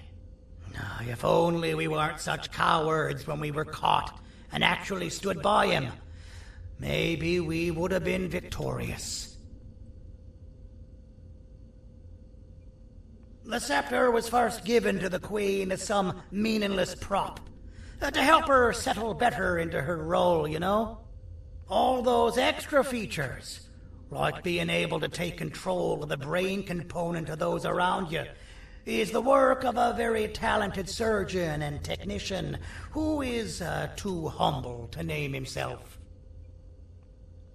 If only we weren't such cowards when we were caught and actually stood by him, maybe we would have been victorious. The scepter was first given to the Queen as some meaningless prop, to help her settle better into her role, you know? All those extra features, like being able to take control of the brain component of those around you, is the work of a very talented surgeon and technician who is too humble to name himself.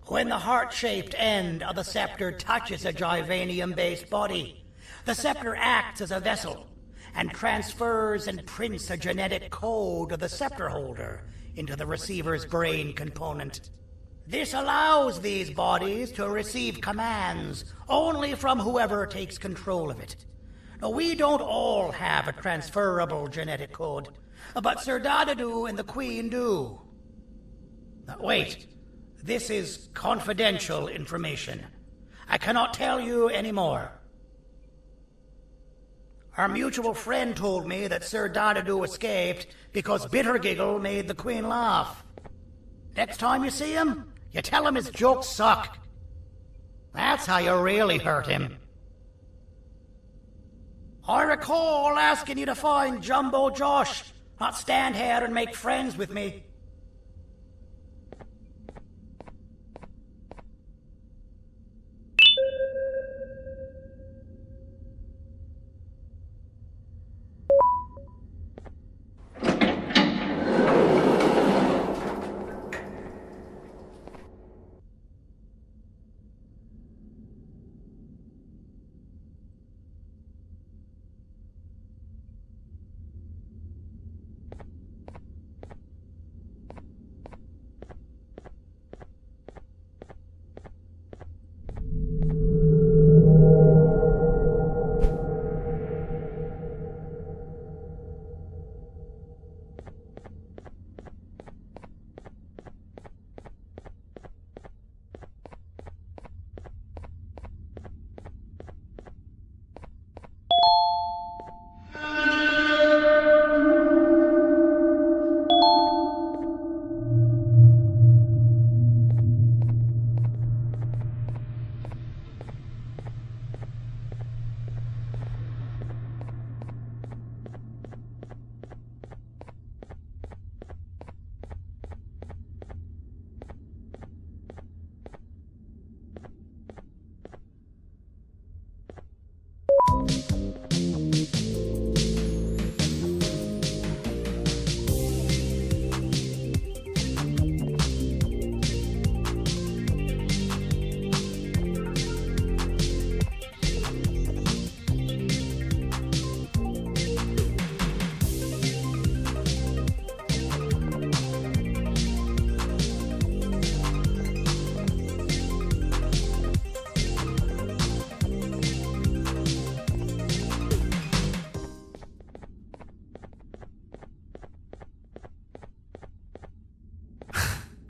When the heart-shaped end of the scepter touches a Givanium-based body, the scepter acts as a vessel and transfers and prints a genetic code of the scepter holder into the receiver's brain component. This allows these bodies to receive commands only from whoever takes control of it. Now, we don't all have a transferable genetic code, but Sir Dadadoo and the Queen do. Now, wait, this is confidential information. I cannot tell you any more. Our mutual friend told me that Sir Dadadoo escaped because Bittergiggle made the Queen laugh. Next time you see him, you tell him his jokes suck. That's how you really hurt him. I recall asking you to find Jumbo Josh, not stand here and make friends with me.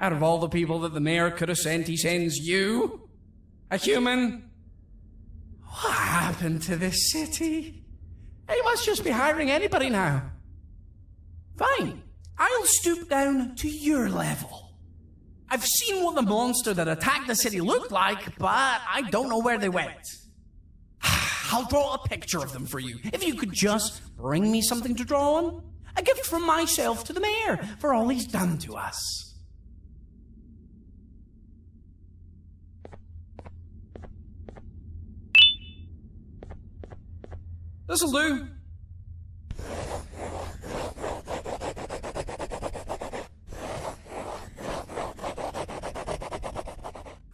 Out of all the people that the mayor could have sent, he sends you? A human? What happened to this city? He must just be hiring anybody now. Fine, I'll stoop down to your level. I've seen what the monster that attacked the city looked like, but I don't know where they went. I'll draw a picture of them for you, if you could just bring me something to draw on. A gift from myself to the mayor for all he's done to us. This'll do.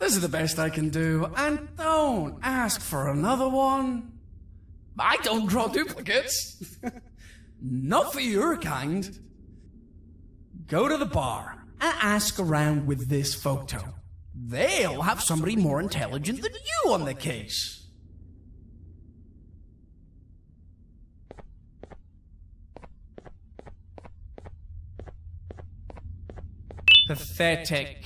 This is the best I can do, and don't ask for another one. I don't draw duplicates. Not for your kind. Go to the bar and ask around with this photo. They'll have somebody more intelligent than you on the case. Pathetic.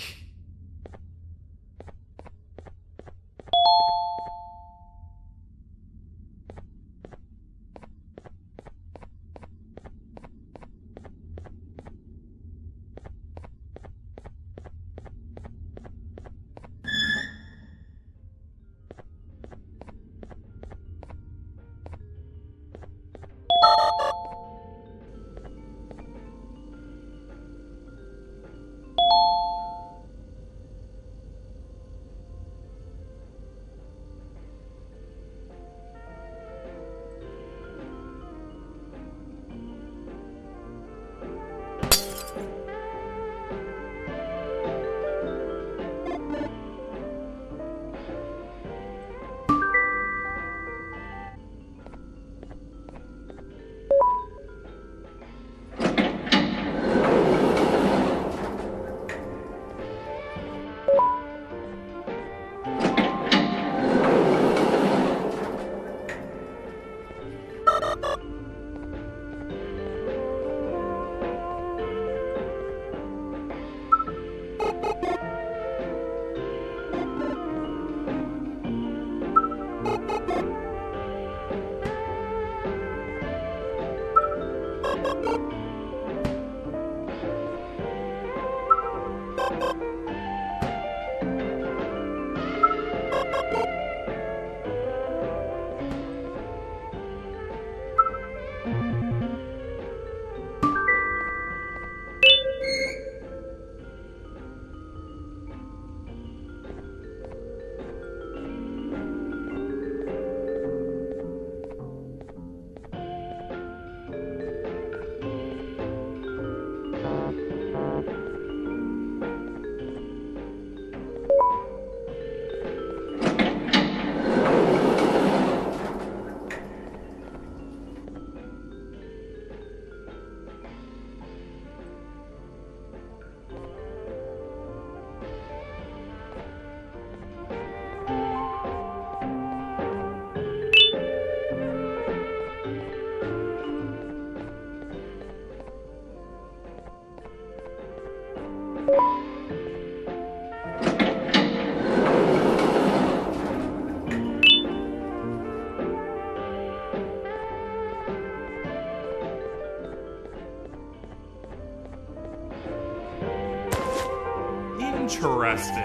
Interesting.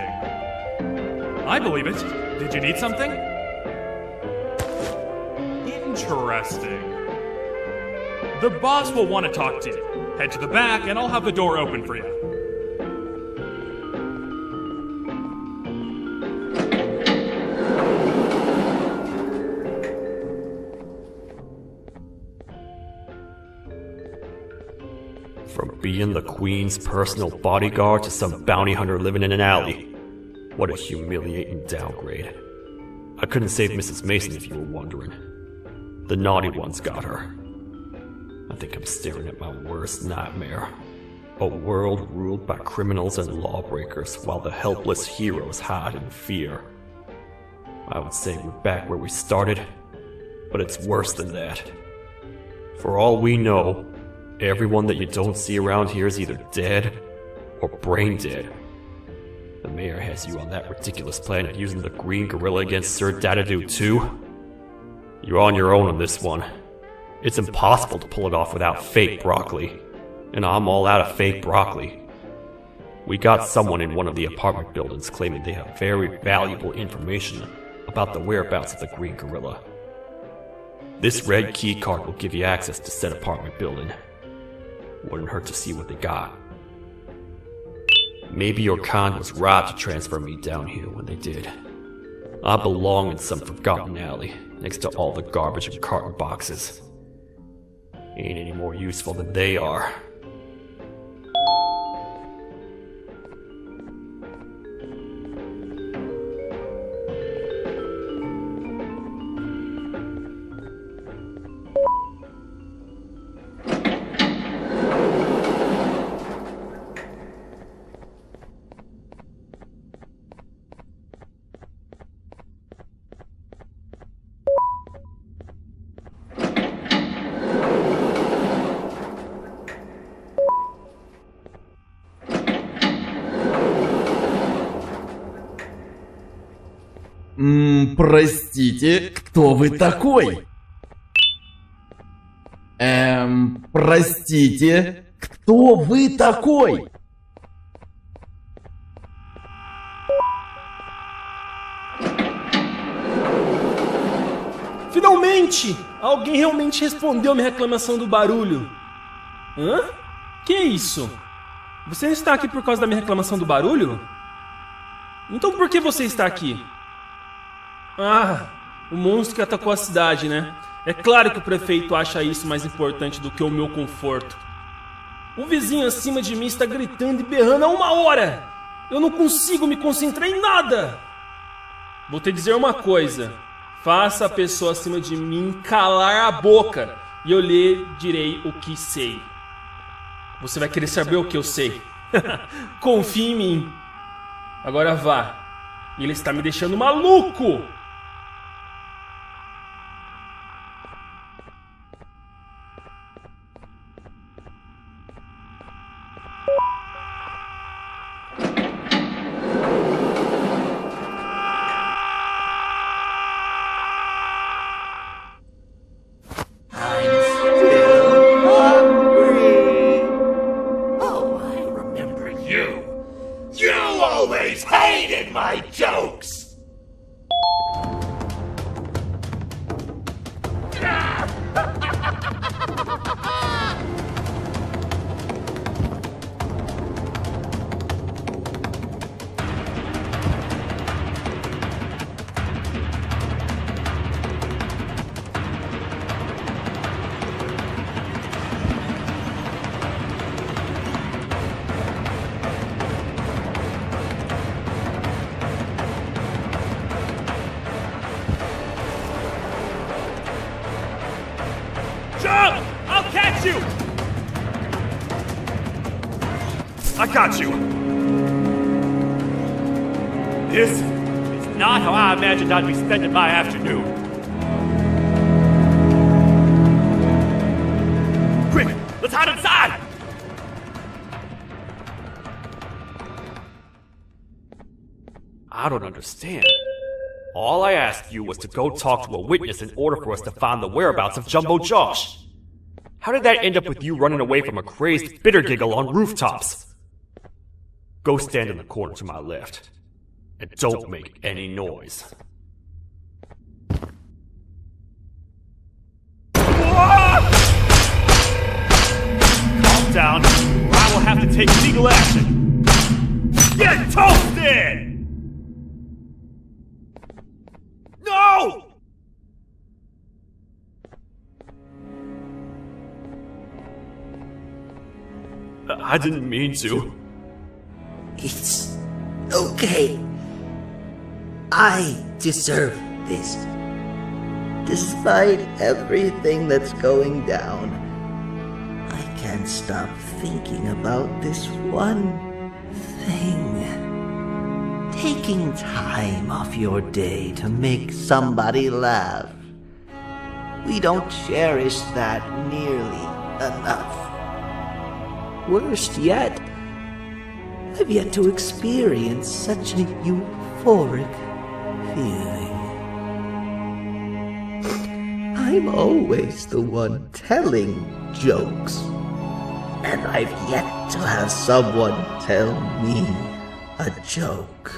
I believe it. Did you need something? Interesting. The boss will want to talk to you. Head to the back and I'll have the door open for you. From being the Queen's personal bodyguard to some bounty hunter living in an alley. What a humiliating downgrade. I couldn't save Mrs. Mason if you were wondering. The naughty ones got her. I think I'm staring at my worst nightmare. A world ruled by criminals and lawbreakers while the helpless heroes hide in fear. I would say we're back where we started, but it's worse than that. For all we know, everyone that you don't see around here is either dead or brain dead. mayor has you on that ridiculous planet using the green gorilla against Sir Dadadoo too? You're on your own on this one. It's impossible to pull it off without fake broccoli. And I'm all out of fake broccoli. We got someone in one of the apartment buildings claiming they have very valuable information about the whereabouts of the green gorilla. This red key card will give you access to said apartment building. Wouldn't hurt to see what they got. Maybe your con was right to transfer me down here when they did. I belong in some forgotten alley, next to all the garbage and carton boxes. Ain't any more useful than they are. Простите, кто вы такой? Простите, кто вы такой? Finalmente! Alguém realmente respondeu minha reclamação do barulho. Hã? Que é isso? Você não está aqui por causa da minha reclamação do barulho? Então por que você está aqui? Ah, o monstro que atacou a cidade, né? É claro que o prefeito acha isso mais importante do que o meu conforto. O vizinho acima de mim está gritando e berrando há 1 hora! Eu não consigo me concentrar em nada! Vou te dizer uma coisa. Faça a pessoa acima de mim calar a boca e eu lhe direi o que sei. Você vai querer saber o que eu sei. Confie em mim. Agora vá. Ele está me deixando maluco! I got you! This is not how I imagined I'd be spending my afternoon. Quick, let's hide inside! I don't understand. All I asked you was to go talk to a witness in order for us to find the whereabouts of Jumbo Josh. How did that end up with you running away from a crazed bitter giggle on rooftops? Go stand in the corner to my left. And don't make any noise. Calm down, or I will have to take legal action. Get toasted! No! I didn't mean to. It's okay. I deserve this. Despite everything that's going down, I can't stop thinking about this one thing. Taking time off your day to make somebody laugh. We don't cherish that nearly enough. Worst yet, I've yet to experience such a euphoric feeling. I'm always the one telling jokes, and I've yet to have someone tell me a joke.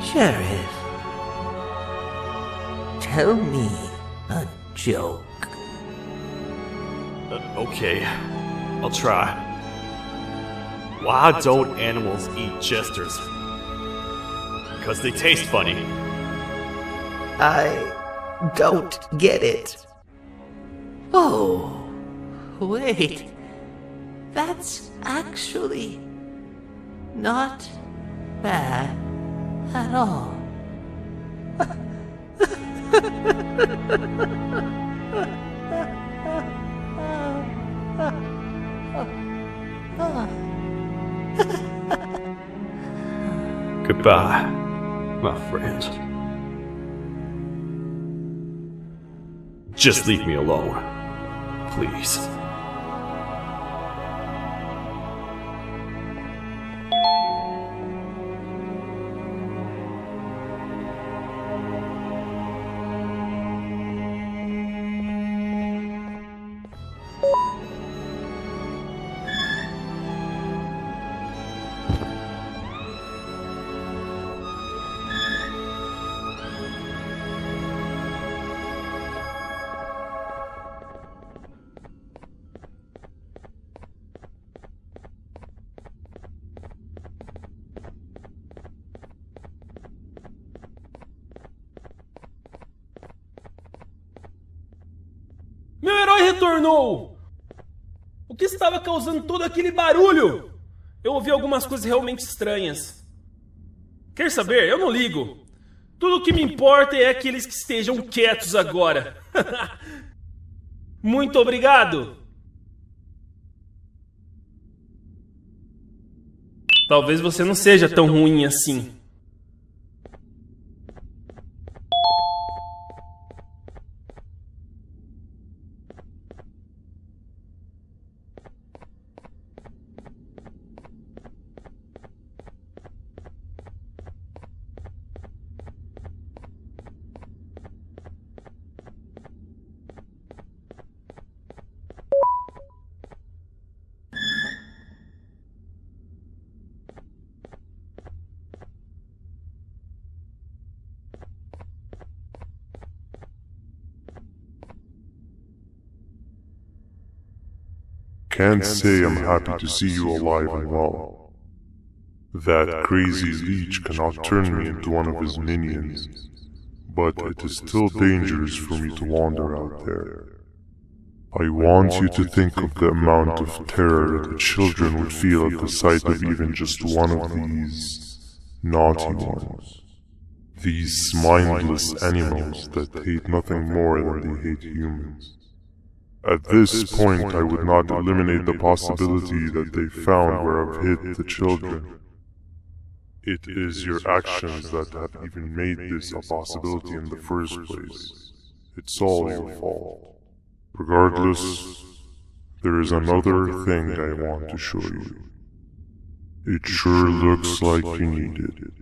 Sheriff, tell me a joke. Okay, I'll try. Why don't animals eat jesters? Because they taste funny. I don't get it. Oh, wait. That's actually not bad at all. Goodbye, my friend. Just leave me alone, please. Meu herói retornou! O que estava causando todo aquele barulho? Eu ouvi algumas coisas realmente estranhas. Quer saber? Eu não ligo. Tudo o que me importa é aqueles que estejam quietos agora. Muito obrigado! Talvez você não seja tão ruim assim. Can't say I'm happy to see you alive and well. That crazy leech cannot turn me into one of his minions, but it is still dangerous for me to wander out there. I want you to think of the amount of terror that the children would feel at the sight of even just one of these naughty ones. These mindless animals that hate nothing more than they hate humans. At this point, I would not eliminate the possibility that they found where I've hid the children. It is your actions that have even made this a possibility in the first place. It's all your fault. Regardless, there is another thing I want to show you. It sure looks like you need it.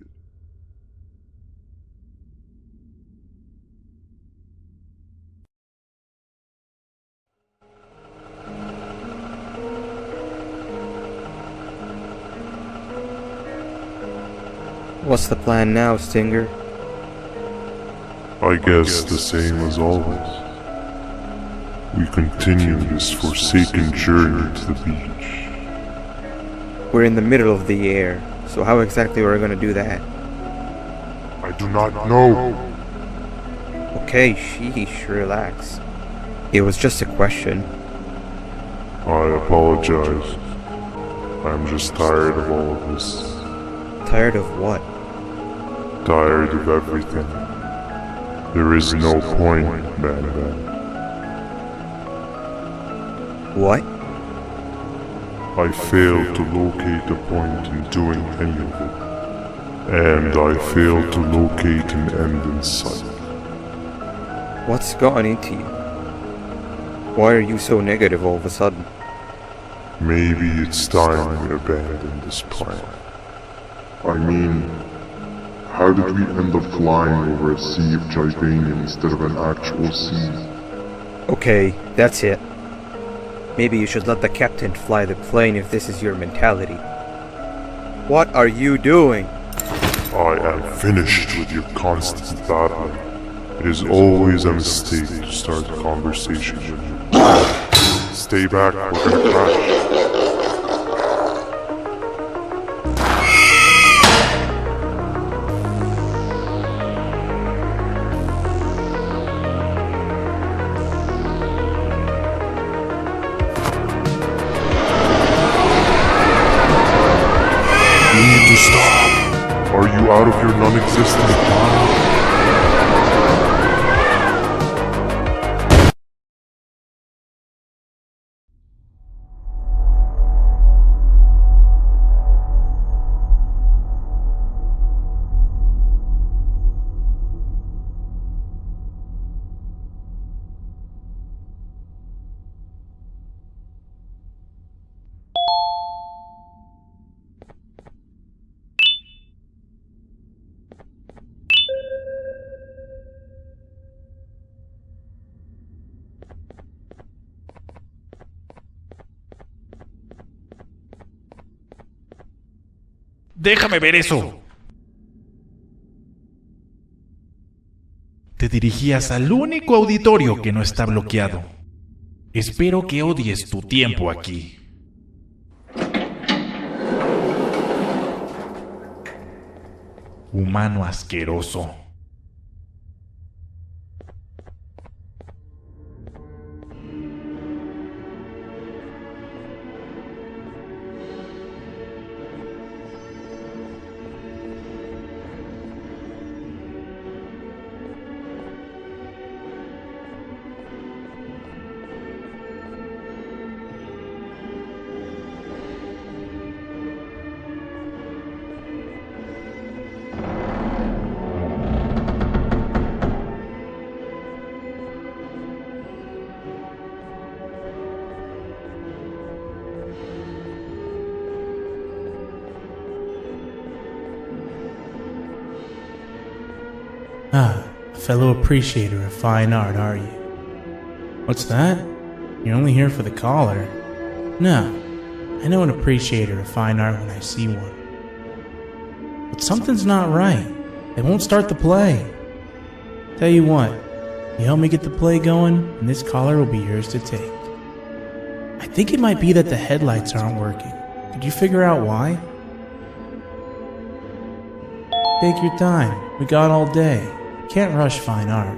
What's the plan now, Stinger? I guess the same as always. We continue this forsaken journey to the beach. We're in the middle of the air, so how exactly are we going to do that? I do not know. Okay, sheesh, relax. It was just a question. I apologize. I'm just tired of all of this. Tired of what? Tired of everything. There is no point, Banban. What? I failed to locate a point in doing any of it. And I failed to locate an end in sight. What's gotten into you? Why are you so negative all of a sudden? Maybe it's time we abandon this plan. I mean, how did we end up flying over a sea of Gibanium instead of an actual sea? Okay, that's it. Maybe you should let the captain fly the plane if this is your mentality. What are you doing? I am finished with your constant battling. It is always a mistake to start a conversation with you. Stay back, we're gonna crash. You need to stop. Are you out of your non-existent mind? Déjame ver eso. Te dirigías al único auditorio que no está bloqueado. Espero que odies tu tiempo aquí. Humano asqueroso. Ah, fellow appreciator of fine art, are you? What's that? You're only here for the collar? No, I know an appreciator of fine art when I see one. But something's not right. They won't start the play. Tell you what, you help me get the play going, and this collar will be yours to take. I think it might be that the headlights aren't working. Could you figure out why? Take your time. We got all day. Can't rush fine art.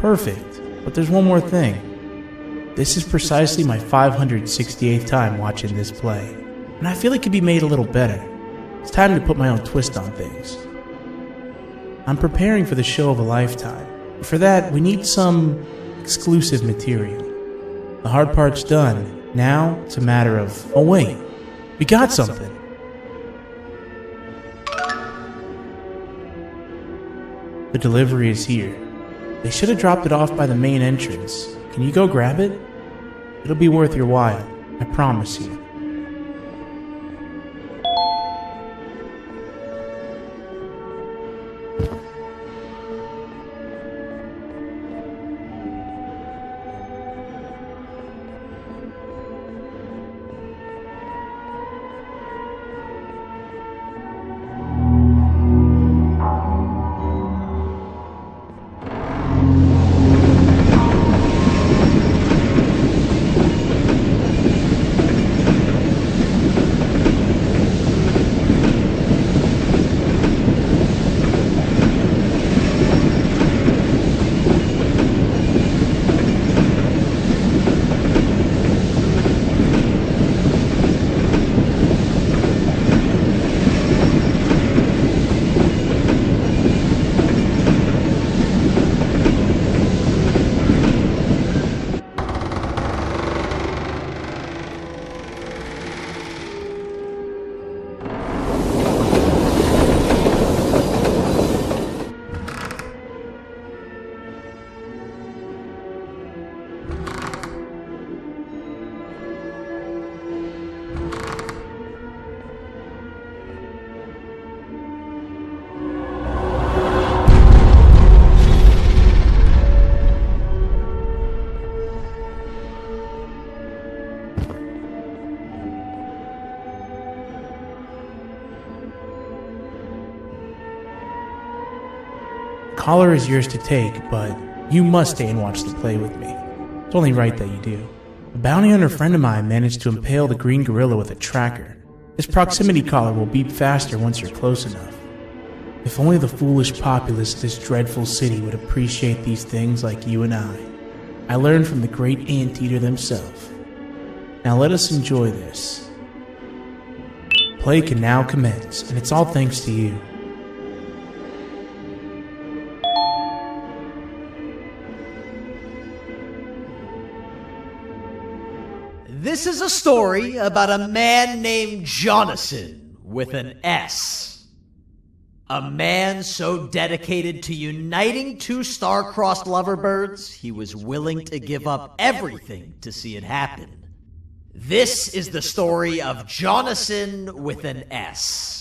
Perfect. But there's one more thing. This is precisely my 568th time watching this play, and I feel it could be made a little better. It's time to put my own twist on things. I'm preparing for the show of a lifetime. For that, we need some exclusive material. The hard part's done. Now, it's a matter of... Oh wait, we got something. The delivery is here. They should have dropped it off by the main entrance. Can you go grab it? It'll be worth your while, I promise you. Collar is yours to take, but you must stay and watch the play with me. It's only right that you do. A bounty hunter friend of mine managed to impale the green gorilla with a tracker. His proximity collar will beep faster once you're close enough. If only the foolish populace of this dreadful city would appreciate these things like you and I. I learned from the great anteater themselves. Now let us enjoy this. Play can now commence, and it's all thanks to you. This is a story about a man named Jonathan with an S. A man so dedicated to uniting two star-crossed loverbirds, he was willing to give up everything to see it happen. This is the story of Jonathan with an S.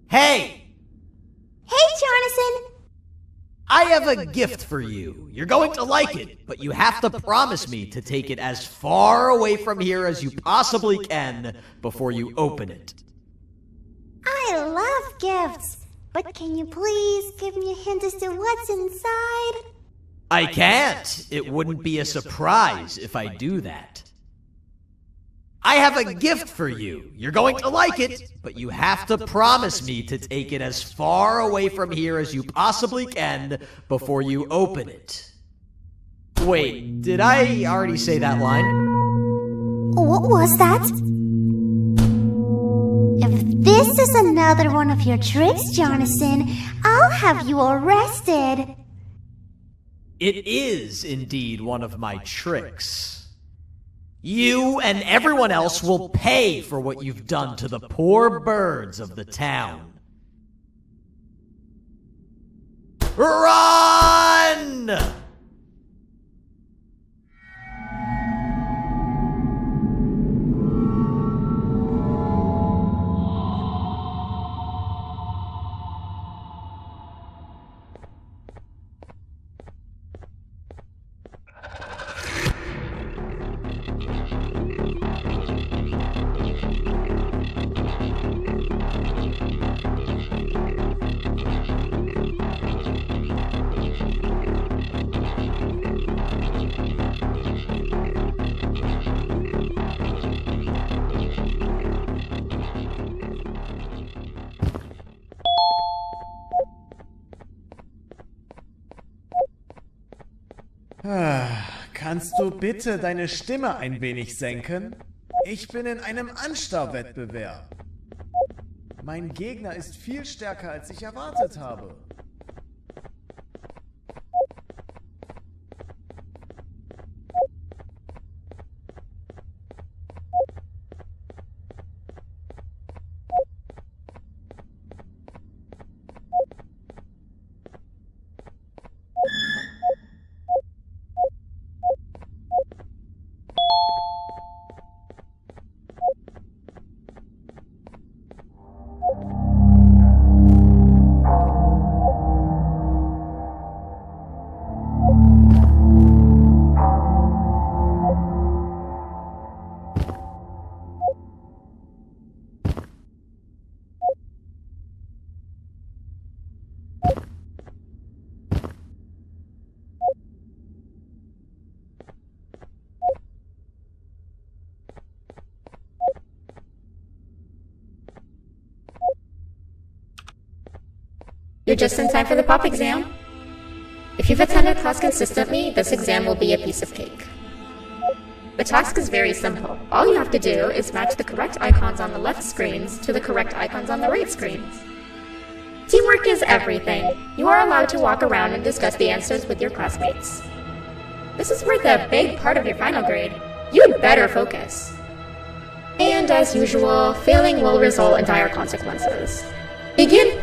Hey! Hey, Jonathan! I have a gift for you. You're going to like it, but you have to promise me to take it as far away from here as you possibly can before you open it. I love gifts, but can you please give me a hint as to what's inside? I can't. It wouldn't be a surprise if I do that. I have a gift for you. You're going to like it, but you have to promise me to take it as far away from here as you possibly can before you open it. Wait, did I already say that line? What was that? If this is another one of your tricks, Jonathan, I'll have you arrested. It is indeed one of my tricks. You and everyone else will pay for what you've done to the poor birds of the town. Run! Kannst du bitte deine Stimme ein wenig senken? Ich bin in einem Anstarrwettbewerb. Mein Gegner ist viel stärker, als ich erwartet habe. You're just in time for the pop exam. If you've attended class consistently, this exam will be a piece of cake. The task is very simple. All you have to do is match the correct icons on the left screens to the correct icons on the right screens. Teamwork is everything. You are allowed to walk around and discuss the answers with your classmates. This is worth a big part of your final grade. You'd better focus. And as usual, failing will result in dire consequences. Begin!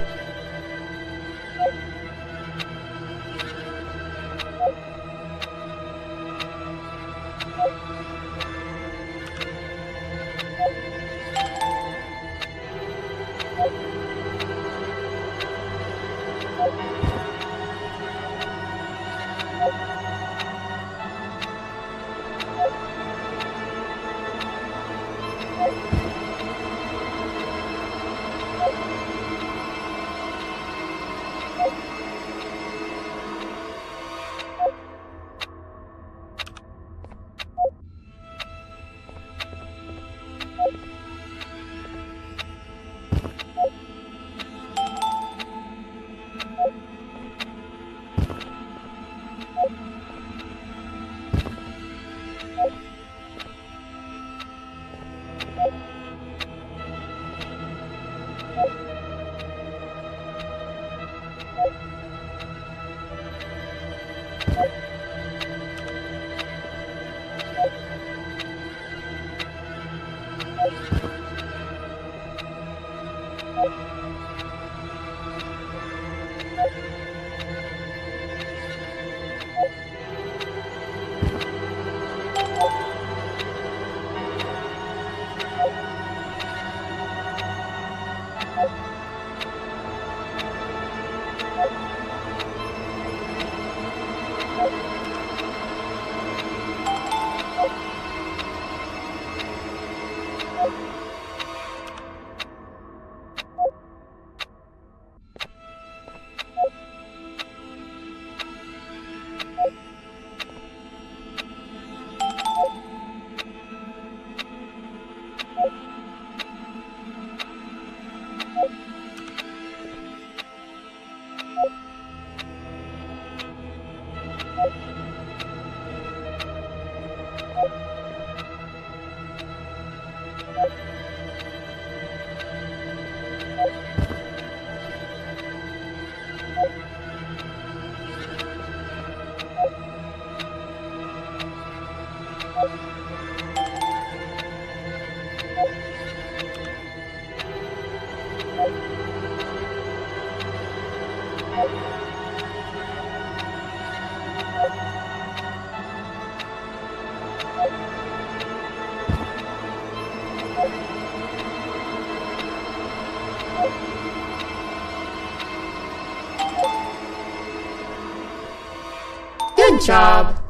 Good job!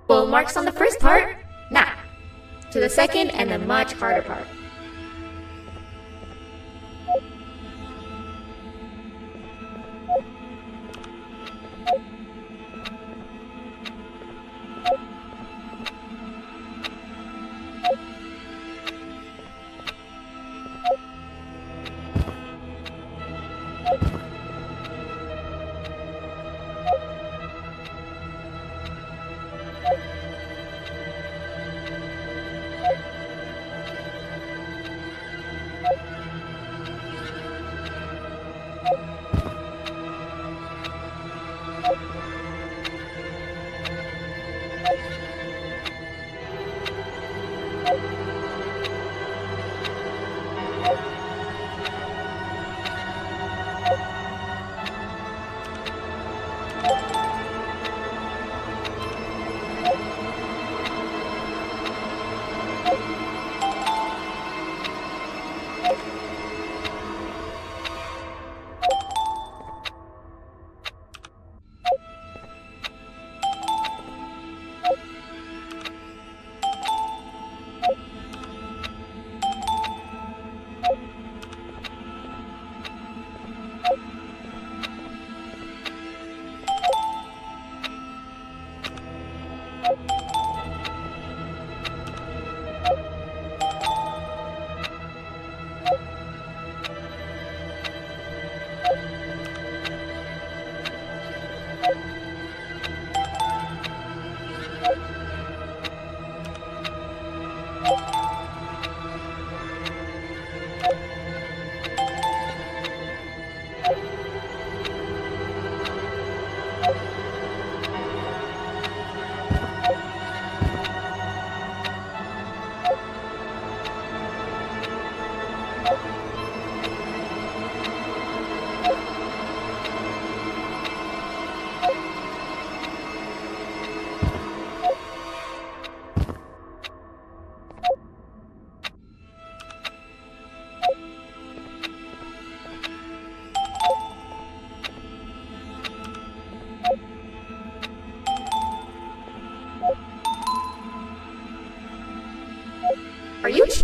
Full marks on the first part. Now, to the second and the much harder part.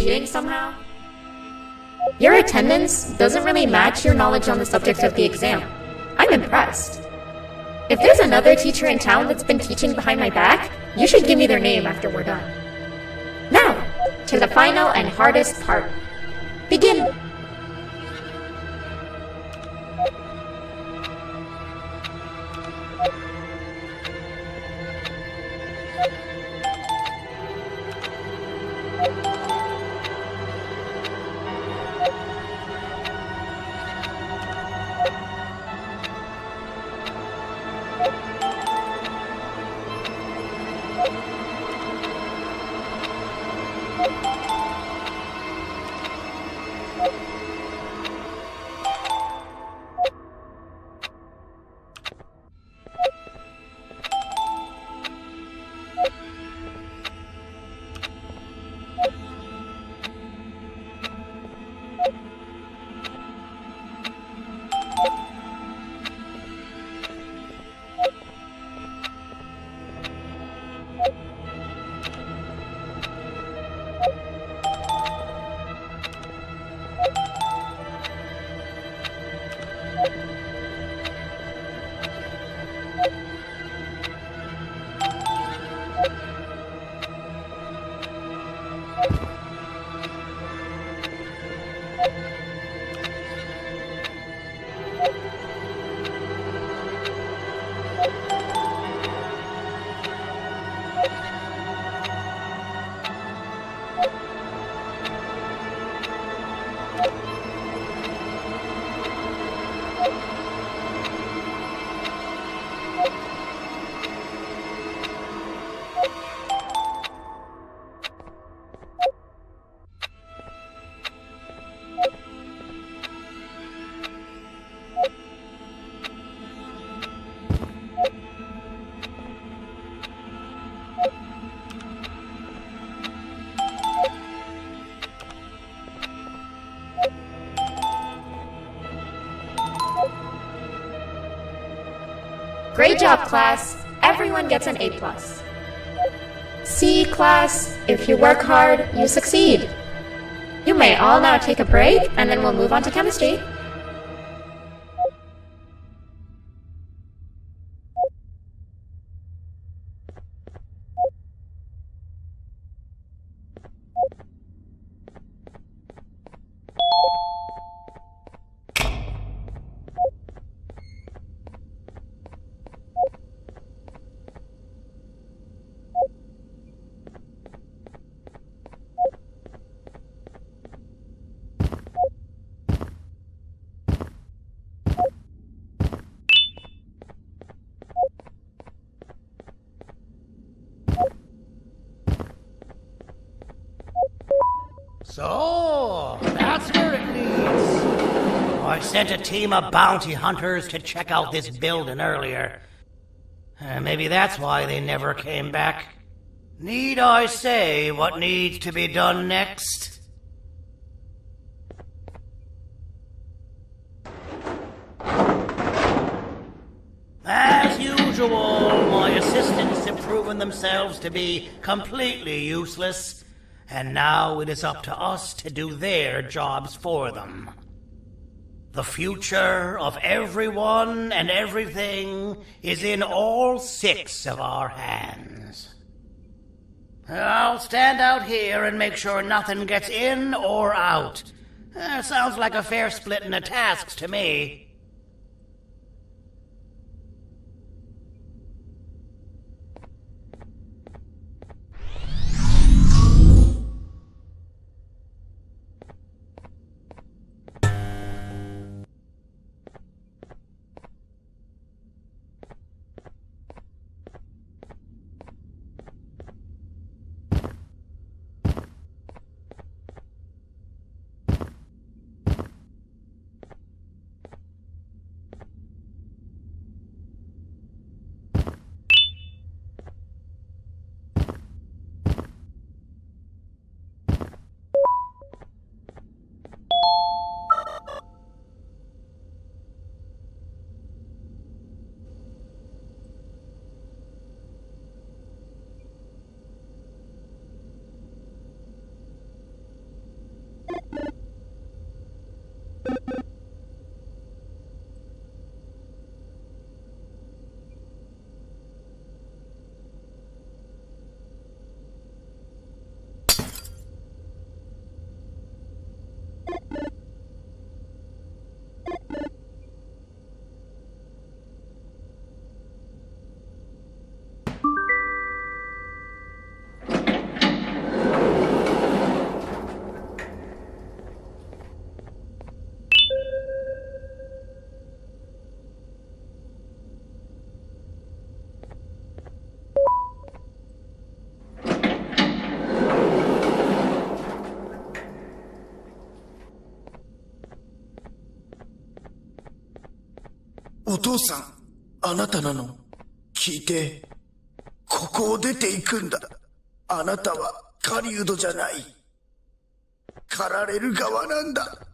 cheating somehow? Your attendance doesn't really match your knowledge on the subject of the exam. I'm impressed. If there's another teacher in town that's been teaching behind my back, you should give me their name after we're done. Now, to the final and hardest part. Begin! Great job, class. Everyone gets an A+. See, class, if you work hard, you succeed. You may all now take a break, and then we'll move on to chemistry. So, that's where it leads. I sent a team of bounty hunters to check out this building earlier. Maybe that's why they never came back. Need I say what needs to be done next? As usual, my assistants have proven themselves to be completely useless. And now it is up to us to do their jobs for them. The future of everyone and everything is in all 6 of our hands. I'll stand out here and make sure nothing gets in or out. Sounds like a fair splitting of tasks to me. お父さん、あなたなの。聞いて。ここを出ていくんだ。あなたは狩人じゃない。狩られる側なんだ。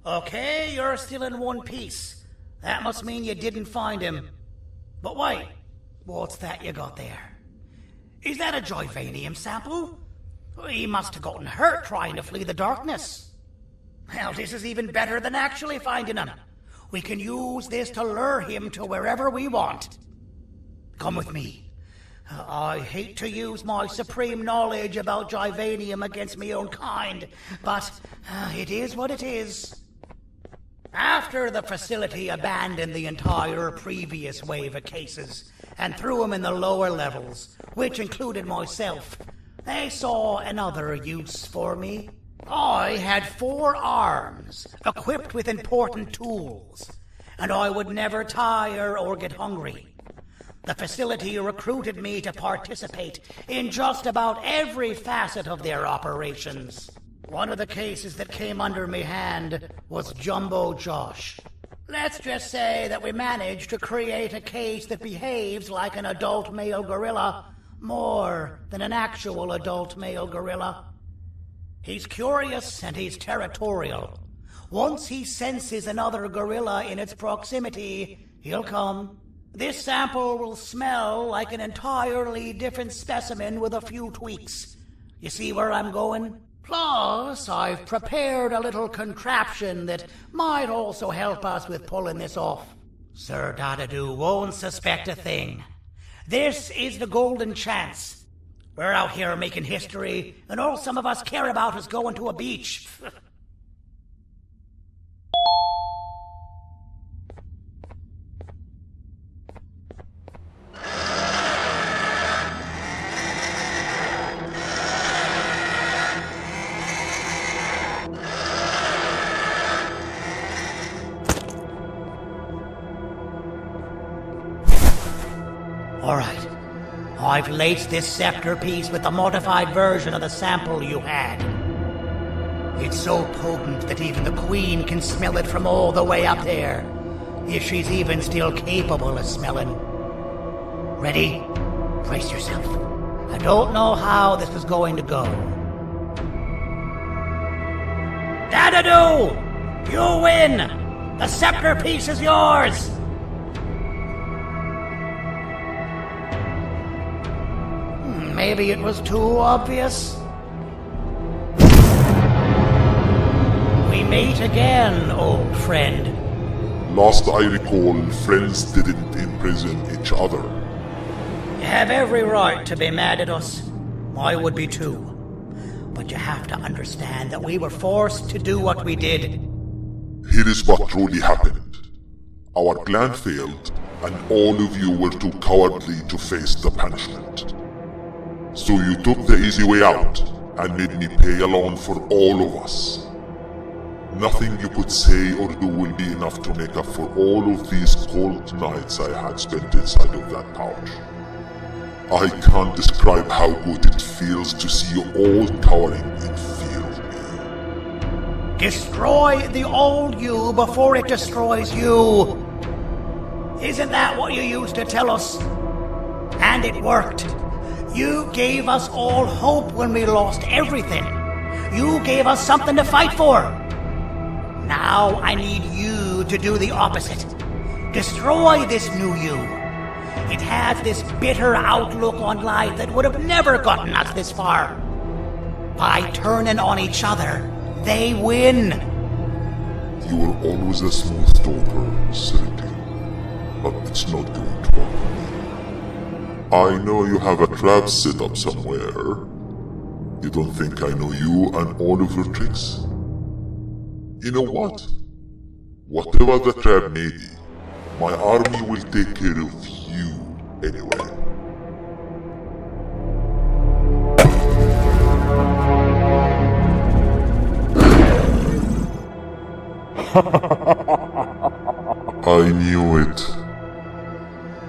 Okay, you're still in one piece. That must mean you didn't find him. But wait, what's that you got there? Is that a Joyvanium sample? He must have gotten hurt trying to flee the darkness. Well, this is even better than actually finding him. We can use this to lure him to wherever we want. Come with me. I hate to use my supreme knowledge about Joyvanium against my own kind, but it is what it is. After the facility abandoned the entire previous wave of cases and threw them in the lower levels, which included myself, they saw another use for me. I had 4 arms, equipped with important tools, and I would never tire or get hungry. The facility recruited me to participate in just about every facet of their operations. One of the cases that came under me hand was Jumbo Josh. Let's just say that we managed to create a case that behaves like an adult male gorilla, more than an actual adult male gorilla. He's curious and he's territorial. Once he senses another gorilla in its proximity, he'll come. This sample will smell like an entirely different specimen with a few tweaks. You see where I'm going? Plus, I've prepared a little contraption that might also help us with pulling this off. Sir Dadadoo won't suspect a thing. This is the golden chance. We're out here making history, and all some of us care about is going to a beach. All right. I've laced this scepter piece with the modified version of the sample you had. It's so potent that even the Queen can smell it from all the way up there, if she's even still capable of smelling. Ready? Brace yourself. I don't know how this is going to go. Dadadoo! You win! The scepter piece is yours! Maybe it was too obvious. We meet again, old friend. Last I recall, friends didn't imprison each other. You have every right to be mad at us. I would be too. But you have to understand that we were forced to do what we did. Here is what truly happened. Our plan failed, and all of you were too cowardly to face the punishment. So you took the easy way out, and made me pay alone for all of us. Nothing you could say or do will be enough to make up for all of these cold nights I had spent inside of that pouch. I can't describe how good it feels to see you all cowering in fear of me. Destroy the old you before it destroys you. Isn't that what you used to tell us? And it worked. You gave us all hope when we lost everything. You gave us something to fight for. Now I need you to do the opposite. Destroy this new you. It has this bitter outlook on life that would have never gotten us this far. By turning on each other, they win. You were always a smooth talker, City, but it's not going to work. I know you have a trap set up somewhere. You don't think I know you and all of your tricks? You know what? Whatever the trap may be, my army will take care of you anyway. I knew it.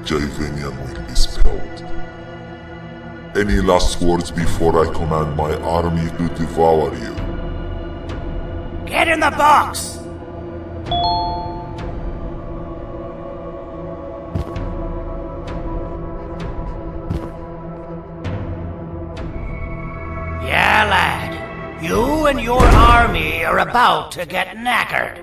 Joyvanium will be spelled. Any last words before I command my army to devour you? Get in the box! Yeah, lad. You and your army you're about to get knackered.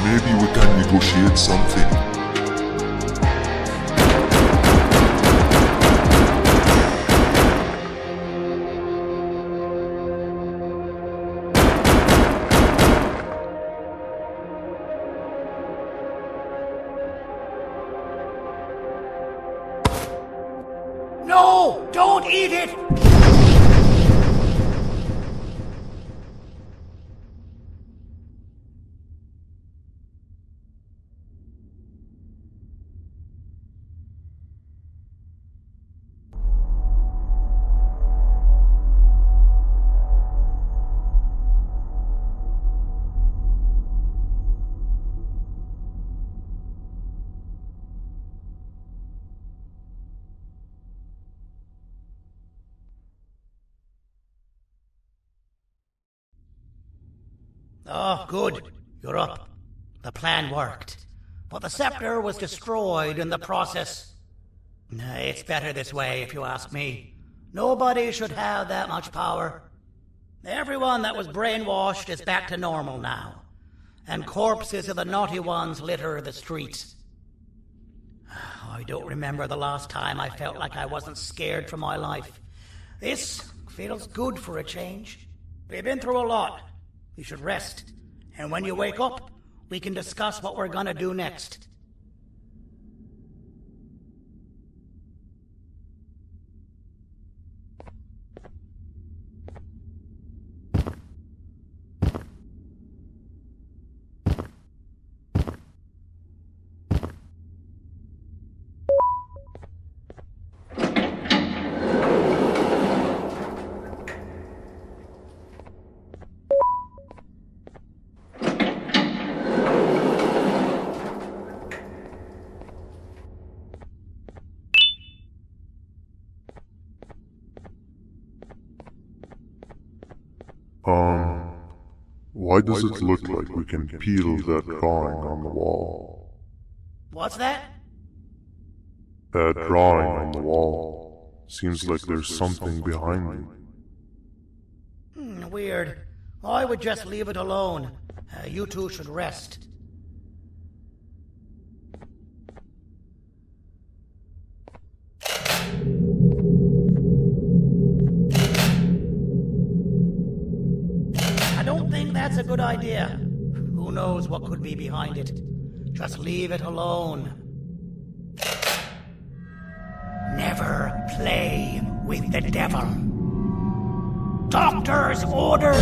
Maybe we can negotiate something. No! Don't eat it! Oh, good. You're up. The plan worked. But the scepter was destroyed in the process. It's better this way, if you ask me. Nobody should have that much power. Everyone that was brainwashed is back to normal now. And corpses of the naughty ones litter the streets. I don't remember the last time I felt like I wasn't scared for my life. This feels good for a change. We've been through a lot. You should rest. And when you wake up, we can discuss what we're gonna do next. Why does it look like we can peel that drawing on the wall? What's that? That drawing on the wall. Seems like there's something behind it. Weird. I would just leave it alone. You two should rest. I don't think that's a good idea. Who knows what could be behind it? Just leave it alone. Never play with the devil. Doctor's orders!